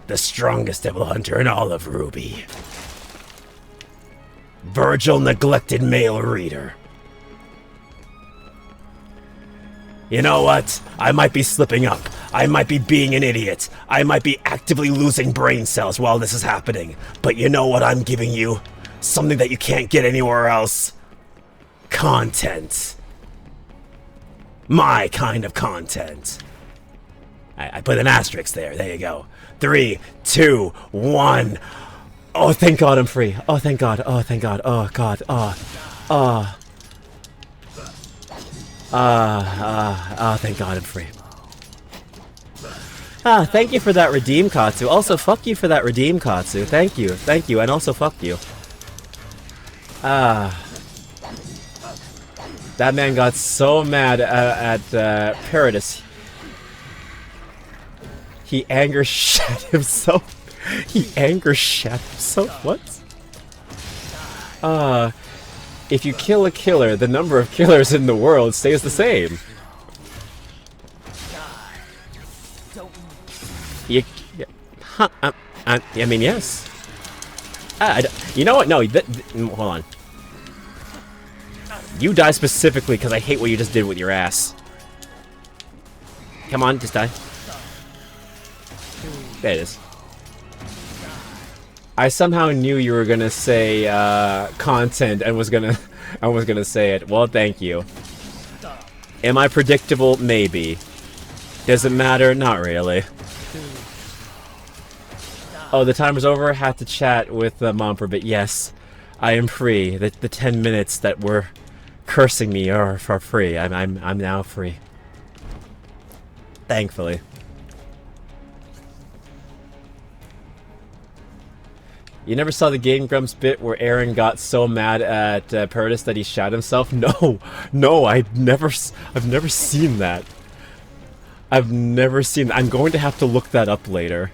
The strongest Devil Hunter in all of Ruby. Vergil neglected male reader. You know what? I might be slipping up. I might be being an idiot. I might be actively losing brain cells while this is happening. But you know what I'm giving you? Something that you can't get anywhere else. Content. My kind of content. I put an asterisk there. There you go. 3, 2, 1. Oh, thank God I'm free. Oh, thank God. Oh, thank God. Oh, God. Thank God I'm free. Thank you for that redeem, Katsu. Also, fuck you for that redeem, Katsu. Thank you, and also fuck you. That man got so mad at Paradis. He anger shat himself. What? If you kill a killer, the number of killers in the world stays the same. I mean, yes. You know what? No, hold on. You die specifically because I hate what you just did with your ass. Come on, just die. There it is. I somehow knew you were gonna say content and was gonna say it. Well, thank you. Am I predictable? Maybe. Does it matter? Not really. Oh, the timer's over. Had to chat with Mom for a bit. Yes, I am free. The 10 minutes that were cursing me are free. I'm now free. Thankfully. You never saw the Game Grumps bit where Aaron got so mad at Paradis that he shot himself? No, I've never seen that. I'm going to have to look that up later.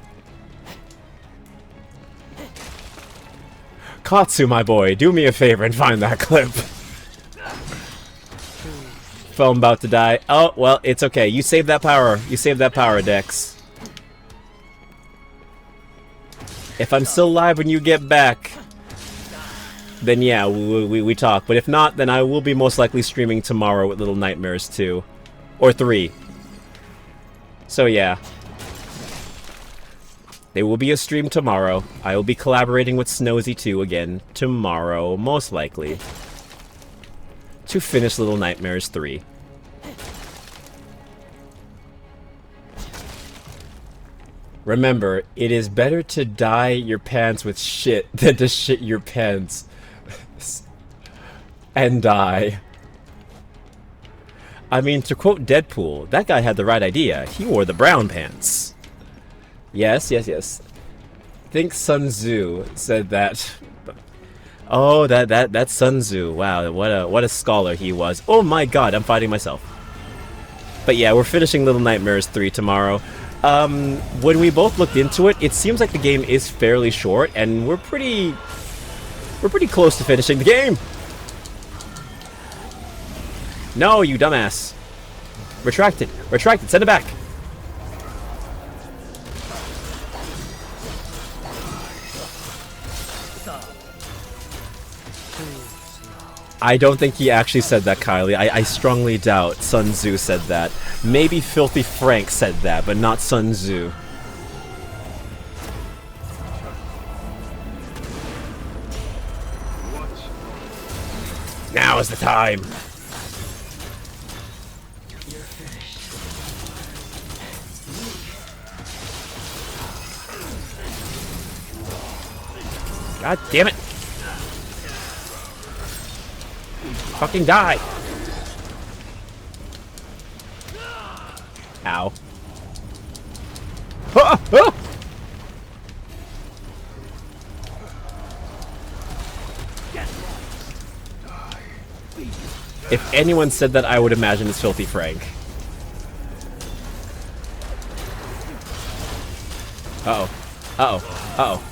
Katsu, my boy, do me a favor and find that clip. Phone about to die. Oh, well, it's okay. You saved that power. You saved that power, Dex. If I'm still alive when you get back, then yeah, we talk. But if not, then I will be most likely streaming tomorrow with Little Nightmares 2. Or 3. So yeah. There will be a stream tomorrow. I will be collaborating with Snowy 2 again tomorrow, most likely, to finish Little Nightmares 3. Remember, it is better to dye your pants with shit than to shit your pants and die. I mean, to quote Deadpool, that guy had the right idea. He wore the brown pants. Yes, yes, yes. I think Sun Tzu said that. Oh, that's Sun Tzu. Wow, what a scholar he was. Oh my god, I'm fighting myself. But yeah, we're finishing Little Nightmares 3 tomorrow. When we both looked into it, it seems like the game is fairly short, and we're pretty close to finishing the game. No, you dumbass. Retract it. Retract it. Send it back. I don't think he actually said that, Kylie. I strongly doubt Sun Tzu said that. Maybe Filthy Frank said that, but not Sun Tzu. Now is the time. God damn it. Fucking die! Ow. Ah! Ah! If anyone said that, I would imagine it's Filthy Frank. Uh-oh. Uh-oh. Uh-oh.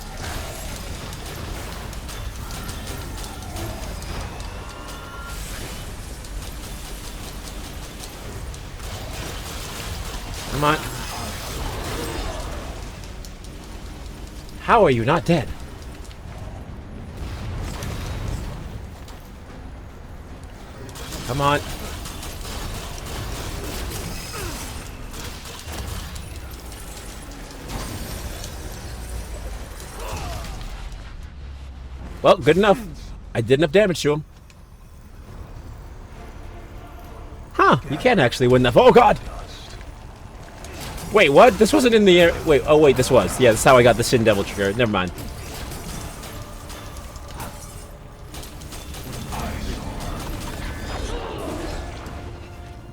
Come on. How are you not dead? Come on. Well, good enough. I did enough damage to him. Huh, you can actually win that. Oh god! Wait, what? This wasn't in the air. Wait, oh wait, this was. Yeah, that's how I got the Sin Devil trigger. Never mind.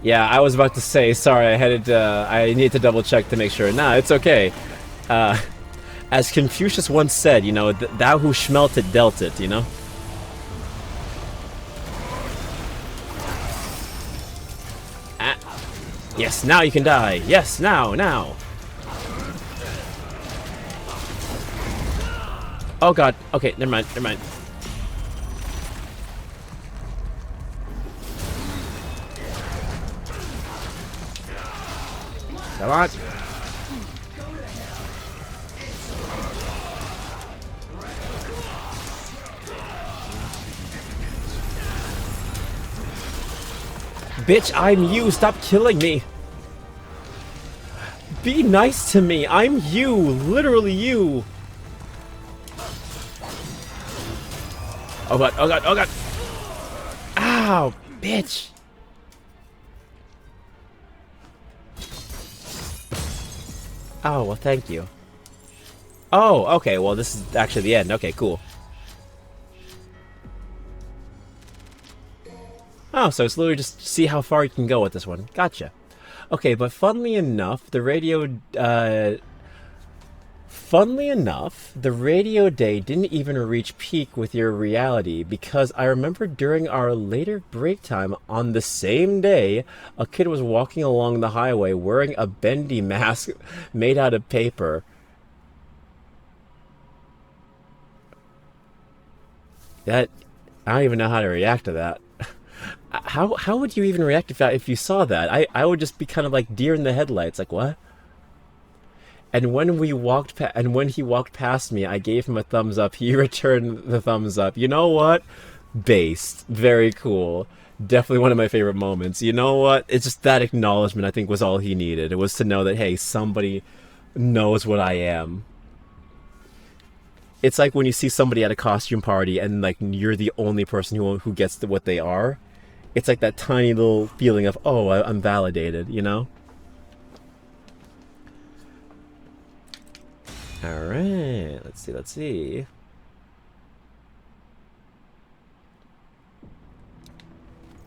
Yeah, I was about to say, sorry, I need to double check to make sure. Nah, it's okay. As Confucius once said, you know, thou who smelt it dealt it, you know? Yes, now you can die. Yes, now. Oh god. Okay, never mind. Come on. Bitch, I'm you. Stop killing me. Be nice to me. I'm you. Literally you. Oh god, oh god, oh god. Ow, bitch. Oh, well, thank you. Oh, okay, well, this is actually the end. Okay, cool. Oh, so it's literally just see how far you can go with this one. Gotcha. Okay, but funnily enough, the radio day didn't even reach peak with your reality, because I remember during our later break time on the same day, a kid was walking along the highway wearing a bendy mask made out of paper. That I don't even know how to react to that. How would you even react if you saw that? I would just be kind of like deer in the headlights, like what? And when he walked past me, I gave him a thumbs up. He returned the thumbs up. You know what? Based, very cool. Definitely one of my favorite moments. You know what? It's just that acknowledgement. I think was all he needed. It was to know that hey, somebody knows what I am. It's like when you see somebody at a costume party and like you're the only person who gets what they are. It's like that tiny little feeling of oh, I'm validated. You know. All right. Let's see. Let's see.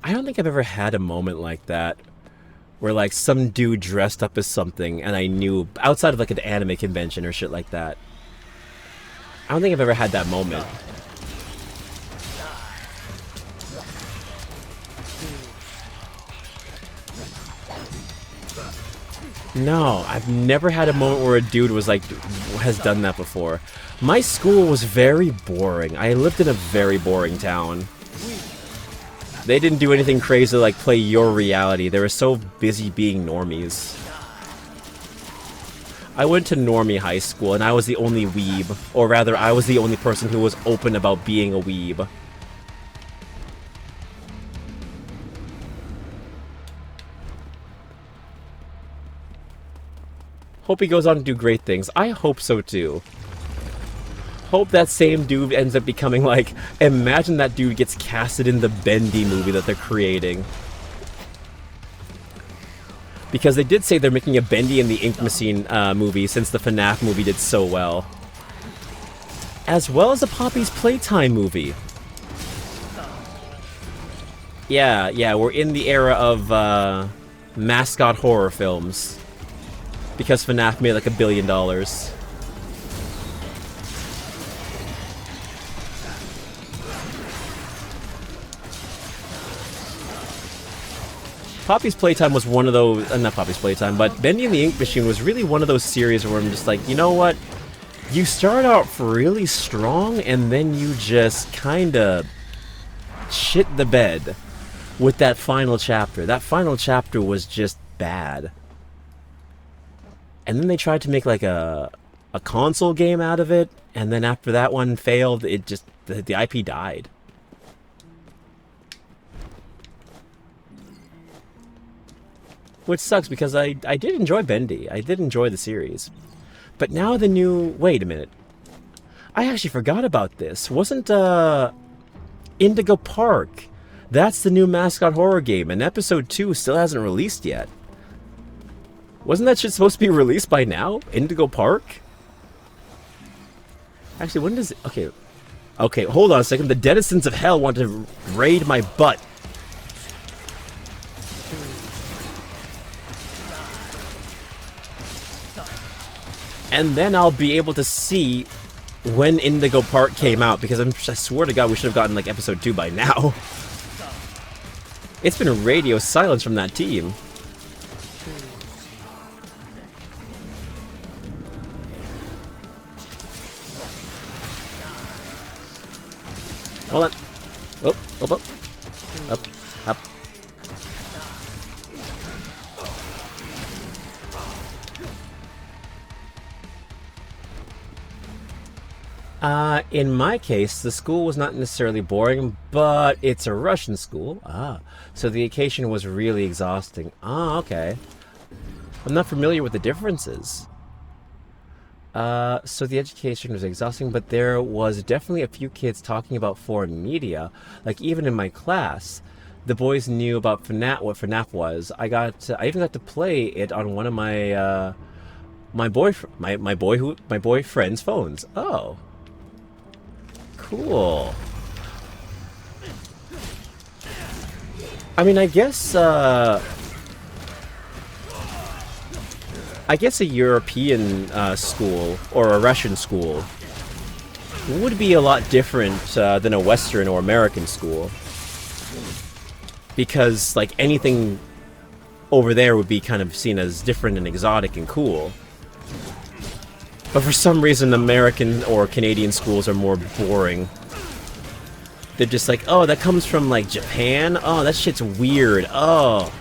I don't think I've ever had a moment like that where like some dude dressed up as something and I knew outside of like an anime convention or shit like that. I don't think I've ever had that moment. No, I've never had a moment where a dude was like has done that before. My school was very boring. I lived in a very boring town. They didn't do anything crazy like play your reality. They were so busy being normies. I went to normie high school and I was the only weeb. Or rather, I was the only person who was open about being a weeb. Hope he goes on to do great things. I hope so too. Hope that same dude ends up becoming like... Imagine that dude gets casted in the Bendy movie that they're creating. Because they did say they're making a Bendy and the Ink Machine movie since the FNAF movie did so well. As well as a Poppy's Playtime movie. Yeah, we're in the era of mascot horror films. Because FNAF made like $1 billion. Poppy's Playtime was one of those... not Poppy's Playtime, but Bendy and the Ink Machine was really one of those series where I'm just like, you know what? You start out really strong, and then you just kinda shit the bed with that final chapter. That final chapter was just bad. And then they tried to make like a console game out of it, and then after that one failed, it just... the IP died. Which sucks because I did enjoy Bendy. I did enjoy the series. But now the new... Wait a minute. I actually forgot about this. Wasn't Indigo Park? That's the new mascot horror game, and episode 2 still hasn't released yet. Wasn't that shit supposed to be released by now? Indigo Park? Actually, when does it... Okay, hold on a second. The denizens of hell want to raid my butt. And then I'll be able to see when Indigo Park came out, because I swear to God we should have gotten like episode 2 by now. It's been radio silence from that team. Hold on. Up. In my case, the school was not necessarily boring, but it's a Russian school. So the occasion was really exhausting. Okay. I'm not familiar with the differences. So the education was exhausting, but there was definitely a few kids talking about foreign media. Like, even in my class, the boys knew about FNAF, what FNAF was. I even got to play it on one of my, my boyfriend's phones. Oh. Cool. I mean, I guess a European school or a Russian school would be a lot different than a Western or American school. Because, like, anything over there would be kind of seen as different and exotic and cool. But for some reason, American or Canadian schools are more boring. they're just like, oh, that comes from like Japan. Oh, that shit's weird. Oh,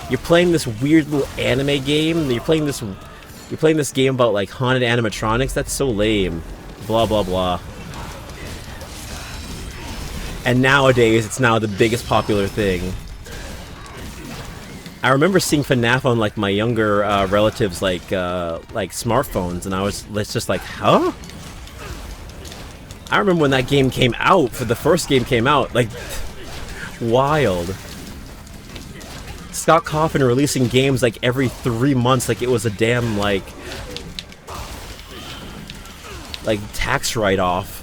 you're playing this weird little anime game. You're playing this game about like haunted animatronics. That's so lame. Blah blah blah. And nowadays, it's now the biggest popular thing. I remember seeing FNAF on like my younger relatives like smartphones, and I was just like, huh? I remember when that game came out. For the first game came out, like, wild. Scott Cawthon releasing games like every 3 months, like it was a damn like tax write-off.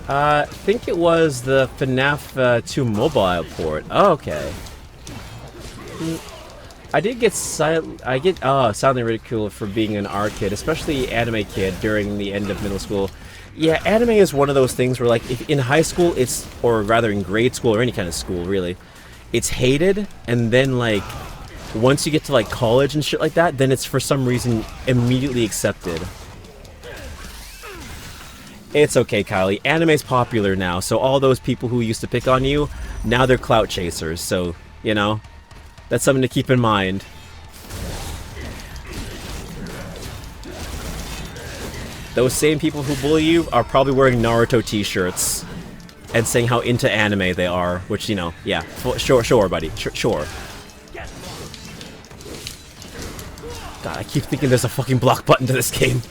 I think it was the FNAF 2 mobile port. Oh, okay. I did get silently ridiculed for being an art kid, especially anime kid during the end of middle school. Yeah, anime is one of those things where, like, if in high school it's, or rather in grade school or any kind of school, really, it's hated, and then, like, once you get to, like, college and shit like that, then it's for some reason immediately accepted. It's okay, Kylie. Anime's popular now, so all those people who used to pick on you, now they're clout chasers, so, you know, that's something to keep in mind. Those same people who bully you are probably wearing Naruto t-shirts and saying how into anime they are, which, you know, yeah, sure, buddy, sure. God, I keep thinking there's a fucking block button to this game.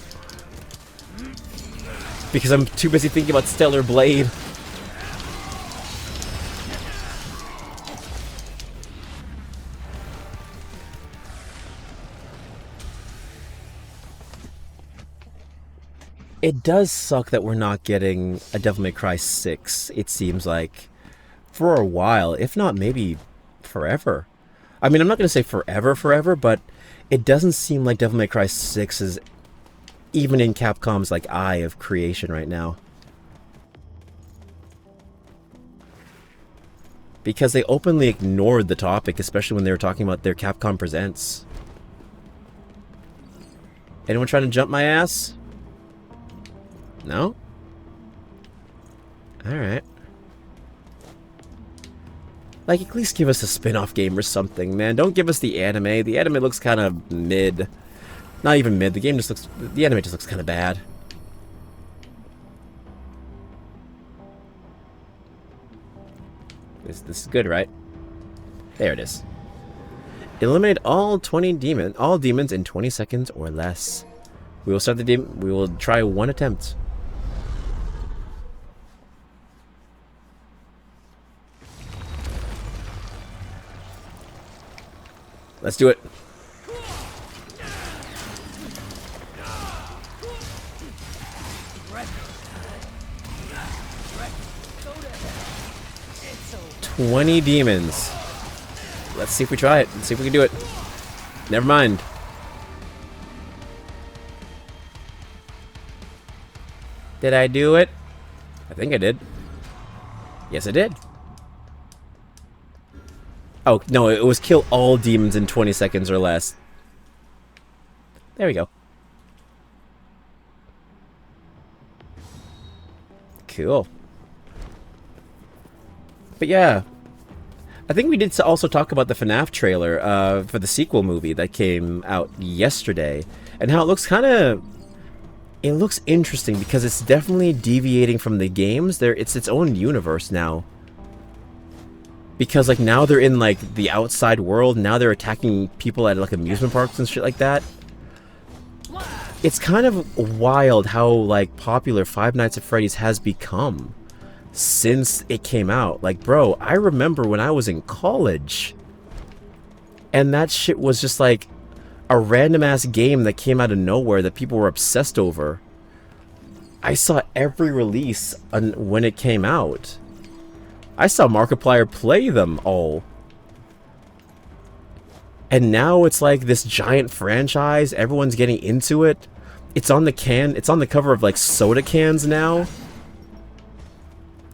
Because I'm too busy thinking about Stellar Blade. It does suck that we're not getting a Devil May Cry 6, it seems like. For a while, if not maybe forever. I mean, I'm not going to say forever, but it doesn't seem like Devil May Cry 6 is even in Capcom's, like, eye of creation right now. Because they openly ignored the topic, especially when they were talking about their Capcom Presents. Anyone trying to jump my ass? No? Alright. Like, at least give us a spin-off game or something, man. Don't give us the anime. The anime looks kind of mid. Not even mid. The anime just looks kind of bad. This is good, right? There it is. Eliminate all demons in 20 seconds or less. We will start the demon. We will try one attempt. Let's do it. "20 demons. Let's see if we try it. Let's see if we can do it. Never mind. Did I do it? I think I did. Yes, I did. Oh, no, it was kill all demons in 20 seconds or less. There we go. Cool. But yeah, I think we did also talk about the FNAF trailer for the sequel movie that came out yesterday, and how it looks it looks interesting because it's definitely deviating from the games. It's its own universe now. Because, like, now they're in, like, the outside world. Now they're attacking people at, like, amusement parks and shit like that. It's kind of wild how, like, popular Five Nights at Freddy's has become since it came out. Like, bro, I remember when I was in college, and that shit was just, like, a random-ass game that came out of nowhere that people were obsessed over. I saw every release when it came out. I saw Markiplier play them all. And now it's like this giant franchise. Everyone's getting into it. It's on the cover of like soda cans now.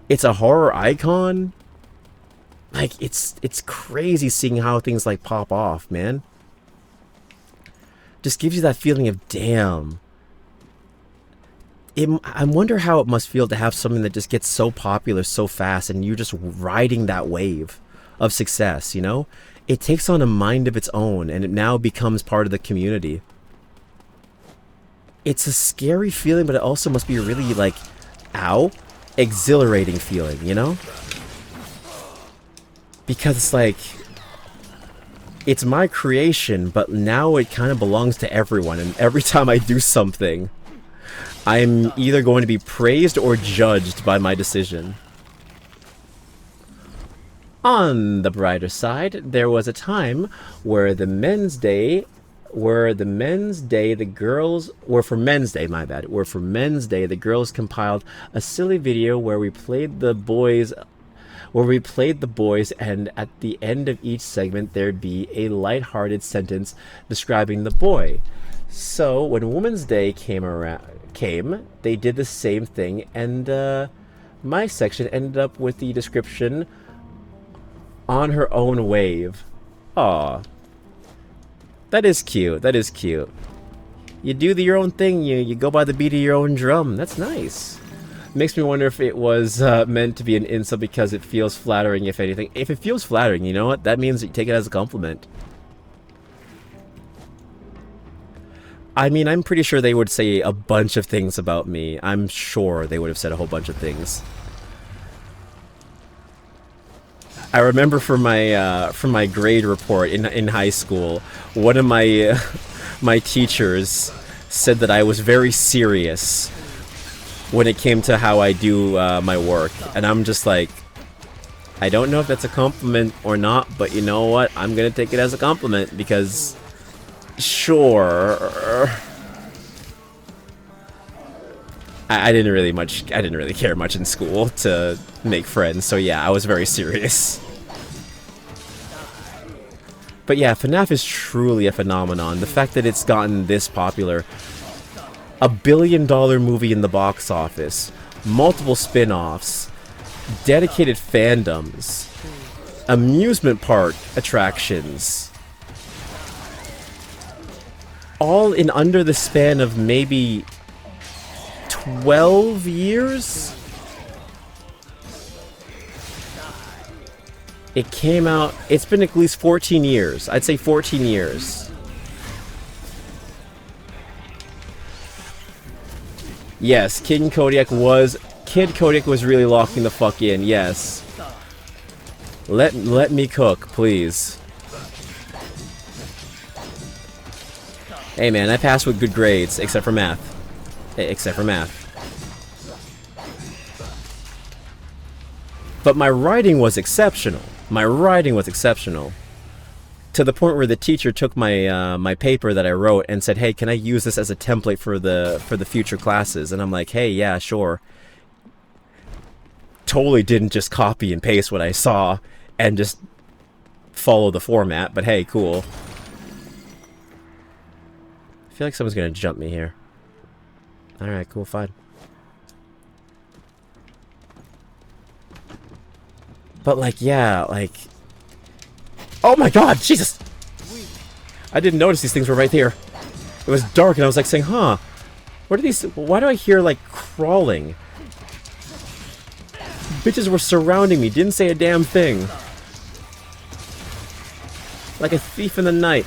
It's a horror icon. Like, it's crazy seeing how things like pop off, man. just gives you that feeling of, damn. I wonder how it must feel to have something that just gets so popular so fast and you're just riding that wave of success, you know? It takes on a mind of its own and it now becomes part of the community. It's a scary feeling, but it also must be a really, like, ow, exhilarating feeling, you know? Because it's like, it's my creation, but now it kind of belongs to everyone, and every time I do something, I'm either going to be praised or judged by my decision. On the brighter side, there was a time where for Men's Day, the girls compiled a silly video where we played the boys, and at the end of each segment there'd be a lighthearted sentence describing the boy. So when Women's Day came, they did the same thing, and my section ended up with the description, "On her own wave." Aw. That is cute. That is cute. You do your own thing. You go by the beat of your own drum. That's nice. Makes me wonder if it was meant to be an insult because it feels flattering, if anything. If it feels flattering, you know what? That means you take it as a compliment. I mean, I'm pretty sure they would say a bunch of things about me. I'm sure they would have said a whole bunch of things. I remember for my grade report in high school, one of my my teachers said that I was very serious when it came to how I do my work, and I'm just like, I don't know if that's a compliment or not, but you know what? I'm gonna take it as a compliment because, sure. I didn't really care much in school to make friends, so yeah, I was very serious. But yeah, FNAF is truly a phenomenon. The fact that it's gotten this popular, $1 billion movie in the box office, multiple spin-offs, dedicated fandoms, amusement park attractions, all in under the span of maybe 12 years? It came out, it's been at least 14 years. I'd say 14 years. Yes, Kid Kodiak was really locking the fuck in, yes. Let me cook, please. Hey man, I passed with good grades, except for math. Except for math. But my writing was exceptional. My writing was exceptional. To the point where the teacher took my my paper that I wrote and said, "Hey, can I use this as a template for the future classes?" And I'm like, "Hey, yeah, sure." Totally didn't just copy and paste what I saw and just follow the format, but hey, cool. I feel like someone's gonna jump me here. Alright, cool, fine. But like, yeah, like... Oh my god, Jesus! I didn't notice these things were right here. It was dark and I was like saying, huh, what are these... Why do I hear like crawling? Bitches were surrounding me, didn't say a damn thing. Like a thief in the night.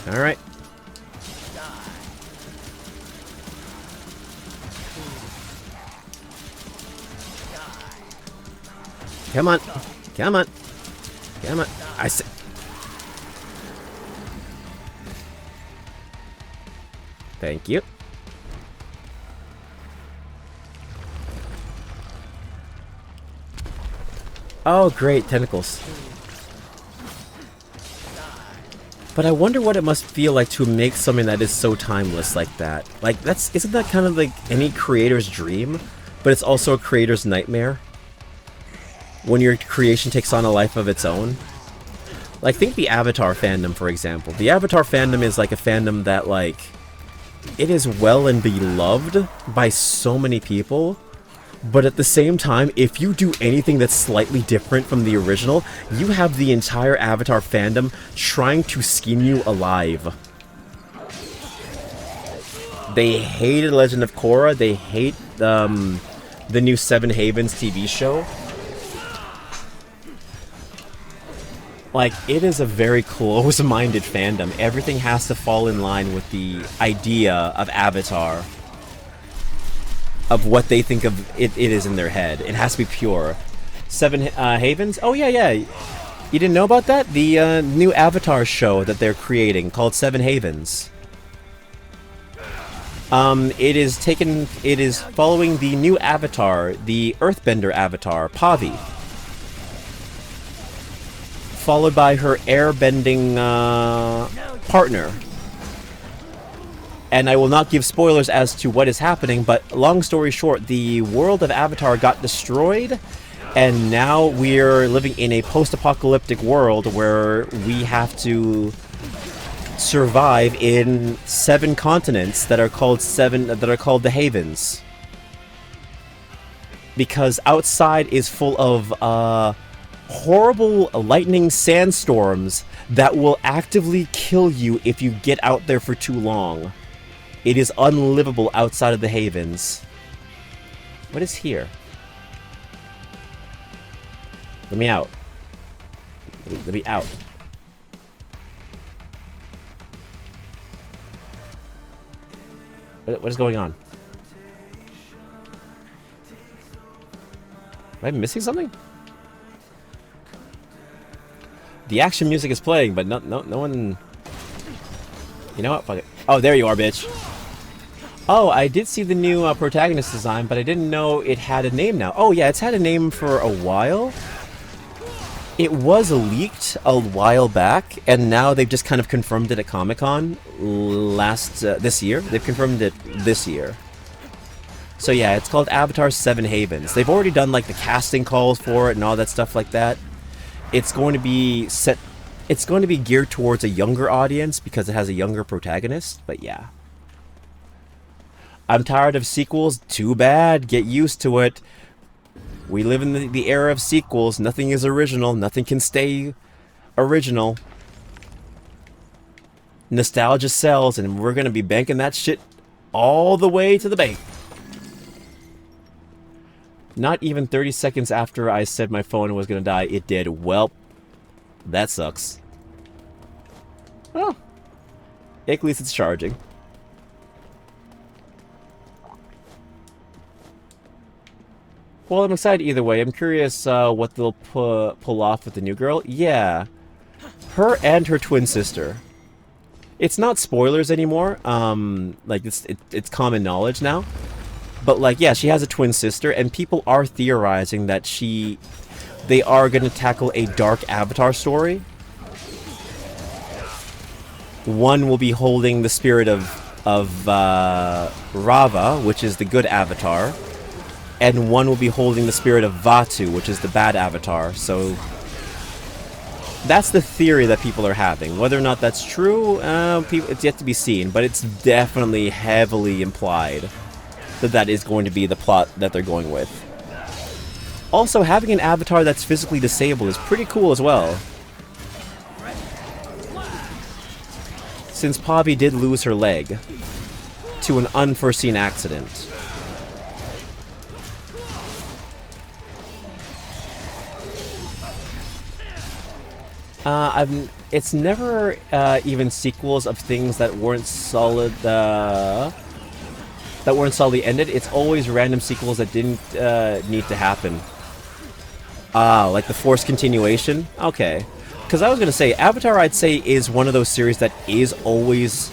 Alright. Come on. Come on. Come on. I said... Thank you. Oh, great. Tentacles. But I wonder what it must feel like to make something that is so timeless like that. Like, isn't that kind of like any creator's dream? But it's also a creator's nightmare? When your creation takes on a life of its own? Like, think the Avatar fandom, for example. The Avatar fandom is like a fandom that, like, it is well and beloved by so many people, But at the same time, if you do anything that's slightly different from the original, you have the entire Avatar fandom trying to skin you alive. They hated Legend of Korra. They hate the new Seven Havens TV show. Like, it is a very close-minded fandom. Everything has to fall in line with the idea of Avatar. Of what they think of it is in their head. It has to be pure. Seven Havens? Oh, yeah. You didn't know about that? The new Avatar show that they're creating called Seven Havens. It is following the new Avatar, the Earthbender Avatar, Pavi. Followed by her airbending partner. And I will not give spoilers as to what is happening, but long story short, the world of Avatar got destroyed, and now we're living in a post-apocalyptic world where we have to survive in 7 continents that are called the Havens. Because outside is full of horrible lightning sandstorms that will actively kill you if you get out there for too long. It is unlivable outside of the Havens. What is here? Let me out. Let me out. What is going on? Am I missing something? The action music is playing, but no one... You know what? Fuck it. Oh, there you are, bitch. Oh, I did see the new protagonist design, but I didn't know it had a name now. Oh, yeah, it's had a name for a while. It was leaked a while back, and now they've just kind of confirmed it at Comic-Con this year. They've confirmed it this year. So yeah, it's called Avatar 7 Havens. They've already done like the casting calls for it and all that stuff like that. It's going to be geared towards a younger audience because it has a younger protagonist, but yeah. I'm tired of sequels. Too bad. Get used to it. We live in the era of sequels. Nothing is original. Nothing can stay original. Nostalgia sells, and we're going to be banking that shit all the way to the bank. Not even 30 seconds after I said my phone was going to die, it did. Well, that sucks. Oh. At least it's charging. Well, I'm excited either way. I'm curious what they'll pull off with the new girl. Yeah. Her and her twin sister. It's not spoilers anymore. Like, it's common knowledge now. But, like, yeah, she has a twin sister, and people are theorizing that they are going to tackle a dark Avatar story. One will be holding the spirit of Rava, which is the good Avatar. And one will be holding the spirit of Vatu, which is the bad Avatar. So that's the theory that people are having. Whether or not that's true, it's yet to be seen. But it's definitely heavily implied that is going to be the plot that they're going with. Also, having an Avatar that's physically disabled is pretty cool as well. Since Pavi did lose her leg to an unforeseen accident. It's never even sequels of things that weren't solidly ended. It's always random sequels that didn't need to happen. Like the forced continuation. Okay, because I was gonna say Avatar, I'd say, is one of those series that is always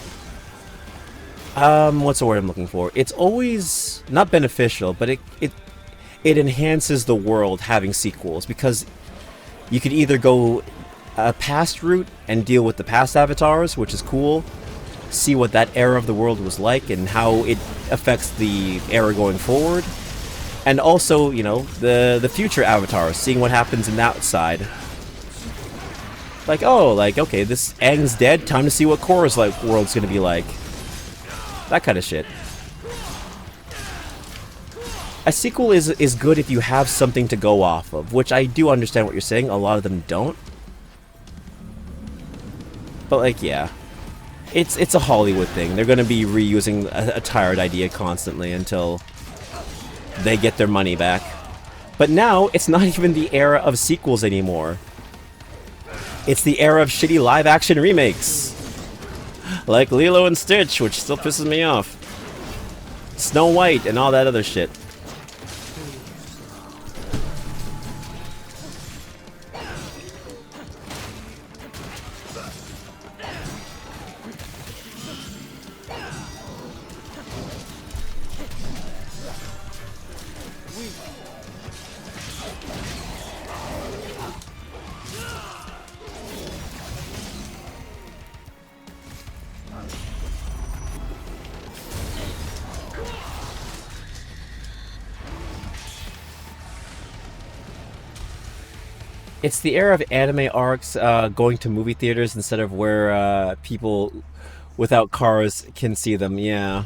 what's the word I'm looking for? It's always not beneficial, but it enhances the world having sequels, because you could either go a past route and deal with the past avatars, which is cool. See what that era of the world was like and how it affects the era going forward. And also, you know, the future avatars, seeing what happens in that side. Like, oh, like, okay, this Aang's dead, time to see what Korra's world's gonna be like. That kind of shit. A sequel is good if you have something to go off of, which I do understand what you're saying. A lot of them don't. But like, yeah, it's a Hollywood thing. They're gonna be reusing a tired idea constantly until they get their money back. But now it's not even the era of sequels anymore. It's the era of shitty live-action remakes, like Lilo and Stitch, which still pisses me off. Snow White and all that other shit. It's the era of anime arcs going to movie theaters instead of where people without cars can see them, yeah.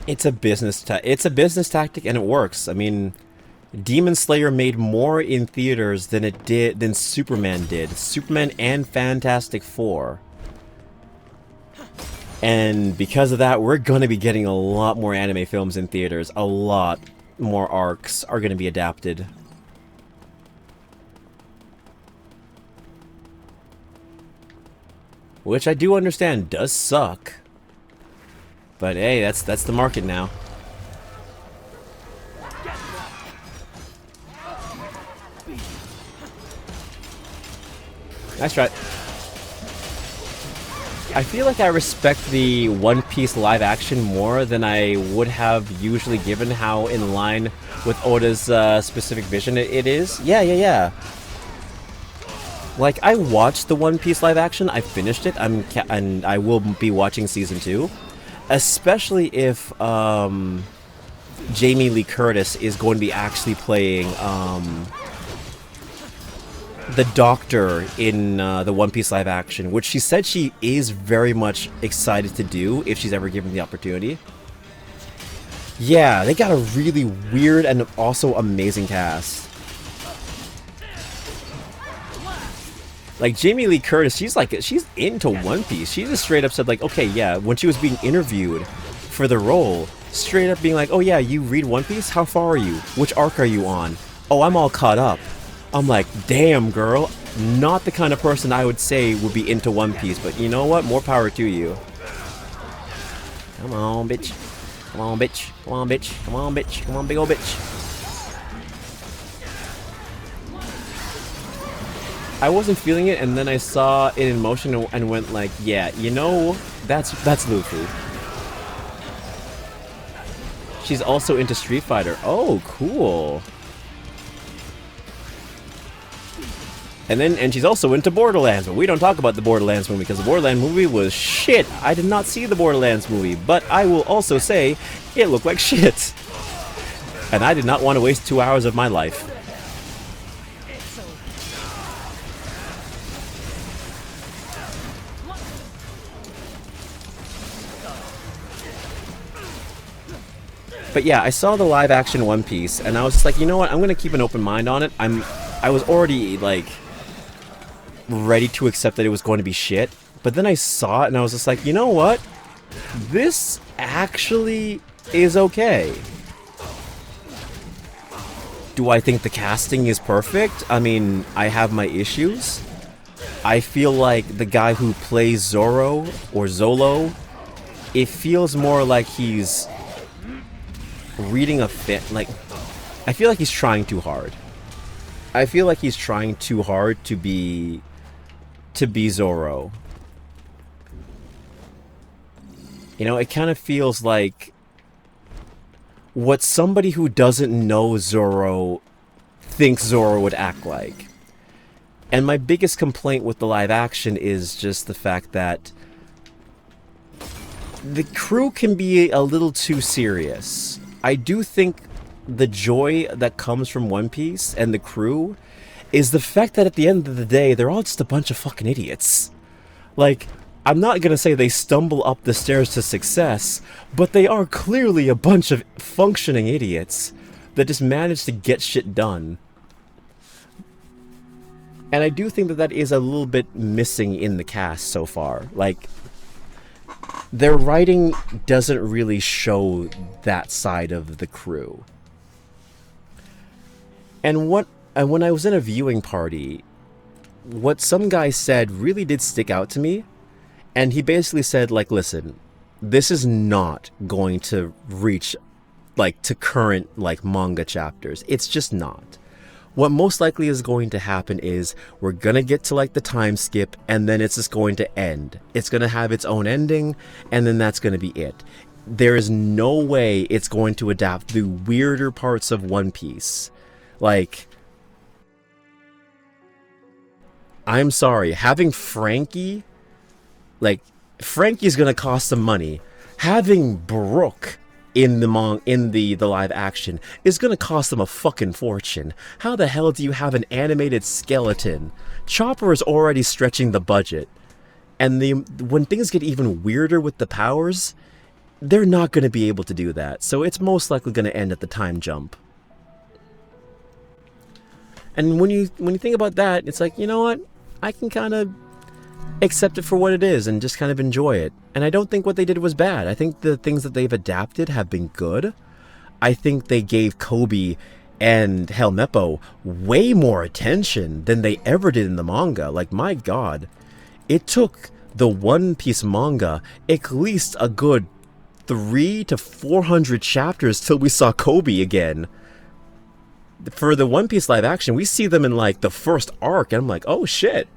It's a business tactic, and it works. I mean, Demon Slayer made more in theaters than Superman did. Superman and Fantastic Four. And because of that, we're going to be getting a lot more anime films in theaters. A lot more arcs are going to be adapted. Which I do understand does suck. But hey, that's the market now. Nice try. I feel like I respect the One Piece live action more than I would have usually, given how in line with Oda's specific vision it is. Yeah. Like, I watched the One Piece live action. I finished it. And I will be watching season 2, especially if Jamie Lee Curtis is going to be actually playing the Doctor in the One Piece live action, which she said she is very much excited to do if she's ever given the opportunity. Yeah, they got a really weird and also amazing cast. Like, Jamie Lee Curtis, she's into One Piece. She just straight up said, like, okay, yeah, when she was being interviewed for the role, straight up being like, oh yeah, you read One Piece? How far are you? Which arc are you on? Oh, I'm all caught up. I'm like, damn, girl. Not the kind of person I would say would be into One Piece, but you know what? More power to you. Come on, bitch. Come on, bitch. Come on, bitch. Come on, bitch. Come on, big ol' bitch. I wasn't feeling it, and then I saw it in motion and went like, yeah, you know, that's Luffy. She's also into Street Fighter. Oh, cool. And she's also into Borderlands, but we don't talk about the Borderlands movie because the Borderlands movie was shit. I did not see the Borderlands movie, but I will also say it looked like shit. And I did not want to waste 2 hours of my life. But yeah, I saw the live action One Piece, and I was just like, you know what? I'm gonna keep an open mind on it. I was already like ready to accept that it was going to be shit, but then I saw it and I was just like, you know what? This actually is okay. Do I think the casting is perfect? I mean, I have my issues. I feel like the guy who plays Zoro or Zolo, it feels more like he's reading a fit. Like, I feel like he's trying too hard. I feel like he's trying too hard to be Zoro. You know, it kind of feels like what somebody who doesn't know Zoro thinks Zoro would act like. And my biggest complaint with the live action is just the fact that the crew can be a little too serious. I do think the joy that comes from One Piece and the crew is the fact that at the end of the day, they're all just a bunch of fucking idiots. Like, I'm not gonna say they stumble up the stairs to success, but they are clearly a bunch of functioning idiots that just manage to get shit done. And I do think that that is a little bit missing in the cast so far. Like, their writing doesn't really show that side of the crew. And when I was in a viewing party, what some guy said really did stick out to me. And he basically said, like, listen, this is not going to reach, like, to current, like, manga chapters. It's just not. What most likely is going to happen is we're going to get to, like, the time skip, and then it's just going to end. It's going to have its own ending, and then that's going to be it. There is no way it's going to adapt the weirder parts of One Piece. Like, I'm sorry, having Frankie... Like, Frankie's gonna cost some money. Having Brooke in the live action is gonna cost them a fucking fortune. How the hell do you have an animated skeleton? Chopper is already stretching the budget. And when things get even weirder with the powers, they're not gonna be able to do that. So it's most likely gonna end at the time jump. And when you think about that, it's like, you know what? I can kind of accept it for what it is and just kind of enjoy it. And I don't think what they did was bad. I think the things that they've adapted have been good. I think they gave Kobe and Helmeppo way more attention than they ever did in the manga. Like, my god. It took the One Piece manga at least a good 300 to 400 chapters till we saw Kobe again. For the One Piece live action, we see them in, like, the first arc, and I'm like, oh shit.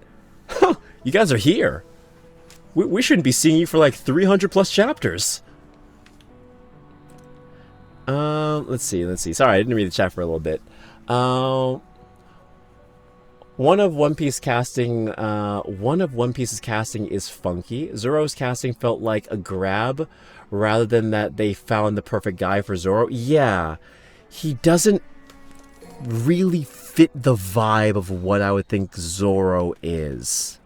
Huh. You guys are here. We shouldn't be seeing you for like 300 plus chapters. Let's see. Sorry, I didn't read the chat for a little bit. One of One Piece's casting is funky. Zoro's casting felt like a grab rather than that they found the perfect guy for Zoro. Yeah, he doesn't really fit the vibe of what I would think Zoro is.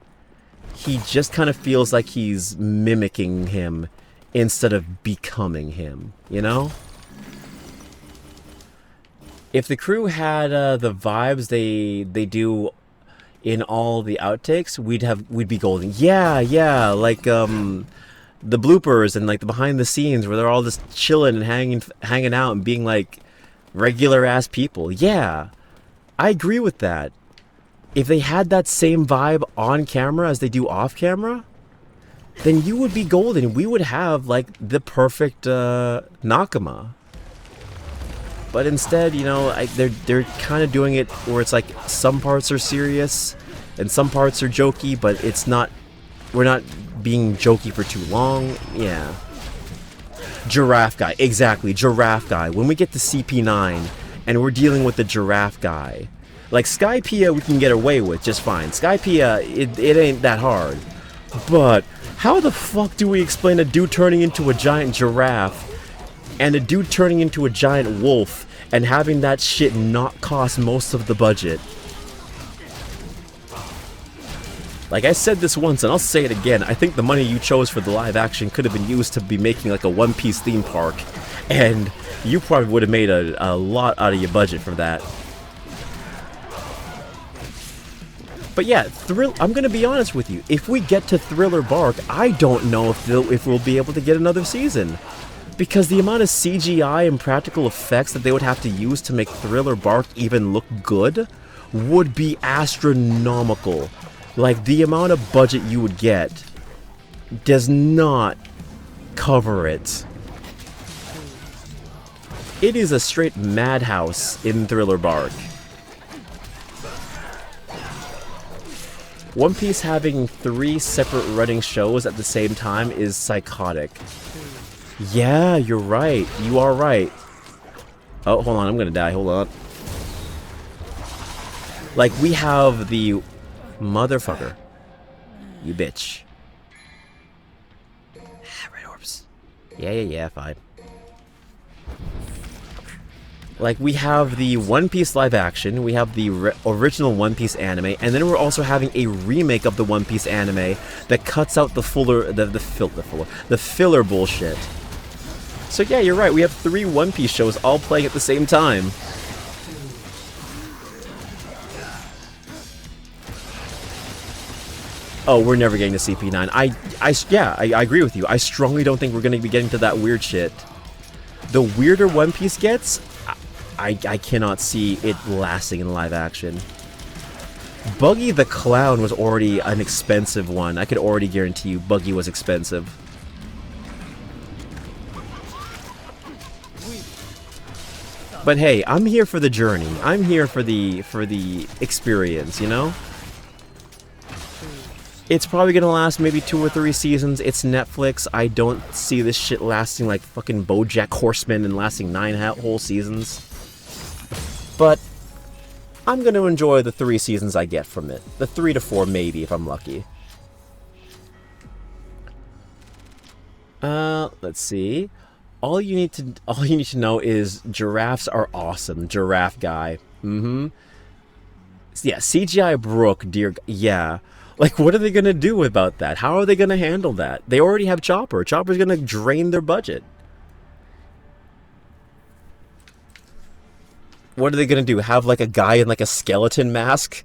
He just kind of feels like he's mimicking him instead of becoming him, you know? If the crew had the vibes they do in all the outtakes, we'd be golden. Yeah, like the bloopers and like the behind the scenes where they're all just chilling and hanging out and being like regular ass people. Yeah, I agree with that. If they had that same vibe on camera as they do off camera, then you would be golden. We would have like the perfect Nakama. But instead, you know, they're kind of doing it where it's like some parts are serious and some parts are jokey, but it's not. We're not being jokey for too long. Yeah. Giraffe guy, exactly. Giraffe guy. When we get to CP9 and we're dealing with the giraffe guy. Like, Skypiea we can get away with just fine. Skypiea, it ain't that hard. But how the fuck do we explain a dude turning into a giant giraffe and a dude turning into a giant wolf and having that shit not cost most of the budget? Like, I said this once and I'll say it again. I think the money you chose for the live action could have been used to be making like a One Piece theme park. And you probably would have made a lot out of your budget for that. But yeah, I'm going to be honest with you. If we get to Thriller Bark, I don't know if we'll be able to get another season. Because the amount of CGI and practical effects that they would have to use to make Thriller Bark even look good would be astronomical. Like, the amount of budget you would get does not cover it. It is a straight madhouse in Thriller Bark. One Piece having 3 separate running shows at the same time is psychotic. Yeah, you're right. You are right. Oh, hold on. I'm gonna die. Hold on. Like, we have the... Motherfucker. You bitch. Red orbs. Yeah, fine. Like, we have the One Piece live action, we have the original One Piece anime, and then we're also having a remake of the One Piece anime that cuts out the filler bullshit. So yeah, you're right, we have 3 One Piece shows all playing at the same time. Oh, we're never getting to CP9. I agree with you. I strongly don't think we're going to be getting to that weird shit. The weirder One Piece gets, I cannot see it lasting in live action. Buggy the Clown was already an expensive one. I could already guarantee you Buggy was expensive. But hey, I'm here for the journey. I'm here for the experience, you know? It's probably gonna last maybe 2 or 3 seasons. It's Netflix. I don't see this shit lasting like fucking BoJack Horseman and lasting 9 whole seasons. But I'm gonna enjoy the 3 seasons I get from it. The 3 to 4 maybe if I'm lucky. Let's see. All you need to know is giraffes are awesome. Giraffe guy. Yeah, CGI Brook, dear. Yeah. Like, what are they gonna do about that? How are they gonna handle that? They already have Chopper. Chopper's gonna drain their budget. What are they gonna do? Have, like, a guy in, like, a skeleton mask?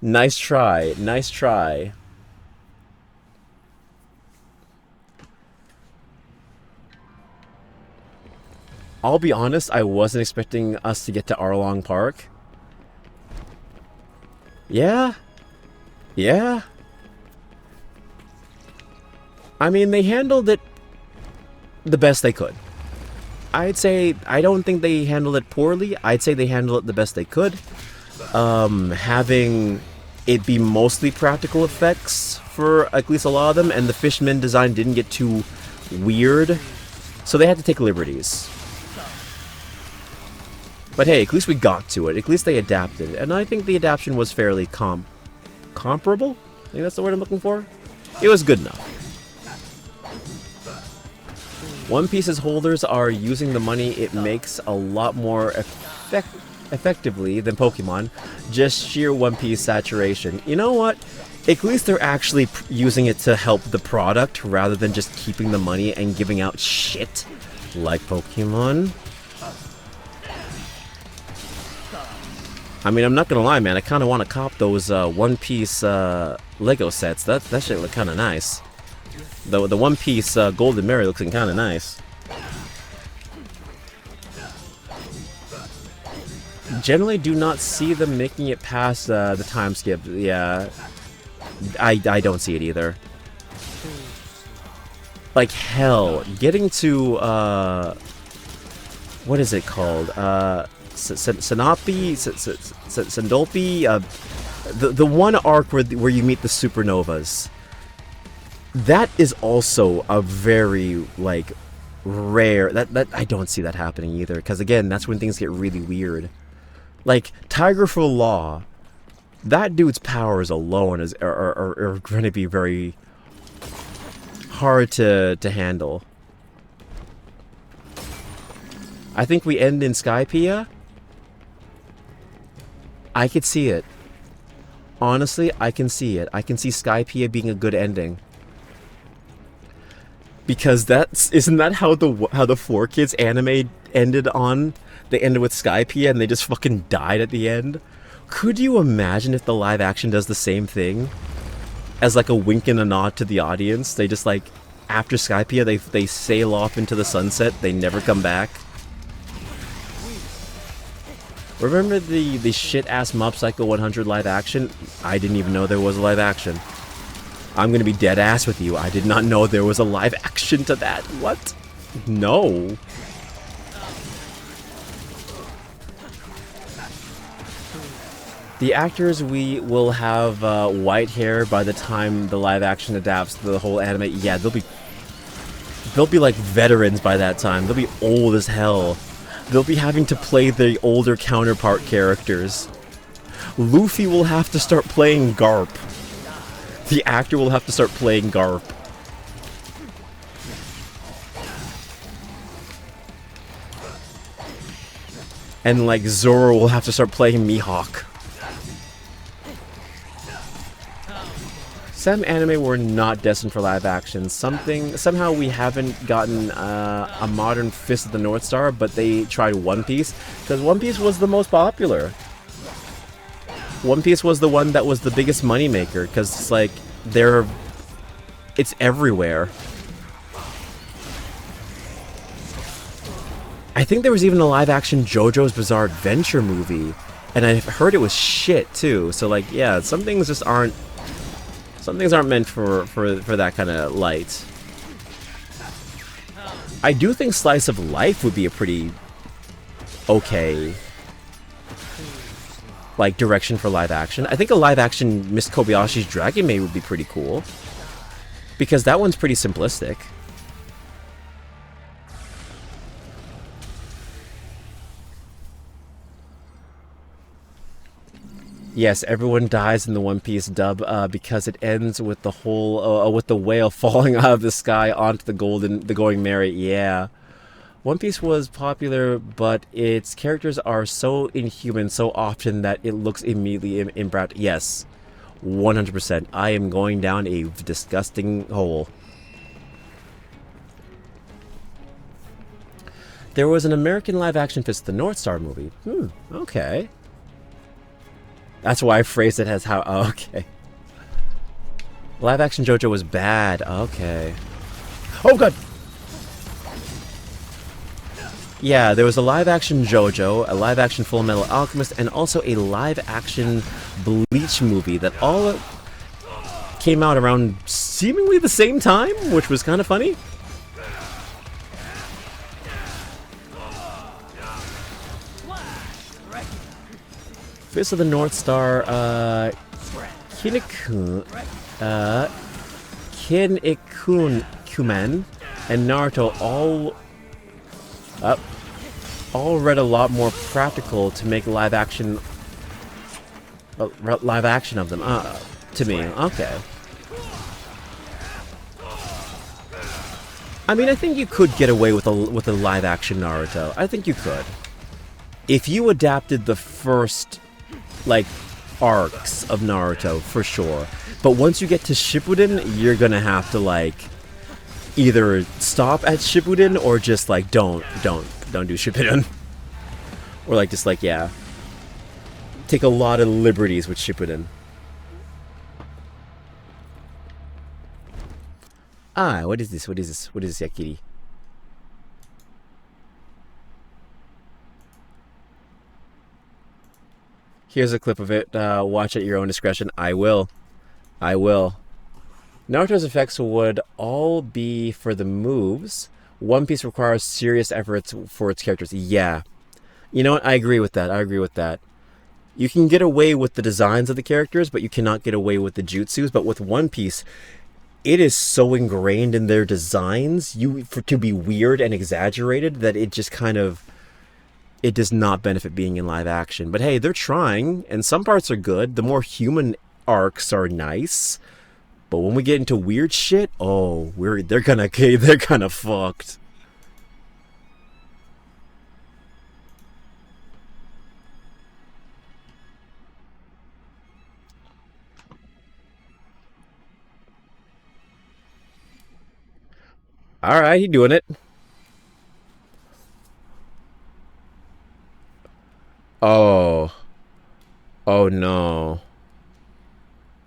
Nice try. Nice try. I'll be honest, I wasn't expecting us to get to Arlong Park. Yeah? Yeah? I mean, they handled it the best they could. I'd say, I don't think they handled it poorly. I'd say they handled it the best they could. Having it be mostly practical effects for at least a lot of them, and the Fishman design didn't get too weird, so they had to take liberties. But hey, at least we got to it. At least they adapted, and I think the adaptation was fairly comparable? I think that's the word I'm looking for. It was good enough. One Piece's holders are using the money it makes a lot more effectively than Pokemon. Just sheer One Piece saturation. You know what? At least they're actually using it to help the product rather than just keeping the money and giving out shit like Pokemon. I mean, I'm not gonna lie, man. I kind of want to cop those One Piece Lego sets. That shit look kind of nice. The One Piece Golden Mary looking kind of nice. Generally, do not see them making it past the time skip. Yeah, I don't see it either. Like hell, getting to what is it called? Sandolpi, the one arc where you meet the supernovas. That is also a very, like, rare... That I don't see that happening either, because again, that's when things get really weird. Like, Tiger for Law, that dude's powers alone are going to be very hard to handle. I think we end in Skypiea. I could see it. Honestly, I can see it. I can see Skypiea being a good ending. Because isn't that how the 4 Kids anime ended on? They ended with Skypiea and they just fucking died at the end. Could you imagine if the live action does the same thing? As like a wink and a nod to the audience. They just like, after Skypiea, they sail off into the sunset. They never come back. Remember the shit-ass Mob Psycho 100 live action? I didn't even know there was a live action. I'm gonna be dead ass with you. I did not know there was a live action to that. What? No. The actors, we will have white hair by the time the live action adapts to the whole anime. Yeah, they'll be like veterans by that time. They'll be old as hell. They'll be having to play the older counterpart characters. Luffy will have to start playing Garp. The actor will have to start playing Garp. and like Zoro will have to start playing Mihawk. Some anime were not destined for live action. Somehow we haven't gotten a modern Fist of the North Star, but they tried One Piece because One Piece was the most popular. One Piece was the one that was the biggest moneymaker because it's like it's everywhere. I think there was even a live action JoJo's Bizarre Adventure movie, and I've heard it was shit too. So like, yeah, some things aren't meant for that kind of light. I do think Slice of Life would be a pretty okay like direction for live action. I think a live action Miss Kobayashi's Dragon Maid would be pretty cool because that one's pretty simplistic. Yes, everyone dies in the One Piece dub because it ends with the whole with the whale falling out of the sky onto the Going Merry. Yeah, One Piece was popular, but its characters are so inhuman so often that it looks immediately impractical. Yes, 100%. I am going down a disgusting hole. There was an American live-action Fist of the North Star movie. Okay. That's why I phrased it as how... Oh, okay. Live-action JoJo was bad. Okay. Oh, God! Yeah, there was a live-action JoJo, a live-action Full Metal Alchemist, and also a live-action Bleach movie that all came out around seemingly the same time, which was kind of funny. Fist of the North Star, Kinnikuman and Naruto all read a lot more practical to make live action of them. To me, okay. I mean, I think you could get away with a live action Naruto. I think you could, if you adapted the first like arcs of Naruto, for sure. But once you get to Shippuden, you're gonna have to like either stop at Shippuden or just like don't do Shippuden. Or like just like, yeah, take a lot of liberties with Shippuden. What is this? What is this? What is this, Yakiri? Here's a clip of it. Watch at your own discretion. I will. Naruto's effects would all be for the moves. One Piece requires serious efforts for its characters. Yeah. You know what? I agree with that. You can get away with the designs of the characters, but you cannot get away with the jutsus. But with One Piece, it is so ingrained in their designs to be weird and exaggerated that it just kind of... It does not benefit being in live action. But hey, they're trying, and some parts are good. The more human arcs are nice. But when we get into weird shit, oh, they're kind of fucked. All right, he doing it. Oh. Oh no.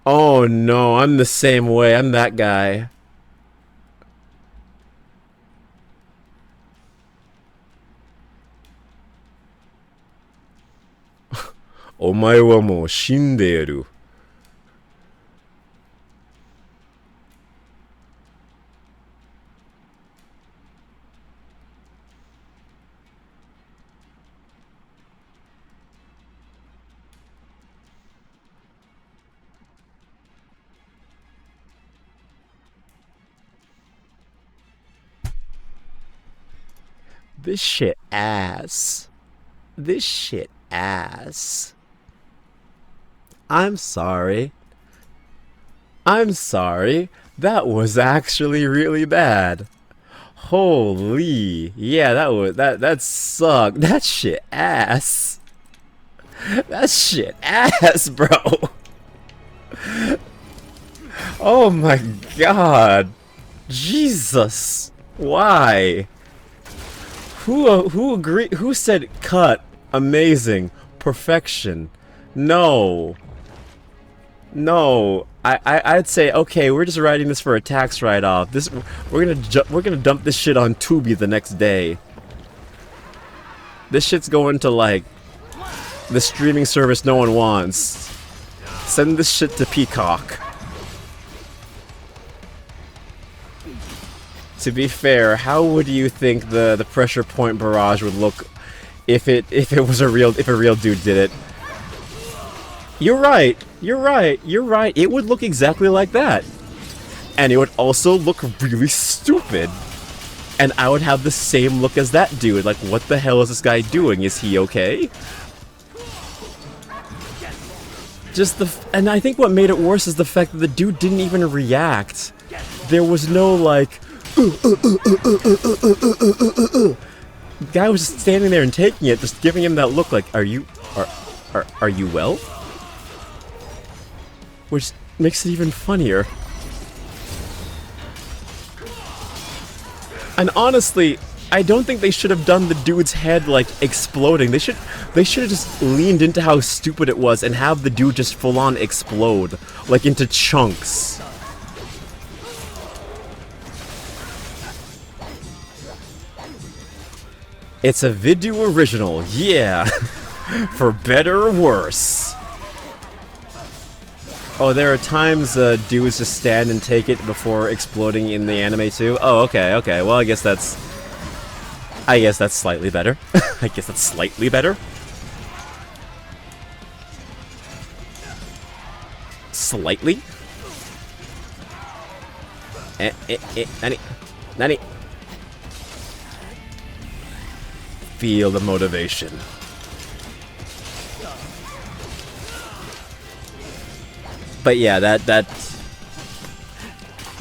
Oh no, I'm the same way. I'm that guy. Omae wa mou shindeiru. This shit ass. This shit ass. I'm sorry. I'm sorry. That was actually really bad. Holy, yeah, that sucked. That shit ass. That shit ass, bro. Oh my god. Jesus. Why? Who agreed? Who said cut? Amazing. Perfection. No. No. I'd say, okay, we're just writing this for a tax write-off. We're gonna dump this shit on Tubi the next day. This shit's going to, like, the streaming service no one wants. Send this shit to Peacock. To be fair, how would you think the pressure point barrage would look if it was a real dude did it? You're right. It would look exactly like that. And it would also look really stupid. And I would have the same look as that dude. Like, what the hell is this guy doing? Is he okay? And I think what made it worse is the fact that the dude didn't even react. There was no, like, the guy was just standing there and taking it, just giving him that look like, are you well? Which makes it even funnier. And honestly, I don't think they should have done the dude's head, like, exploding. They should have just leaned into how stupid it was and have the dude just full-on explode, like, into chunks. It's a Vtuber original, yeah. For better or worse. Oh, there are times dudes just stand and take it before exploding in the anime too? Oh, okay. Well, I guess that's slightly better. I guess that's slightly better. Slightly? Nani. Feel the motivation. But yeah, that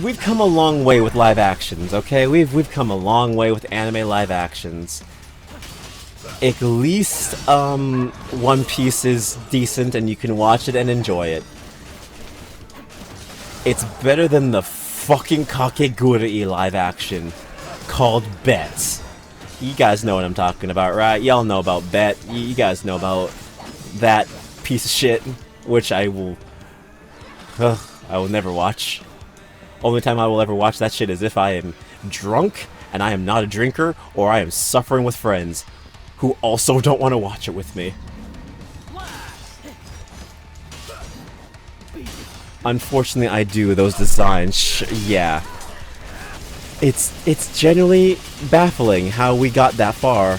we've come a long way with live actions, okay? We've come a long way with anime live actions. At least One Piece is decent and you can watch it and enjoy it. It's better than the fucking Kakegurui live action called Bet. You guys know what I'm talking about, right? Y'all know about Bet. You guys know about that piece of shit, which I will never watch. Only time I will ever watch that shit is if I am drunk and I am not a drinker, or I am suffering with friends who also don't want to watch it with me. Unfortunately, I do. Those designs, yeah. It's genuinely baffling how we got that far.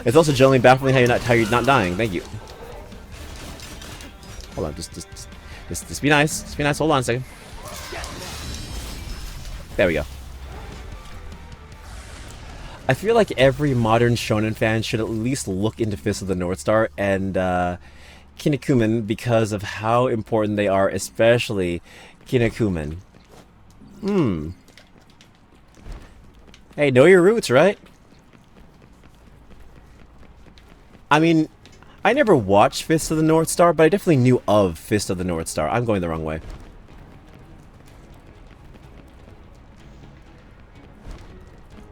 It's also genuinely baffling how you're not dying. Thank you. Hold on, just be nice. Just be nice. Hold on a second. There we go. I feel like every modern shonen fan should at least look into Fist of the North Star and Kinnikuman because of how important they are, especially Kinnikuman. Hey, know your roots, right? I mean, I never watched Fist of the North Star, but I definitely knew of Fist of the North Star. I'm going the wrong way.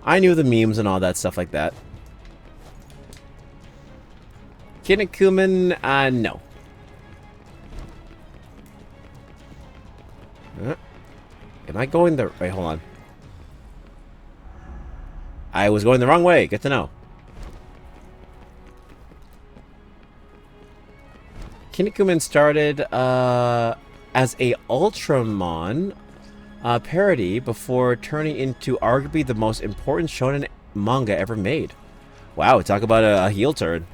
I knew the memes and all that stuff like that. Kinnikuman, no. Am I going the... Wait, hold on. I was going the wrong way. Good to know. Kinnikuman started as a Ultramon parody before turning into arguably the most important shonen manga ever made. Wow, talk about a heel turn.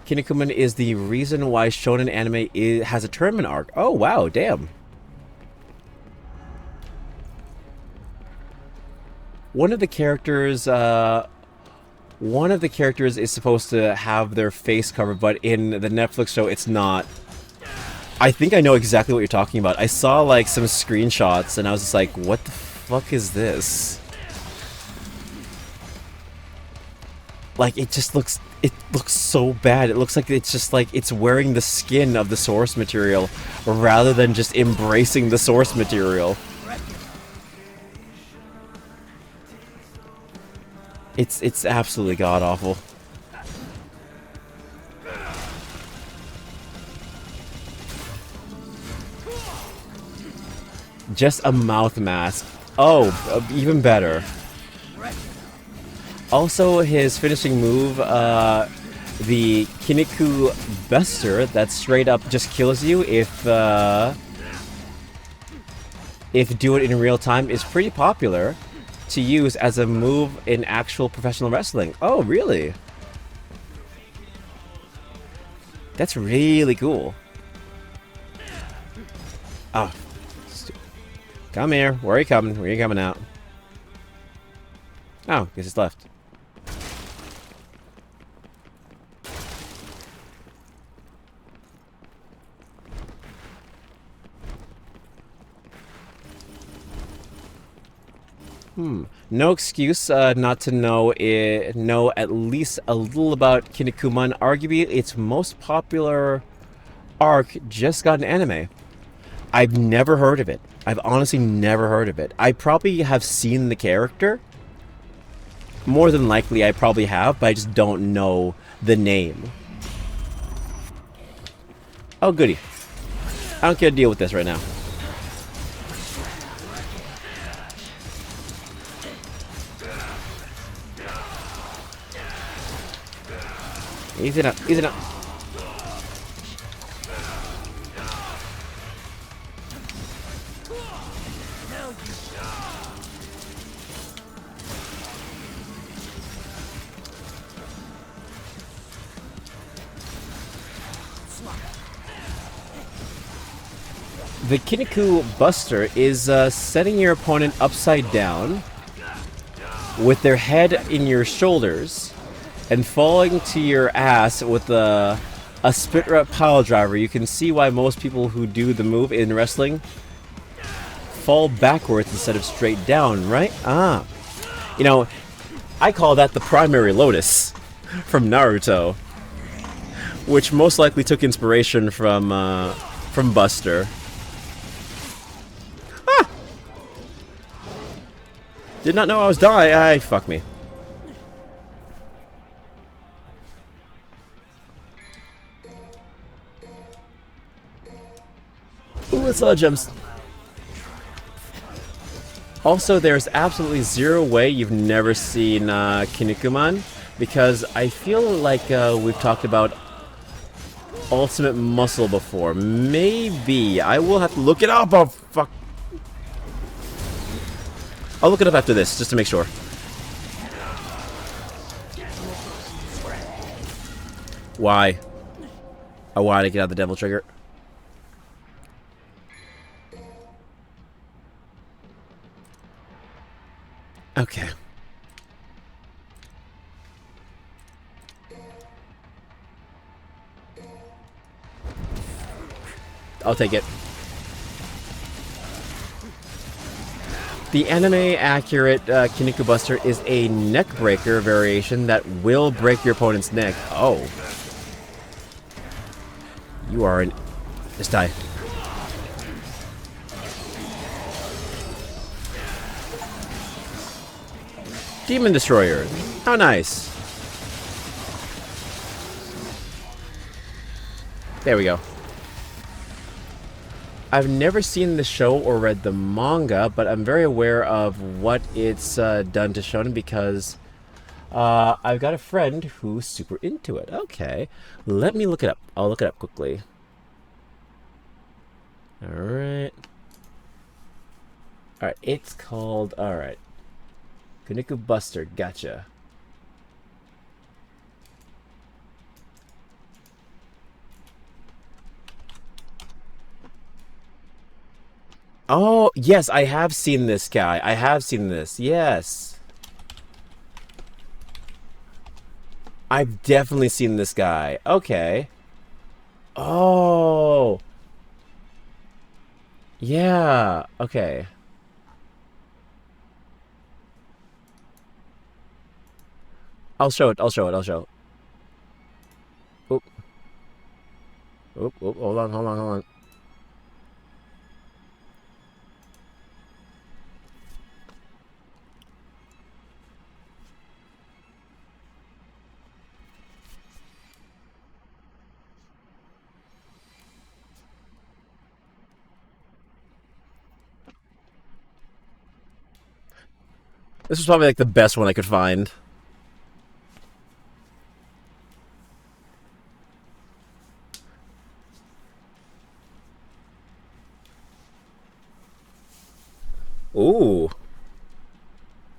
Kinnikuman is the reason why shonen anime has a tournament arc. Oh, wow, damn. One of the characters is supposed to have their face covered, but in the Netflix show, it's not. I think I know exactly what you're talking about. I saw like some screenshots and I was just like, what the fuck is this? Like it looks so bad. It looks like it's just like it's wearing the skin of the source material rather than just embracing the source material. It's absolutely god awful. Just a mouth mask. Oh, even better. Also, his finishing move, the Kiniku Buster, that straight up just kills you if do it in real time, is pretty popular to use as a move in actual professional wrestling. Oh, really? That's really cool. Oh. Come here. Where are you coming? Where are you coming out? Oh, guess it's left. No excuse not to know at least a little about Kinnikuman. Arguably, its most popular arc just got an anime. I've never heard of it. I've honestly never heard of it. I probably have seen the character. More than likely, I probably have, but I just don't know the name. Oh, goody. I don't care to deal with this right now. Easy enough, easy enough. The Kiniku Buster is setting your opponent upside down with their head in your shoulders and falling to your ass with a spit rep pile driver. You can see why most people who do the move in wrestling fall backwards instead of straight down, right? Ah. You know, I call that the primary lotus from Naruto, which most likely took inspiration from Buster. Ah! Did not know I was dying. Fuck me. Ooh, it's a lot of gems. Also, there's absolutely zero way you've never seen Kinnikuman, because I feel like we've talked about Ultimate Muscle before. Maybe. I will have to look it up. Oh, fuck. I'll look it up after this, just to make sure. Why? Oh, why to get out the devil trigger? Okay. I'll take it. The anime-accurate Kiniku Buster is a neck breaker variation that will break your opponent's neck. Oh. You are an... Just die. Demon Destroyer. How nice. There we go. I've never seen the show or read the manga, but I'm very aware of what it's done to shonen because I've got a friend who's super into it. Okay. Let me look it up. I'll look it up quickly. Alright. Alright, it's called... Alright. Kiniku Buster, gotcha. Oh, yes, I have seen this guy. I have seen this, yes. I've definitely seen this guy. Okay. Oh. Yeah, okay. I'll show it, I'll show it, I'll show it. Oop, oop, hold on, hold on, hold on. This was probably like the best one I could find. Ooh.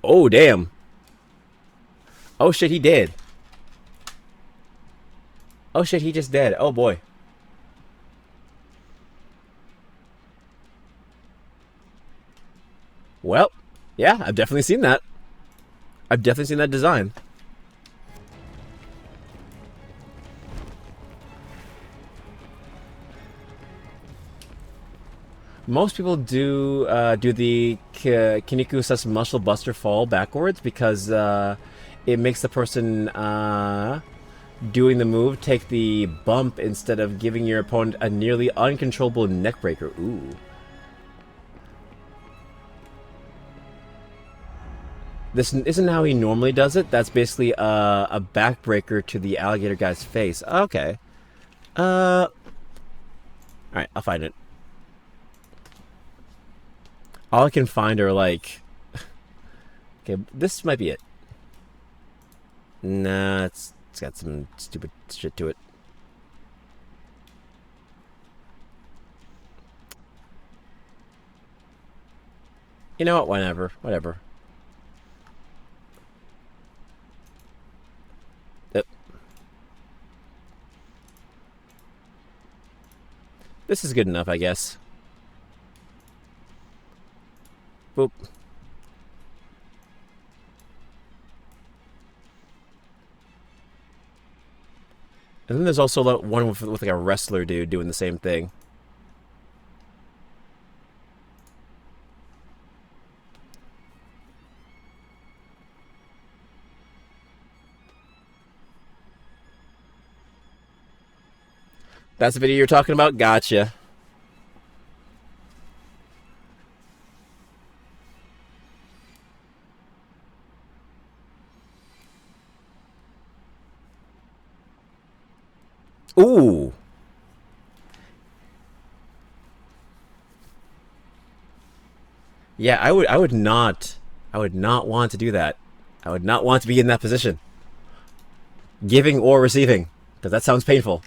Oh, damn. Oh shit, he did. Oh shit, he just dead. Oh boy. Well, yeah, I've definitely seen that. I've definitely seen that design. Most people do the Kiniku Sa's Muscle Buster fall backwards because it makes the person doing the move take the bump instead of giving your opponent a nearly uncontrollable neck breaker. Ooh. This isn't how he normally does it. That's basically a backbreaker to the alligator guy's face. Okay. Alright, I'll find it. All I can find are like... Okay, this might be it. Nah, it's got some stupid shit to it. You know what? Whatever. Whatever. Yep. This is good enough, I guess. Boop. And then there's also one with like a wrestler dude doing the same thing. That's the video you're talking about? Gotcha. Ooh. Yeah, I would not want to do that. I would not want to be in that position. Giving or receiving, because that sounds painful.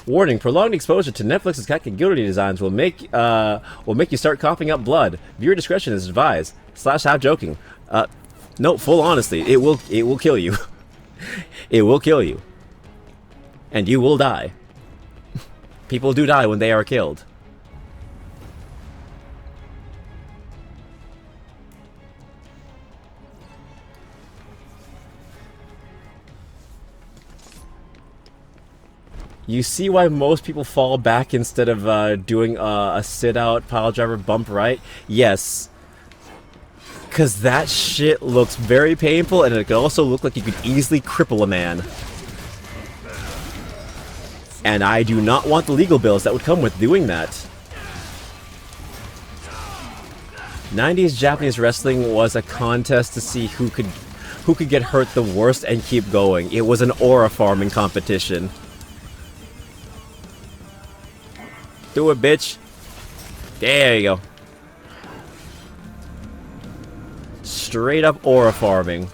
Warning: prolonged exposure to Netflix's Kakegururi designs will make you start coughing up blood. Viewer discretion is advised. / half joking. No, full honesty. It will kill you. It will kill you. And you will die. People do die when they are killed. You see why most people fall back instead of doing a sit-out pile driver bump right? Yes. Because that shit looks very painful, and it could also look like you could easily cripple a man. And I do not want the legal bills that would come with doing that. 90s Japanese wrestling was a contest to see who could get hurt the worst and keep going. It was an aura farming competition. Do it, bitch. There you go. Straight up aura farming.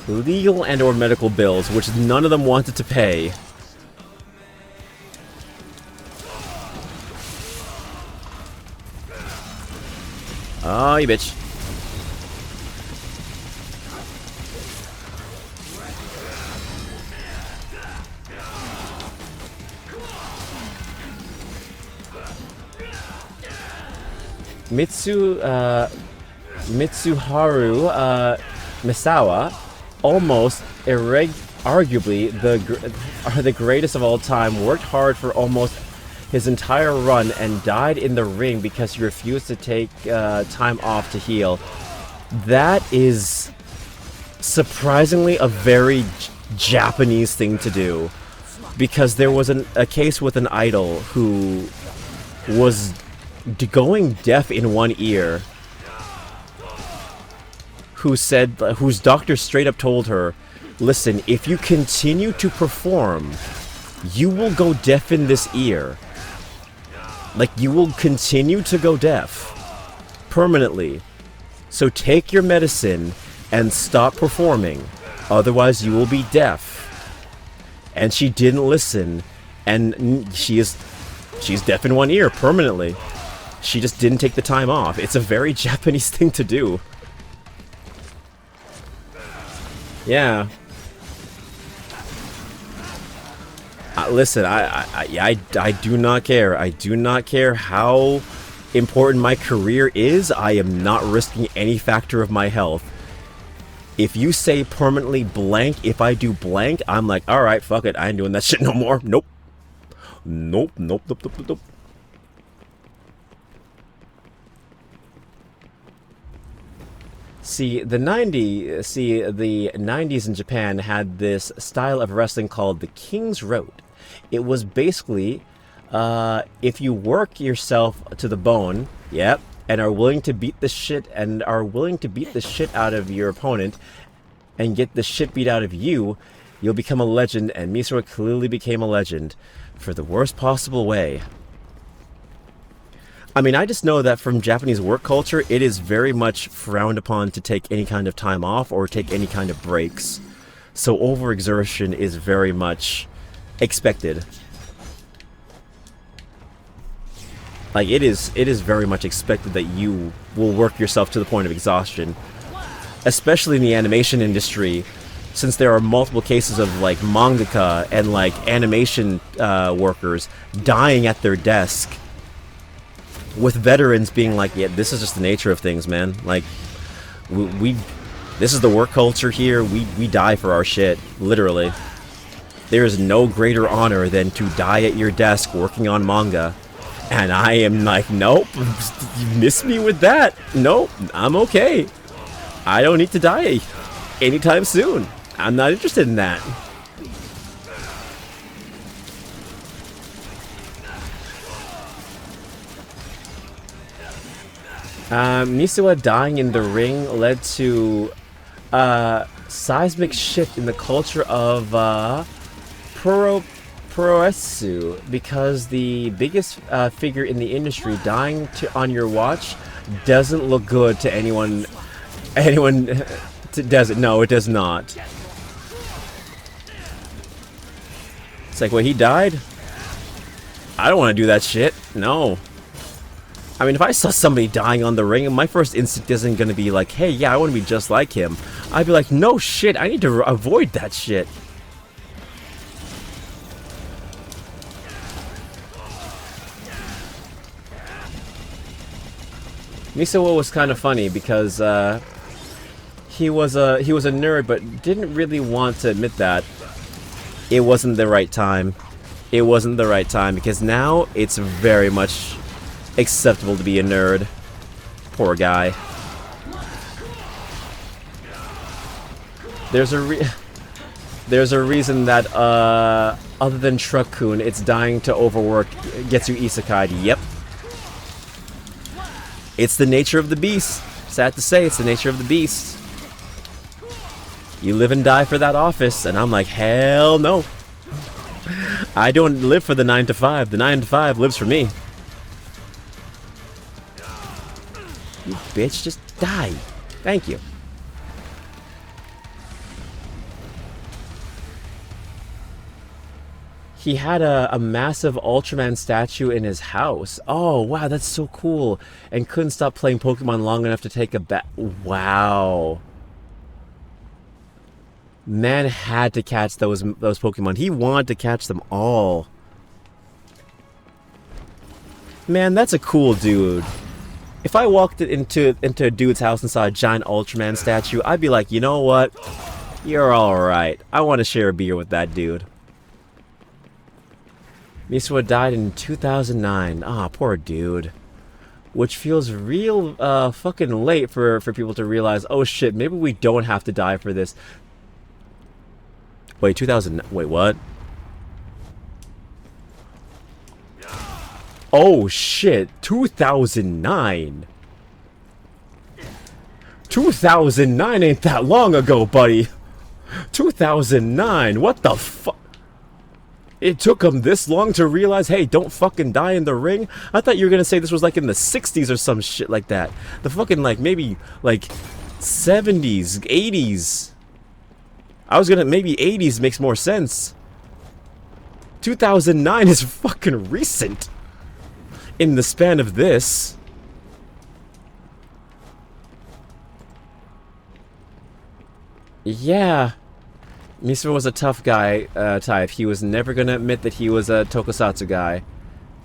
Legal and or medical bills, which none of them wanted to pay. Oh, you bitch. Mitsuharu Misawa, almost arguably the greatest of all time, worked hard for almost his entire run and died in the ring because he refused to take time off to heal. That is surprisingly a very Japanese thing to do, because there was a case with an idol who was going deaf in one ear, whose doctor straight up told her, listen, if you continue to perform, you will go deaf in this ear. Like, you will continue to go deaf permanently. So take your medicine and stop performing, otherwise you will be deaf. And she didn't listen, and she's deaf in one ear permanently. She just didn't take the time off. It's a very Japanese thing to do. Yeah. Listen, I do not care. I do not care how important my career is. I am not risking any factor of my health. If you say permanently blank, if I do blank, I'm like, alright, fuck it. I ain't doing that shit no more. Nope. Nope, nope, nope, nope, nope. See, the 90s in Japan had this style of wrestling called the King's Road. It was basically, if you work yourself to the bone, yep, and are willing to beat the shit out of your opponent and get the shit beat out of you, you'll become a legend. And Misora clearly became a legend for the worst possible way. I mean, I just know that from Japanese work culture, it is very much frowned upon to take any kind of time off or take any kind of breaks. So overexertion is very much expected. Like, it is very much expected that you will work yourself to the point of exhaustion. Especially in the animation industry, since there are multiple cases of, like, mangaka and, like, animation workers dying at their desk. With veterans being like, yeah, this is just the nature of things, man. Like, this is the work culture here. We die for our shit, literally. There is no greater honor than to die at your desk working on manga. And I am like, nope, you miss me with that. Nope, I'm okay. I don't need to die anytime soon. I'm not interested in that. Misawa dying in the ring led to seismic shift in the culture of Puroresu, because the biggest figure in the industry dying on your watch doesn't look good to anyone. Does it? No, it does not. It's like, well, he died? I don't want to do that shit. No. I mean, if I saw somebody dying on the ring, my first instinct isn't going to be like, hey, yeah, I want to be just like him. I'd be like, no shit, I need to avoid that shit. Misawa was kind of funny because he was a nerd, but didn't really want to admit that. It wasn't the right time. It wasn't the right time, because now it's very much acceptable to be a nerd. Poor guy. There's a reason that other than Truck-kun, it's dying to overwork gets you isekai'd. Yep. It's the nature of the beast. Sad to say, it's the nature of the beast. You live and die for that office, and I'm like, hell no. I don't live for the 9 to 5. The 9 to 5 lives for me. You bitch, just die. Thank you. He had a massive Ultraman statue in his house. Oh, wow, that's so cool. And couldn't stop playing Pokemon long enough to take a bat. Wow. Man had to catch those Pokemon. He wanted to catch them all. Man, that's a cool dude. If I walked into a dude's house and saw a giant Ultraman statue, I'd be like, you know what? You're alright. I want to share a beer with that dude. Misawa died in 2009. Ah, poor dude. Which feels real fucking late for people to realize, oh shit, maybe we don't have to die for this. Wait, 2000... Wait, what? Oh shit, 2009. 2009 ain't that long ago, buddy. 2009, what the fuck? It took him this long to realize, hey, don't fucking die in the ring? I thought you were gonna say this was like in the 60s or some shit like that. The fucking, like, maybe, like, 70s, 80s. I was gonna, maybe 80s makes more sense. 2009 is fucking recent. In the span of this. Yeah. Misawa was a tough guy type. He was never gonna admit that he was a Tokusatsu guy.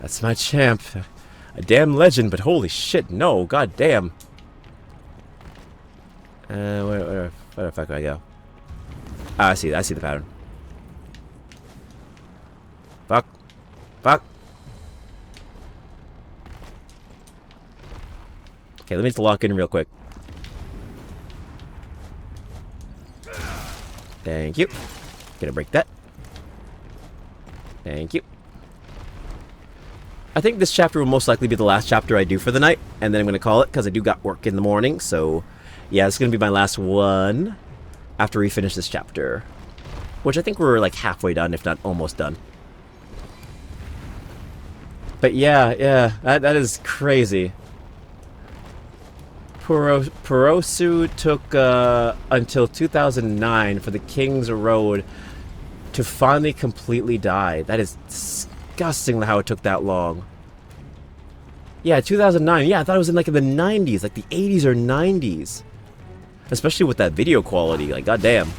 That's my champ. A damn legend, but holy shit, no, god damn. Where the fuck do I go? Ah, I see the pattern. Fuck. Fuck. Okay, let me just lock in real quick. Thank you. Gonna break that. Thank you. I think this chapter will most likely be the last chapter I do for the night, and then I'm gonna call it, because I do got work in the morning, so yeah, it's gonna be my last one after we finish this chapter. Which I think we're like halfway done, if not almost done. But yeah, that is crazy. Purosu took until 2009 for the King's Road to finally completely die. That is disgusting how it took that long. Yeah, 2009. Yeah, I thought it was in like in the 90s, like the 80s or 90s. Especially with that video quality, like goddamn.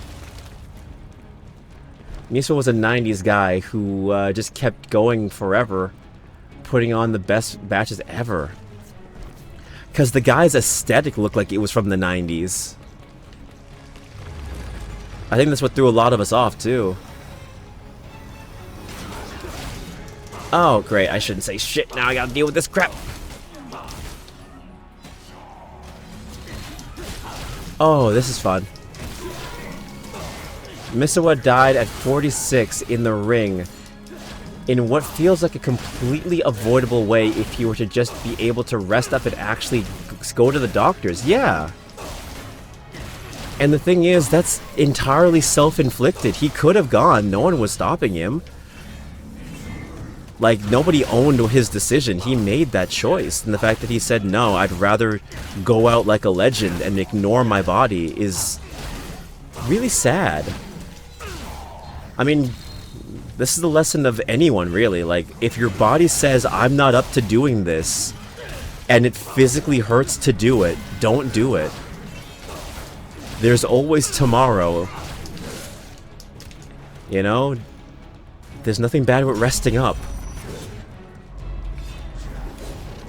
Miso was a 90s guy who just kept going forever, putting on the best batches ever. Because the guy's aesthetic looked like it was from the 90s. I think that's what threw a lot of us off, too. Oh, great. I shouldn't say shit. Now I gotta deal with this crap. Oh, this is fun. Misawa died at 46 in the ring, in what feels like a completely avoidable way if you were to just be able to rest up and actually go to the doctors. Yeah. And the thing is, that's entirely self-inflicted. He could have gone. No one was stopping him. Like, nobody owned his decision. He made that choice. And the fact that he said, no, I'd rather go out like a legend and ignore my body is really sad. I mean, this is the lesson of anyone, really. Like, if your body says, I'm not up to doing this, and it physically hurts to do it, don't do it. There's always tomorrow. You know? There's nothing bad with resting up.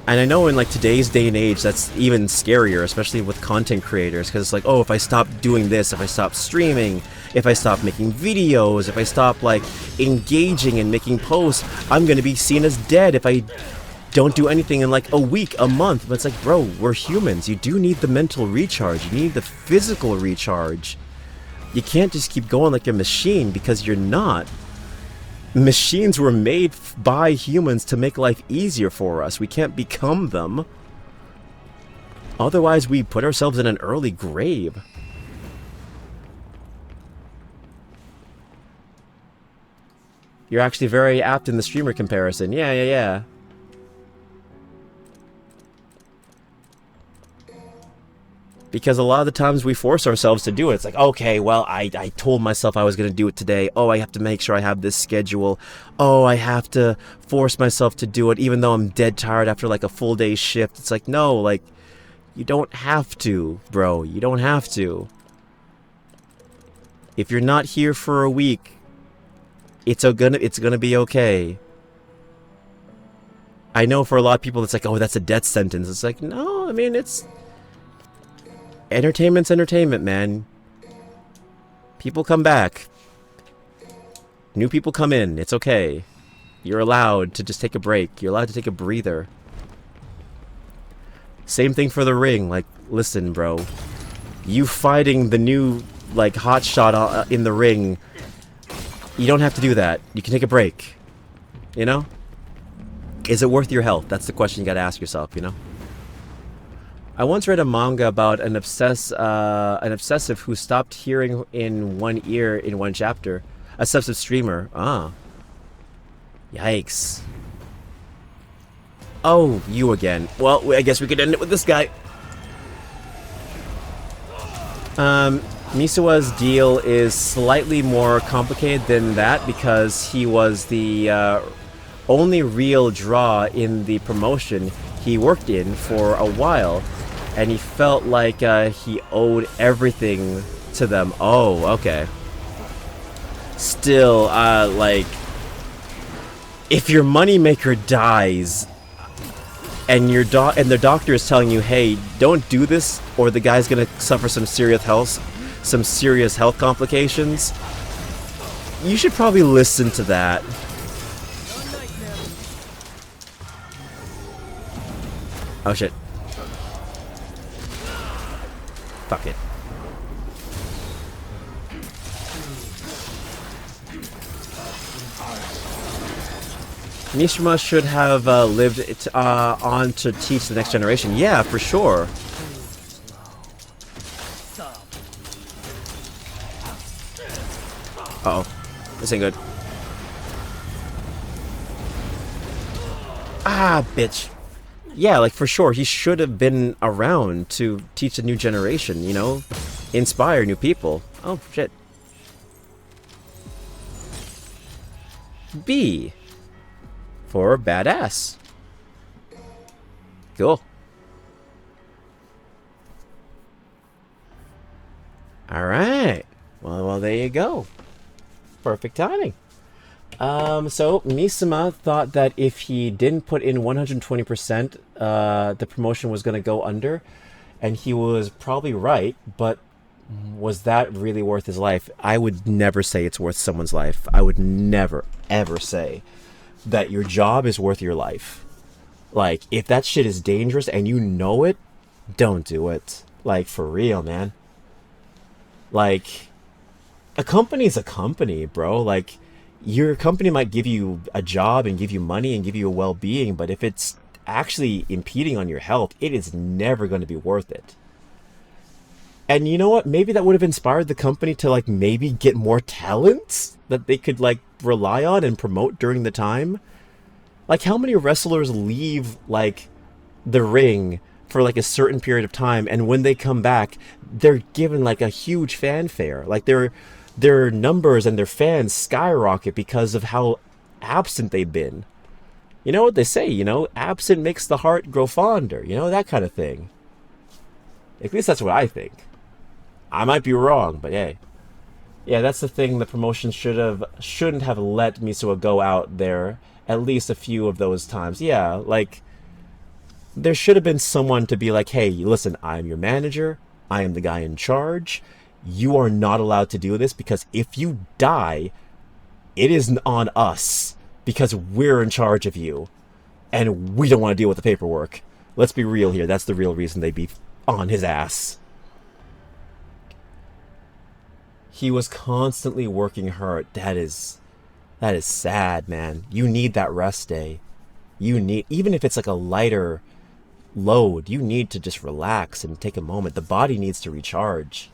And I know in like today's day and age, that's even scarier, especially with content creators, because it's like, oh, if I stop doing this, if I stop streaming, if I stop making videos, if I stop like engaging and making posts, I'm gonna be seen as dead if I don't do anything in like a week, a month. But it's like, bro, we're humans. You do need the mental recharge. You need the physical recharge. You can't just keep going like a machine, because you're not. Machines were made by humans to make life easier for us. We can't become them. Otherwise, we put ourselves in an early grave. You're actually very apt in the streamer comparison. Yeah. Because a lot of the times we force ourselves to do it. It's like, okay, well, I told myself I was going to do it today. Oh, I have to make sure I have this schedule. Oh, I have to force myself to do it even though I'm dead tired after like a full day shift. It's like, no, like, you don't have to, bro. You don't have to. If you're not here for a week, it's gonna be okay. I know for a lot of people it's like, oh, that's a death sentence. It's like, no, I mean, it's... Entertainment's entertainment, man. People come back. New people come in. It's okay. You're allowed to just take a break. You're allowed to take a breather. Same thing for the ring. Like, listen, bro. You fighting the new, like, hotshot in the ring, you don't have to do that. You can take a break. You know? Is it worth your health? That's the question you gotta ask yourself, you know? I once read a manga about an obsessive who stopped hearing in one ear in one chapter. Obsessive streamer. Ah. Yikes. Oh, you again. Well, I guess we could end it with this guy. Misawa's deal is slightly more complicated than that because he was the only real draw in the promotion he worked in for a while, and he felt like he owed everything to them. Oh, okay. Still, like, if your moneymaker dies and the doctor is telling you, hey, don't do this or the guy's gonna suffer some serious health complications, you should probably listen to that. Oh shit. Fuck it. Mishima should have lived on to teach the next generation. Yeah, for sure. Uh-oh. This ain't good. Ah, bitch. Yeah, like, for sure, he should have been around to teach a new generation, you know? Inspire new people. Oh, shit. B. For badass. Cool. Alright. Well, there you go. Perfect timing. So Misama thought that if he didn't put in 120%, the promotion was going to go under, and he was probably right, but was that really worth his life? I would never say it's worth someone's life. I would never, ever say that your job is worth your life. Like, if that shit is dangerous and you know it, don't do it. Like, for real, man. Like, a company's a company, bro. Like, your company might give you a job and give you money and give you a well-being, but if it's actually impeding on your health, it is never going to be worth it. And you know what? Maybe that would have inspired the company to, like, maybe get more talents that they could, like, rely on and promote during the time. Like, how many wrestlers leave, like, the ring for, like, a certain period of time, and when they come back, they're given, like, a huge fanfare. Like, their numbers and their fans skyrocket because of how absent they've been. You know what they say, you know? Absent makes the heart grow fonder. You know, that kind of thing. At least that's what I think. I might be wrong, but hey. Yeah, that's the thing. The promotion shouldn't have let Misawa go out there at least a few of those times. Yeah, like, there should have been someone to be like, hey, listen, I'm your manager. I am the guy in charge. You are not allowed to do this because if you die, it is on us because we're in charge of you. And we don't want to deal with the paperwork. Let's be real here. That's the real reason they'd be on his ass. He was constantly working hard. That is sad, man. You need that rest day. You need, even if it's like a lighter load, you need to just relax and take a moment. The body needs to recharge.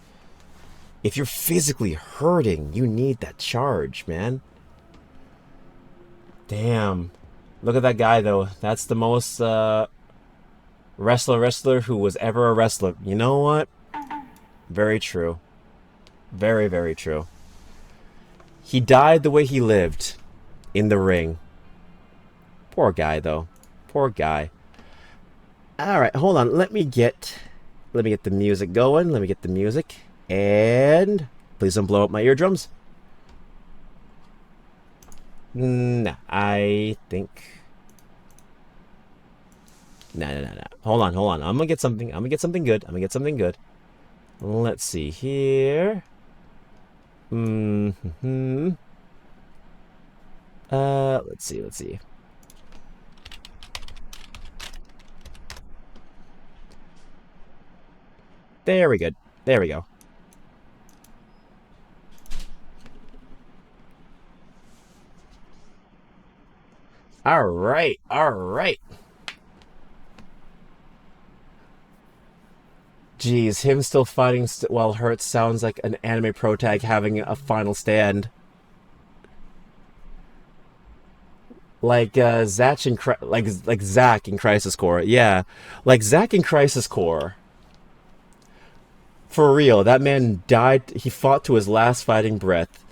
If you're physically hurting, you need that charge, man. Damn. Look at that guy, though. That's the most wrestler who was ever a wrestler. You know what? Very true. Very, very true. He died the way he lived. In the ring. Poor guy, though. Poor guy. Alright, hold on. Let me get the music going. Let me get the music. And please don't blow up my eardrums. No, I think... No. Hold on. I'm gonna get something. I'm gonna get something good. Let's see here. Let's see, let's see. There we go. There we go. All right, all right. Jeez, him still fighting while hurt sounds like an anime protag having a final stand. Like Zach in like Zach in Crisis Core. Yeah, like Zach in Crisis Core. For real, that man died. He fought to his last fighting breath.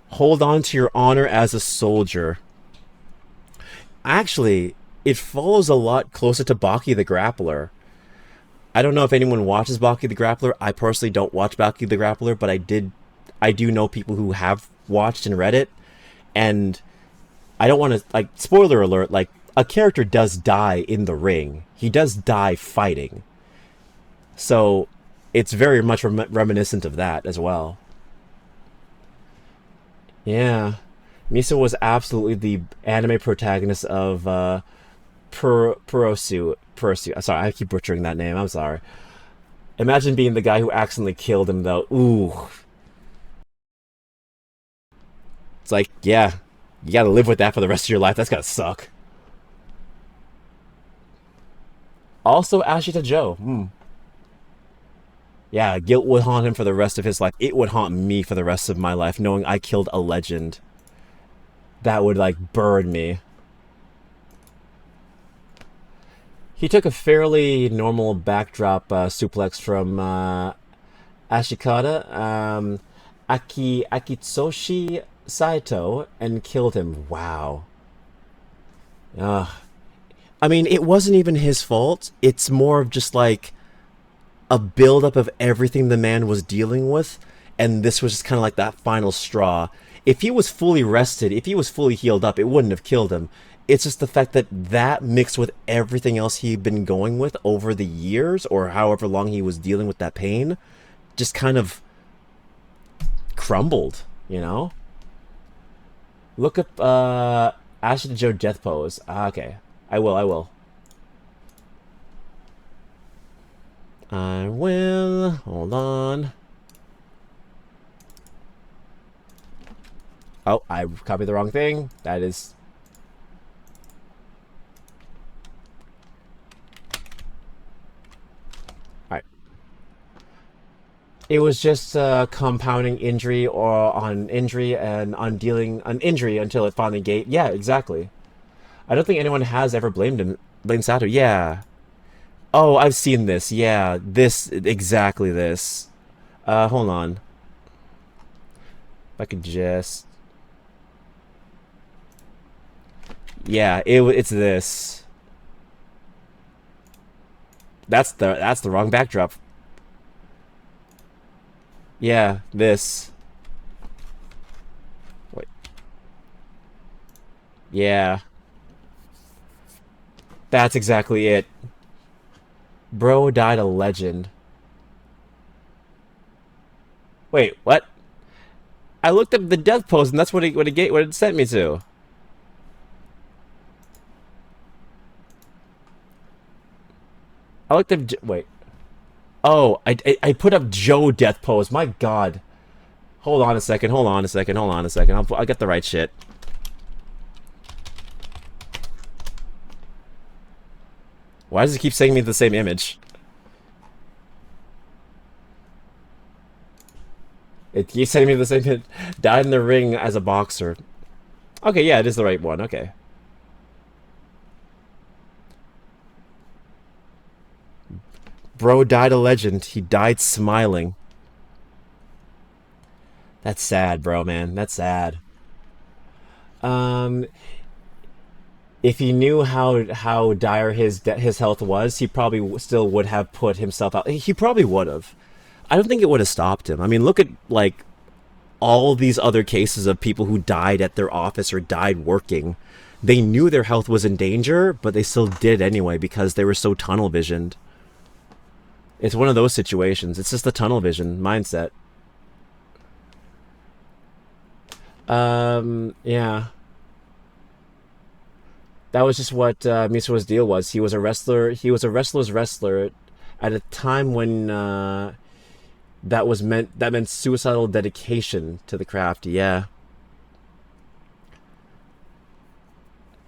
Hold on to your honor as a soldier. Actually, it follows a lot closer to Baki the Grappler. I don't know if anyone watches Baki the Grappler. I personally don't watch Baki the Grappler, but I do know people who have watched and read it, and I don't want to, like, spoiler alert, like, a character does die in the ring. He does die fighting. So, it's very much reminiscent of that as well. Yeah. Misa was absolutely the anime protagonist of Purosu. Purosu. Sorry, I keep butchering that name. I'm sorry. Imagine being the guy who accidentally killed him, though. Ooh. It's like, yeah, you gotta live with that for the rest of your life. That's gotta suck. Also, Ashita Joe. Yeah, guilt would haunt him for the rest of his life. It would haunt me for the rest of my life, knowing I killed a legend. That would, like, burn me. He took a fairly normal backdrop suplex from Ashikata, Akitsushi Saito, and killed him. Wow. Ugh. I mean, it wasn't even his fault. It's more of just like a buildup of everything the man was dealing with, and this was just kind of like that final straw. If he was fully rested, if he was fully healed up, it wouldn't have killed him. It's just the fact that that mixed with everything else he'd been going with over the years, or however long he was dealing with that pain, just kind of crumbled, you know? Look up Ashton Joe death pose. Okay. I will, I will. I will. Hold on. Oh, I copied the wrong thing. That is... Alright. It was just compounding injury or on injury and on dealing an injury until it finally gave... Yeah, exactly. I don't think anyone has ever blamed Sato. Yeah. Oh, I've seen this. Yeah, this, exactly this. Hold on. If I could just... Yeah, it's this. That's the wrong backdrop. Yeah, this. Wait. Yeah. That's exactly it. Bro died a legend. Wait, what? I looked up the death pose and that's what it sent me to. I looked up wait. Oh, I put up Joe death pose. My god. Hold on a second. Hold on a second. Hold on a second. I'll get the right shit. Why does it keep sending me the same image? It keeps sending me the same image. Died in the ring as a boxer. Okay, yeah, it is the right one. Okay. Bro died a legend. He died smiling. That's sad, bro, man. That's sad. Um, if he knew how dire his health was, he probably still would have put himself out. He probably would have. I don't think it would have stopped him. I mean, look at like all these other cases of people who died at their office or died working. They knew their health was in danger, but they still did anyway because they were so tunnel visioned. It's one of those situations. It's just the tunnel vision mindset. Yeah. That was just what Misawa's deal was. He was a wrestler. He was a wrestler's wrestler at a time when that meant suicidal dedication to the craft. Yeah,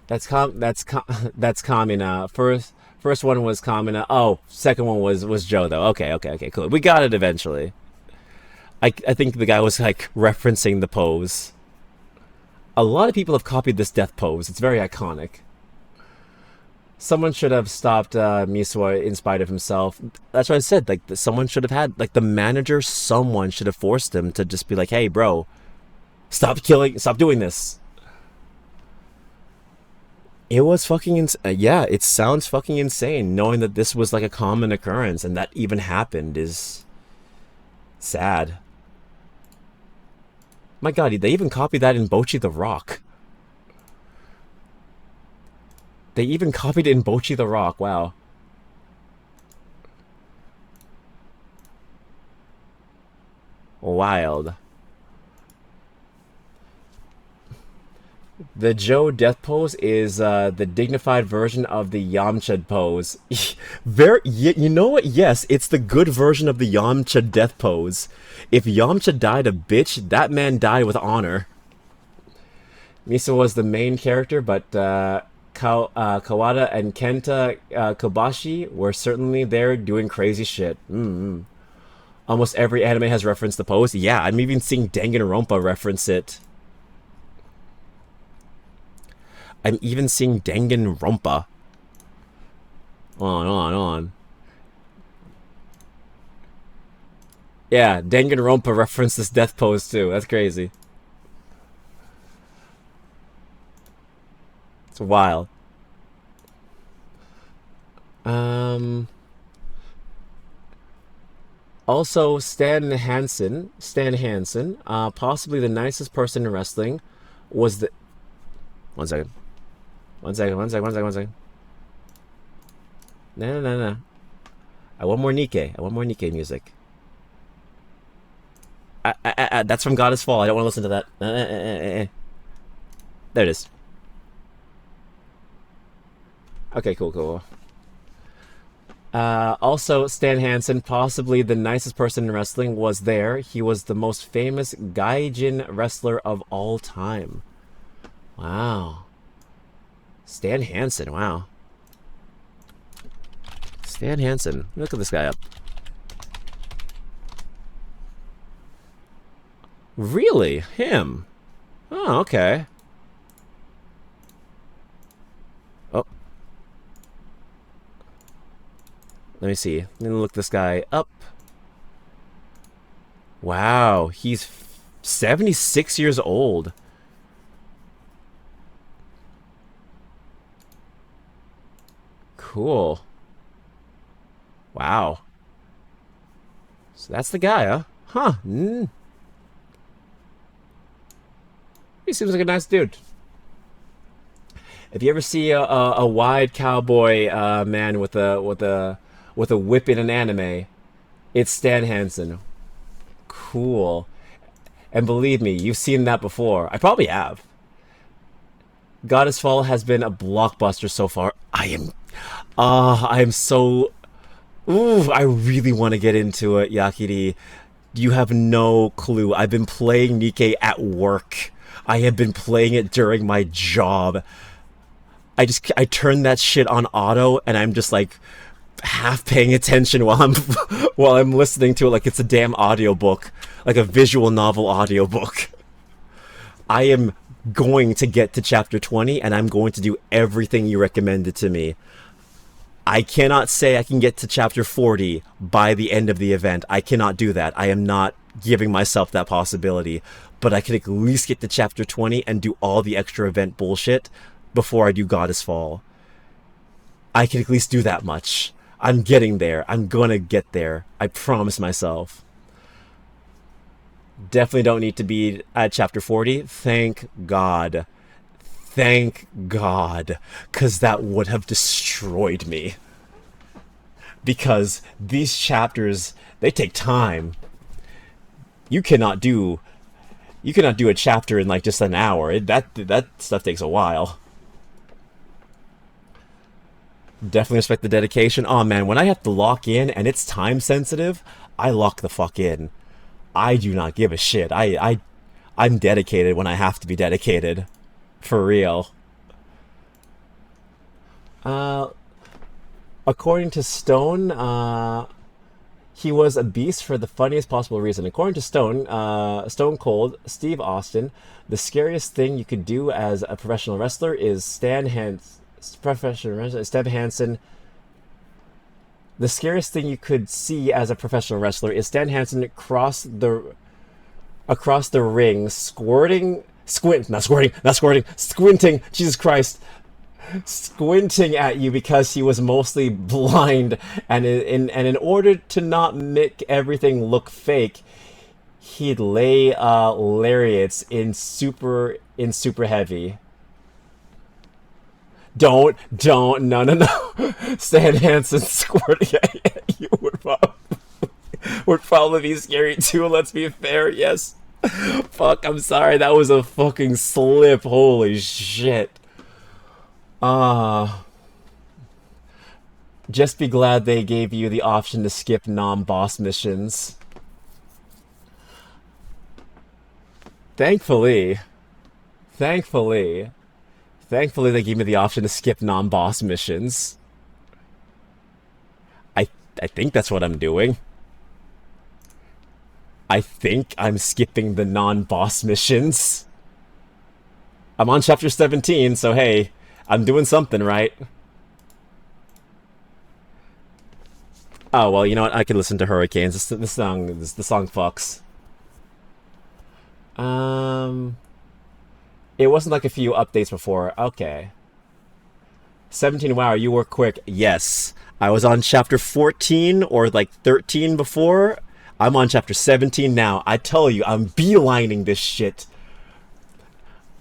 that's Kamina. First one was Kamina. Oh, second one was Joe though. Okay, cool. We got it eventually. I think the guy was like referencing the pose. A lot of people have copied this death pose. It's very iconic. Someone should have stopped Misawa in spite of himself. That's what I said. Like someone should have had like the manager. Someone should have forced him to just be like, "Hey, bro, stop killing. Stop doing this." It was yeah, it sounds fucking insane. Knowing that this was like a common occurrence and that even happened is sad. My God, they even copied that in Bochi the Rock. They even copied it in Bochi the Rock. Wow. Wild. The Joe death pose is the dignified version of the Yamcha pose. You know what? Yes, it's the good version of the Yamcha death pose. If Yamcha died a bitch, that man died with honor. Misa was the main character, but Kawada and Kenta Kobashi were certainly there doing crazy shit. Almost every anime has referenced the pose. Yeah, I'm even seeing Danganronpa reference it. I'm even seeing Danganronpa. On. Yeah, Danganronpa referenced this death pose too. That's crazy. It's wild. Um. Also, Stan Hansen, possibly the nicest person in wrestling, was the. One second. One second. No. I want more Nikkei. I want more Nikkei music. That's from Goddess Fall. I don't want to listen to that. There it is. Okay, cool. Also, Stan Hansen, possibly the nicest person in wrestling, was there. He was the most famous Gaijin wrestler of all time. Wow. Stan Hansen, wow. Stan Hansen. Look at this guy up. Really? Him? Oh, okay. Oh. Let me see. Let me look this guy up. Wow, he's 76 years old. Cool. Wow. So that's the guy, huh? Huh. He seems like a nice dude. If you ever see a wide cowboy man with a whip in an anime, it's Stan Hansen. Cool. And believe me, you've seen that before. I probably have. Goddess Fall has been a blockbuster so far. I am so. Ooh, I really want to get into it, Yakiri. You have no clue. I've been playing Nikkei at work. I have been playing it during my job. I turn that shit on auto, and I'm just like half paying attention while I'm listening to it like it's a damn audiobook, like a visual novel audiobook. I am going to get to chapter 20, and I'm going to do everything you recommended to me. I cannot say I can get to chapter 40 by the end of the event. I cannot do that. I am not giving myself that possibility. But I can at least get to chapter 20 and do all the extra event bullshit before I do Goddess Fall. I can at least do that much. I'm getting there. I'm gonna get there. I promise myself. Definitely don't need to be at chapter 40. Thank God. Thank God. Because that would have destroyed me. Because these chapters, they take time. You cannot do You cannot do a chapter in like just an hour. That stuff takes a while. Definitely respect the dedication. Oh man, when I have to lock in and it's time sensitive, I lock the fuck in. I do not give a shit. I'm dedicated when I have to be dedicated. For real. According to Stone, he was a beast for the funniest possible reason. According to Stone Cold, Steve Austin, the scariest thing you could do as a professional wrestler is Stan Hansen. The scariest thing you could see as a professional wrestler is Stan Hansen across the ring, squinting. Jesus Christ. Squinting at you because he was mostly blind, and in order to not make everything look fake, he'd lay lariats in super heavy. No. Stan Hansen squirting at you would probably be scary too. Let's be fair. Yes. Fuck. I'm sorry. That was a fucking slip. Holy shit. Just be glad they gave you the option to skip non-boss missions. Thankfully, they gave me the option to skip non-boss missions. I think that's what I'm doing. I think I'm skipping the non-boss missions. I'm on chapter 17, so hey, I'm doing something right. Oh, well, you know what? I can listen to Hurricanes. The song fucks. It wasn't like a few updates before. Okay. 17, wow, you were quick. Yes. I was on chapter 14 or like 13 before. I'm on chapter 17 now. I tell you, I'm beelining this shit.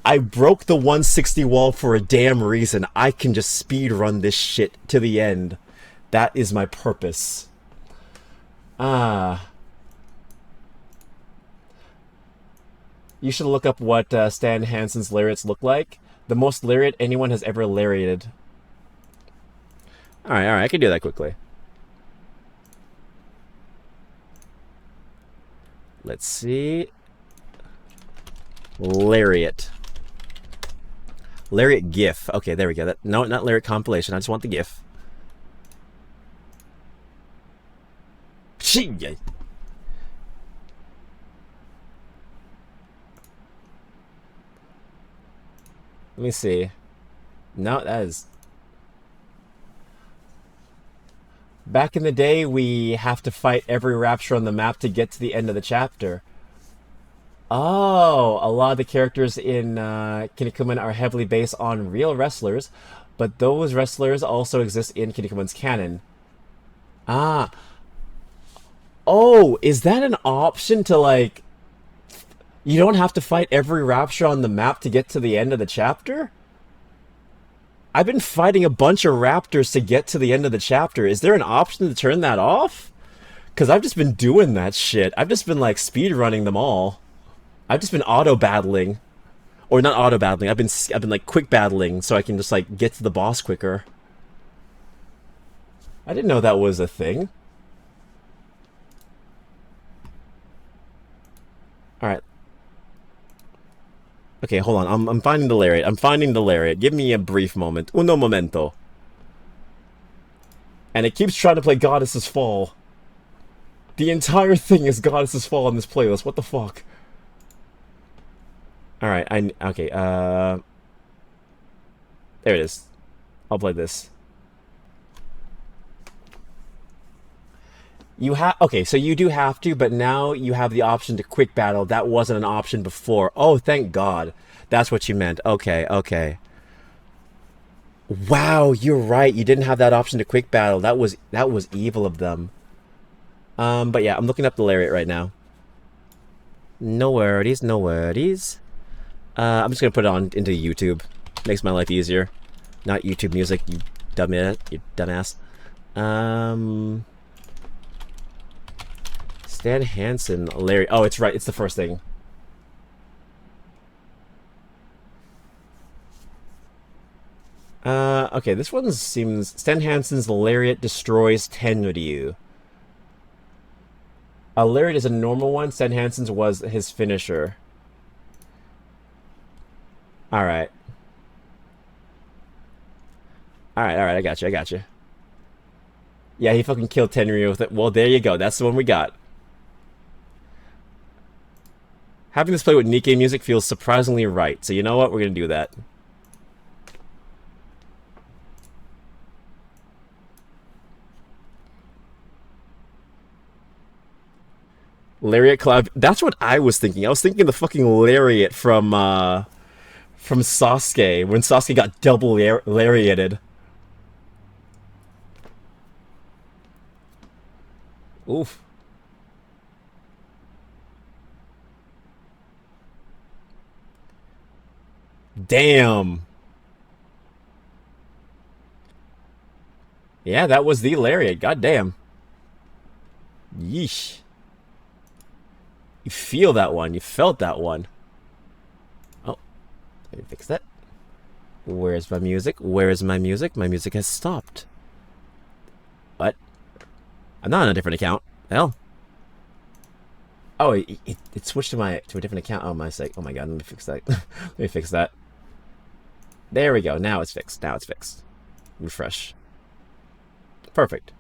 I broke the 160 wall for a damn reason. I can just speed run this shit to the end. That is my purpose. You should look up what Stan Hansen's lariats look like. The most lariat anyone has ever lariated. Alright, I can do that quickly. Let's see. Lariat. Lariat GIF. Okay, there we go. No, not Lariat compilation. I just want the GIF. Let me see. No, that is... Back in the day, we have to fight every rapture on the map to get to the end of the chapter. Oh, a lot of the characters in Kinnikuman are heavily based on real wrestlers, but those wrestlers also exist in Kinnikuman's canon. Ah. Oh, is that an option to, like... You don't have to fight every rapture on the map to get to the end of the chapter? I've been fighting a bunch of raptors to get to the end of the chapter. Is there an option to turn that off? Because I've just been doing that shit. I've just been, like, speedrunning them all. I've just been auto-battling. Or not auto-battling. I've been like, quick-battling so I can just, like, get to the boss quicker. I didn't know that was a thing. Alright. Okay, hold on. I'm finding the lariat. Give me a brief moment. Uno momento. And it keeps trying to play Goddess's Fall. The entire thing is Goddess's Fall in this playlist. What the fuck? Alright, okay, there it is. I'll play this. Okay, so you do have to, but now you have the option to quick battle. That wasn't an option before. Oh, thank God. That's what you meant. Okay. Wow, you're right. You didn't have that option to quick battle. That was evil of them. But yeah, I'm looking up the lariat right now. No worries. I'm just gonna put it on into YouTube. Makes my life easier. Not YouTube music, you dumbass. Stan Hansen, Larry. Oh, it's right. It's the first thing. Okay, this one seems... Stan Hansen's Lariat destroys Tenryu. A Lariat is a normal one. Stan Hansen's was his finisher. Alright. Alright, I got you. Yeah, he fucking killed Tenryu with it. Well, there you go. That's the one we got. Having this play with Nikkei music feels surprisingly right. So you know what? We're gonna do that. Lariat Club. That's what I was thinking. I was thinking the fucking Lariat from Sasuke, when Sasuke got double lariated. Oof. Damn. Yeah, that was the lariat. God damn. Yeesh. You feel that one. You felt that one. Oh, let me fix that. Where's my music? Where is my music? My music has stopped. What? I'm not on a different account. Hell. Oh, it switched to a different account. Oh my sake. Oh my god. Let me fix that. Let me fix that. There we go. Now it's fixed. Now it's fixed. Refresh. Perfect.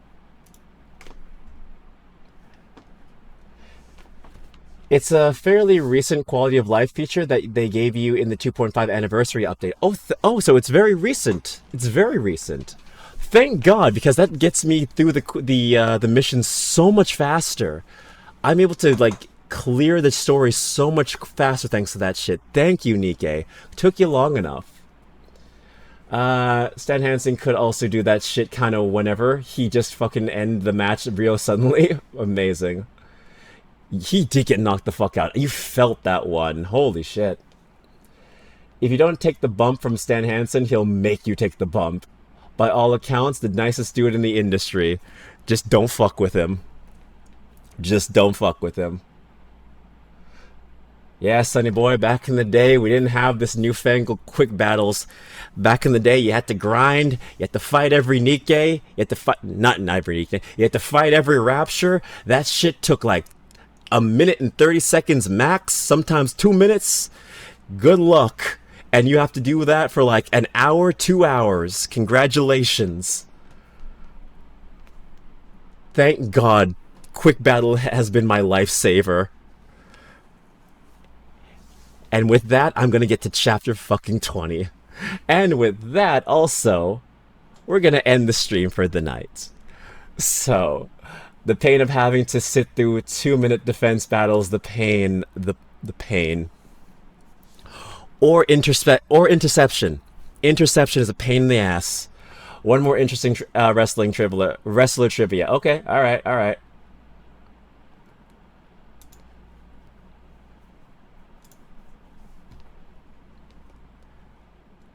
It's a fairly recent quality of life feature that they gave you in the 2.5 anniversary update. Oh, so it's very recent. It's very recent. Thank God, because that gets me through the mission so much faster. I'm able to like clear the story so much faster thanks to that shit. Thank you, Nikkei. Took you long enough. Stan Hansen could also do that shit kind of whenever. He just fucking end the match real suddenly. Amazing. He did get knocked the fuck out. You felt that one. Holy shit. If you don't take the bump from Stan Hansen, he'll make you take the bump. By all accounts, the nicest dude in the industry. Just don't fuck with him. Just don't fuck with him. Yeah, Sonny boy, back in the day, we didn't have this newfangled quick battles. Back in the day, you had to grind, you had to fight every Nikkei, you had to fight, not in every Nikkei, you had to fight every Rapture. That shit took like a minute and 30 seconds max, sometimes 2 minutes. Good luck. And you have to do that for like an hour, 2 hours. Congratulations. Thank God, quick battle has been my lifesaver. And with that, I'm gonna get to chapter fucking 20. And with that, also, we're gonna end the stream for the night. So, the pain of having to sit through 2-minute defense battles, the pain. Or interception. Interception is a pain in the ass. One more interesting wrestler trivia. Okay, alright.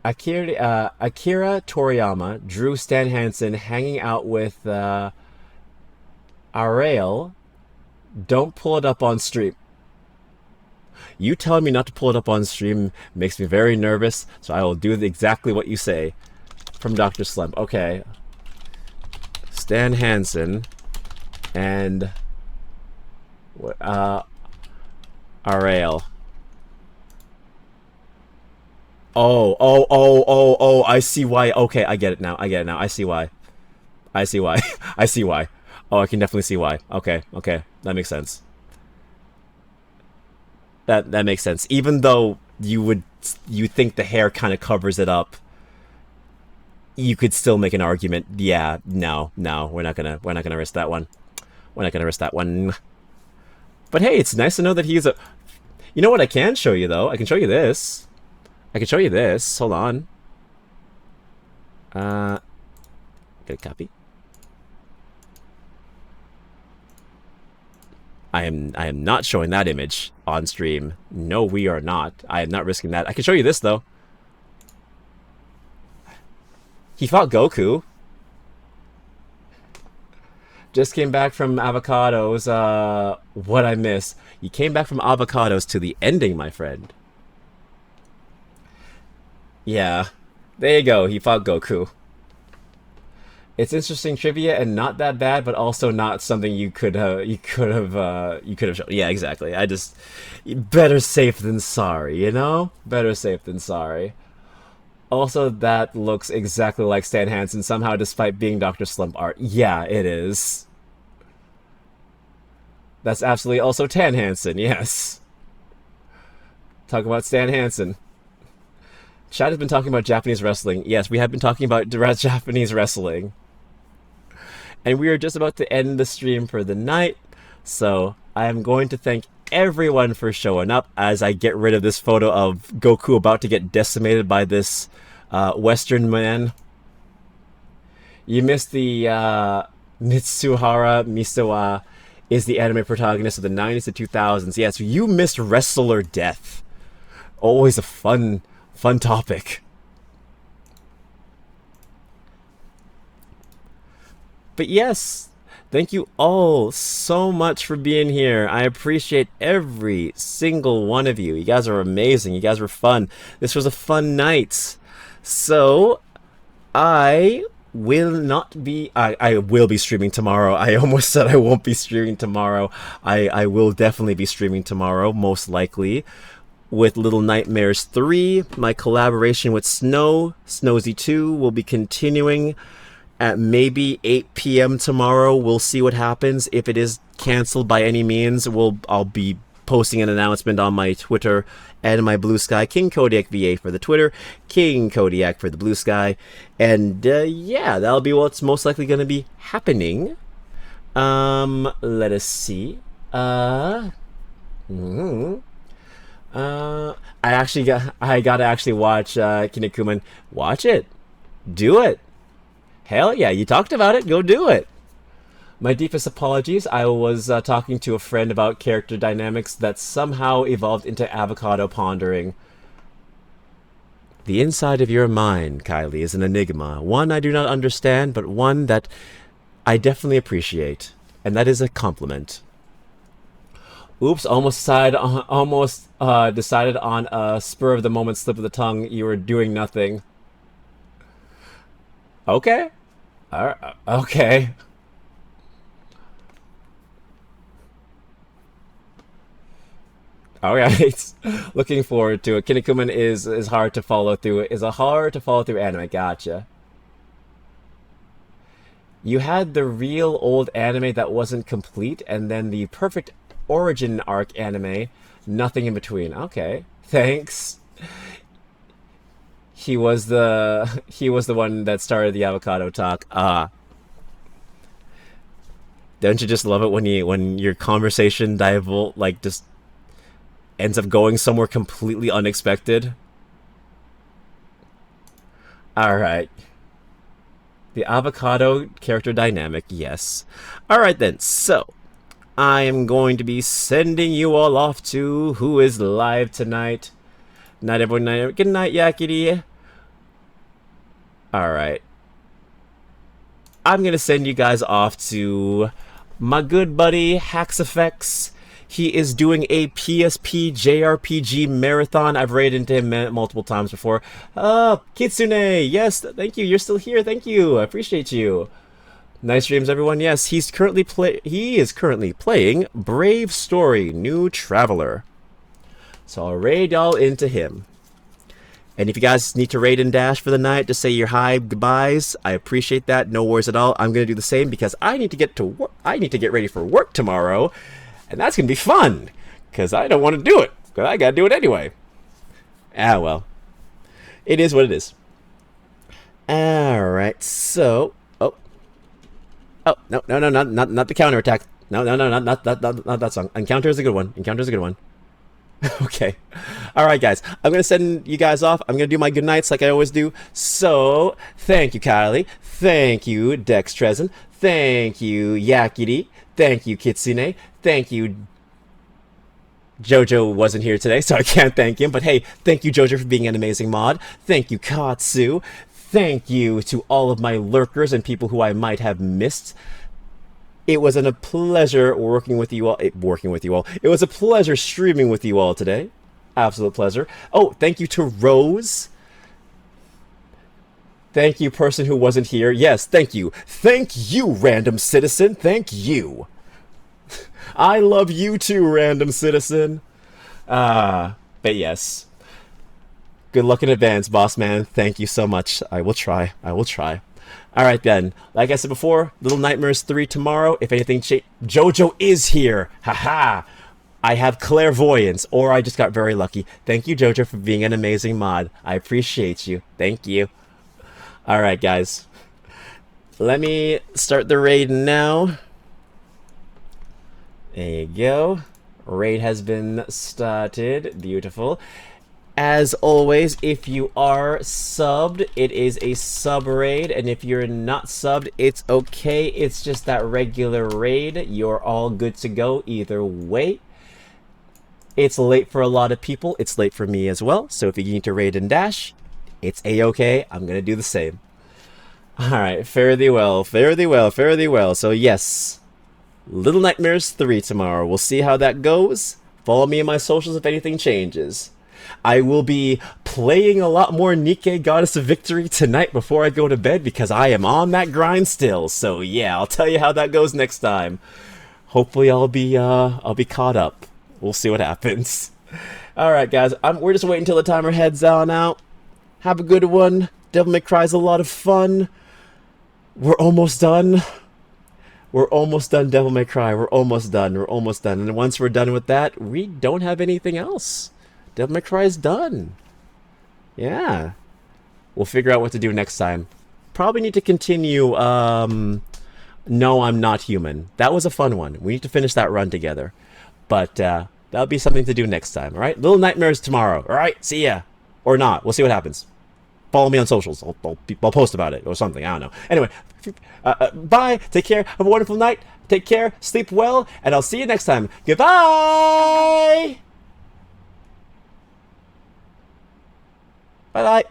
Akira Toriyama drew Stan Hansen hanging out with Arail. Don't pull it up on stream. You telling me not to pull it up on stream makes me very nervous, so I will do exactly what you say. From Dr. Slump. Okay. Stan Hansen and Arail. Oh, I see why. Okay, I get it now. I see why. I see why. Oh, I can definitely see why. Okay. That makes sense. That makes sense. Even though you think the hair kind of covers it up, you could still make an argument. Yeah, no, we're not gonna risk that one. We're not gonna risk that one. But hey, it's nice to know that he's a... You know what I can show you, though? I can show you this. Hold on. Get a copy. I am not showing that image on stream. No, we are not. I am not risking that. I can show you this, though. He fought Goku. Just came back from avocados. What I miss? You came back from avocados to the ending, my friend. Yeah. There you go. He fought Goku. It's interesting trivia and not that bad, but also not something you could have shown. Yeah, exactly. I just better safe than sorry, you know? Better safe than sorry. Also, that looks exactly like Stan Hansen somehow, despite being Dr. Slump art. Yeah, it is. That's absolutely also Tan Hansen. Yes. Talk about Stan Hansen. Chad has been talking about Japanese wrestling. Yes, we have been talking about Japanese wrestling. And we are just about to end the stream for the night. So I am going to thank everyone for showing up as I get rid of this photo of Goku about to get decimated by this Western man. You missed the Mitsuhara Misawa is the anime protagonist of the 90s to 2000s. Yeah, so you missed wrestler death. Always a fun topic. But yes, thank you all so much for being here. I appreciate every single one of you. You guys are amazing. You guys were fun. This was a fun night. So, I I will be streaming tomorrow. I almost said I won't be streaming tomorrow. I will definitely be streaming tomorrow, most likely, with Little Nightmares 3. My collaboration with Snowy 2 will be continuing at maybe 8 p.m. tomorrow. We'll see what happens. If it is canceled by any means, I'll be posting an announcement on my Twitter and my Blue Sky. King Kodiak VA for the Twitter, King Kodiak for the Blue Sky, and yeah, that'll be what's most likely going to be happening. Let us see. I gotta actually watch Kinnikuman. Watch it. Do it. Hell yeah, you talked about it. Go do it. My deepest apologies. I was talking to a friend about character dynamics that somehow evolved into avocado pondering. The inside of your mind, Kylie, is an enigma. One I do not understand, but one that I definitely appreciate. And that is a compliment. Oops, almost decided on a spur of the moment slip of the tongue. You were doing nothing. Okay. Okay. Alright. Looking forward to it. Kinnikuman is hard to follow through. Is a hard to follow through anime. Gotcha. You had the real old anime that wasn't complete, and then the perfect origin arc anime. Nothing in between. Okay. Thanks. He was the one that started the avocado talk. Don't you just love it when your conversation just ends up going somewhere completely unexpected? Alright. The avocado character dynamic, yes. Alright then, so I am going to be sending you all off to who is live tonight. Night everyone, night. Good night, Yakiri. Alright. I'm gonna send you guys off to my good buddy Haxeffects. He is doing a PSP JRPG marathon. I've raided into him multiple times before. Kitsune, yes, thank you. You're still here. Thank you. I appreciate you. Nice dreams, everyone. Yes, he is currently playing Brave Story, New Traveler. So I'll raid y'all into him. And if you guys need to raid and dash for the night, just say your hi, goodbyes. I appreciate that. No worries at all. I'm gonna do the same because I need to get to work. I need to get ready for work tomorrow, and that's gonna be fun. Cause I don't want to do it. Cause I gotta do it anyway. Ah well, it is what it is. All right. So, no, not the counterattack. No, not that song. Encounter is a good one. Encounter is a good one. Okay. Alright, guys. I'm going to send you guys off. I'm going to do my good nights like I always do. So, thank you, Kylie. Thank you, Dextrezen. Thank you, Yakiri. Thank you, Kitsune. Thank you. Jojo wasn't here today, so I can't thank him. But hey, thank you, Jojo, for being an amazing mod. Thank you, Katsu. Thank you to all of my lurkers and people who I might have missed. It was a pleasure working with you all. It was a pleasure streaming with you all today. Absolute pleasure. Oh, thank you to Rose. Thank you, person who wasn't here. Yes, thank you. Thank you, random citizen. Thank you. I love you too, random citizen. But yes. Good luck in advance, boss man. Thank you so much. I will try. I will try. Alright then. Like I said before, Little Nightmares 3 tomorrow. If anything Jojo is here. Haha. I have clairvoyance, or I just got very lucky. Thank you, Jojo, for being an amazing mod. I appreciate you. Thank you. Alright, guys. Let me start the raid now. There you go. Raid has been started. Beautiful. As always, if you are subbed, it is a sub raid, and if you're not subbed, it's okay. It's just that regular raid. You're all good to go either way. It's late for a lot of people. It's late for me as well. So if you need to raid and dash, it's a-okay. I'm gonna do the same. Alright, fare thee well, fare thee well, fare thee well. So yes, Little Nightmares 3 tomorrow. We'll see how that goes. Follow me on my socials if anything changes. I will be playing a lot more Nikke Goddess of Victory tonight before I go to bed because I am on that grind still. So yeah, I'll tell you how that goes next time. Hopefully I'll be caught up. We'll see what happens. Alright guys, we're just waiting until the timer heads on out. Have a good one. Devil May Cry is a lot of fun. We're almost done. We're almost done, Devil May Cry. We're almost done. We're almost done. And once we're done with that, we don't have anything else. Devil May Cry is done. Yeah. We'll figure out what to do next time. Probably need to continue, No, I'm Not Human. That was a fun one. We need to finish that run together. But, that'll be something to do next time, alright? Little Nightmares tomorrow, alright? See ya. Or not. We'll see what happens. Follow me on socials. I'll post about it or something. I don't know. Anyway, bye. Take care. Have a wonderful night. Take care. Sleep well. And I'll see you next time. Goodbye. Bye-bye.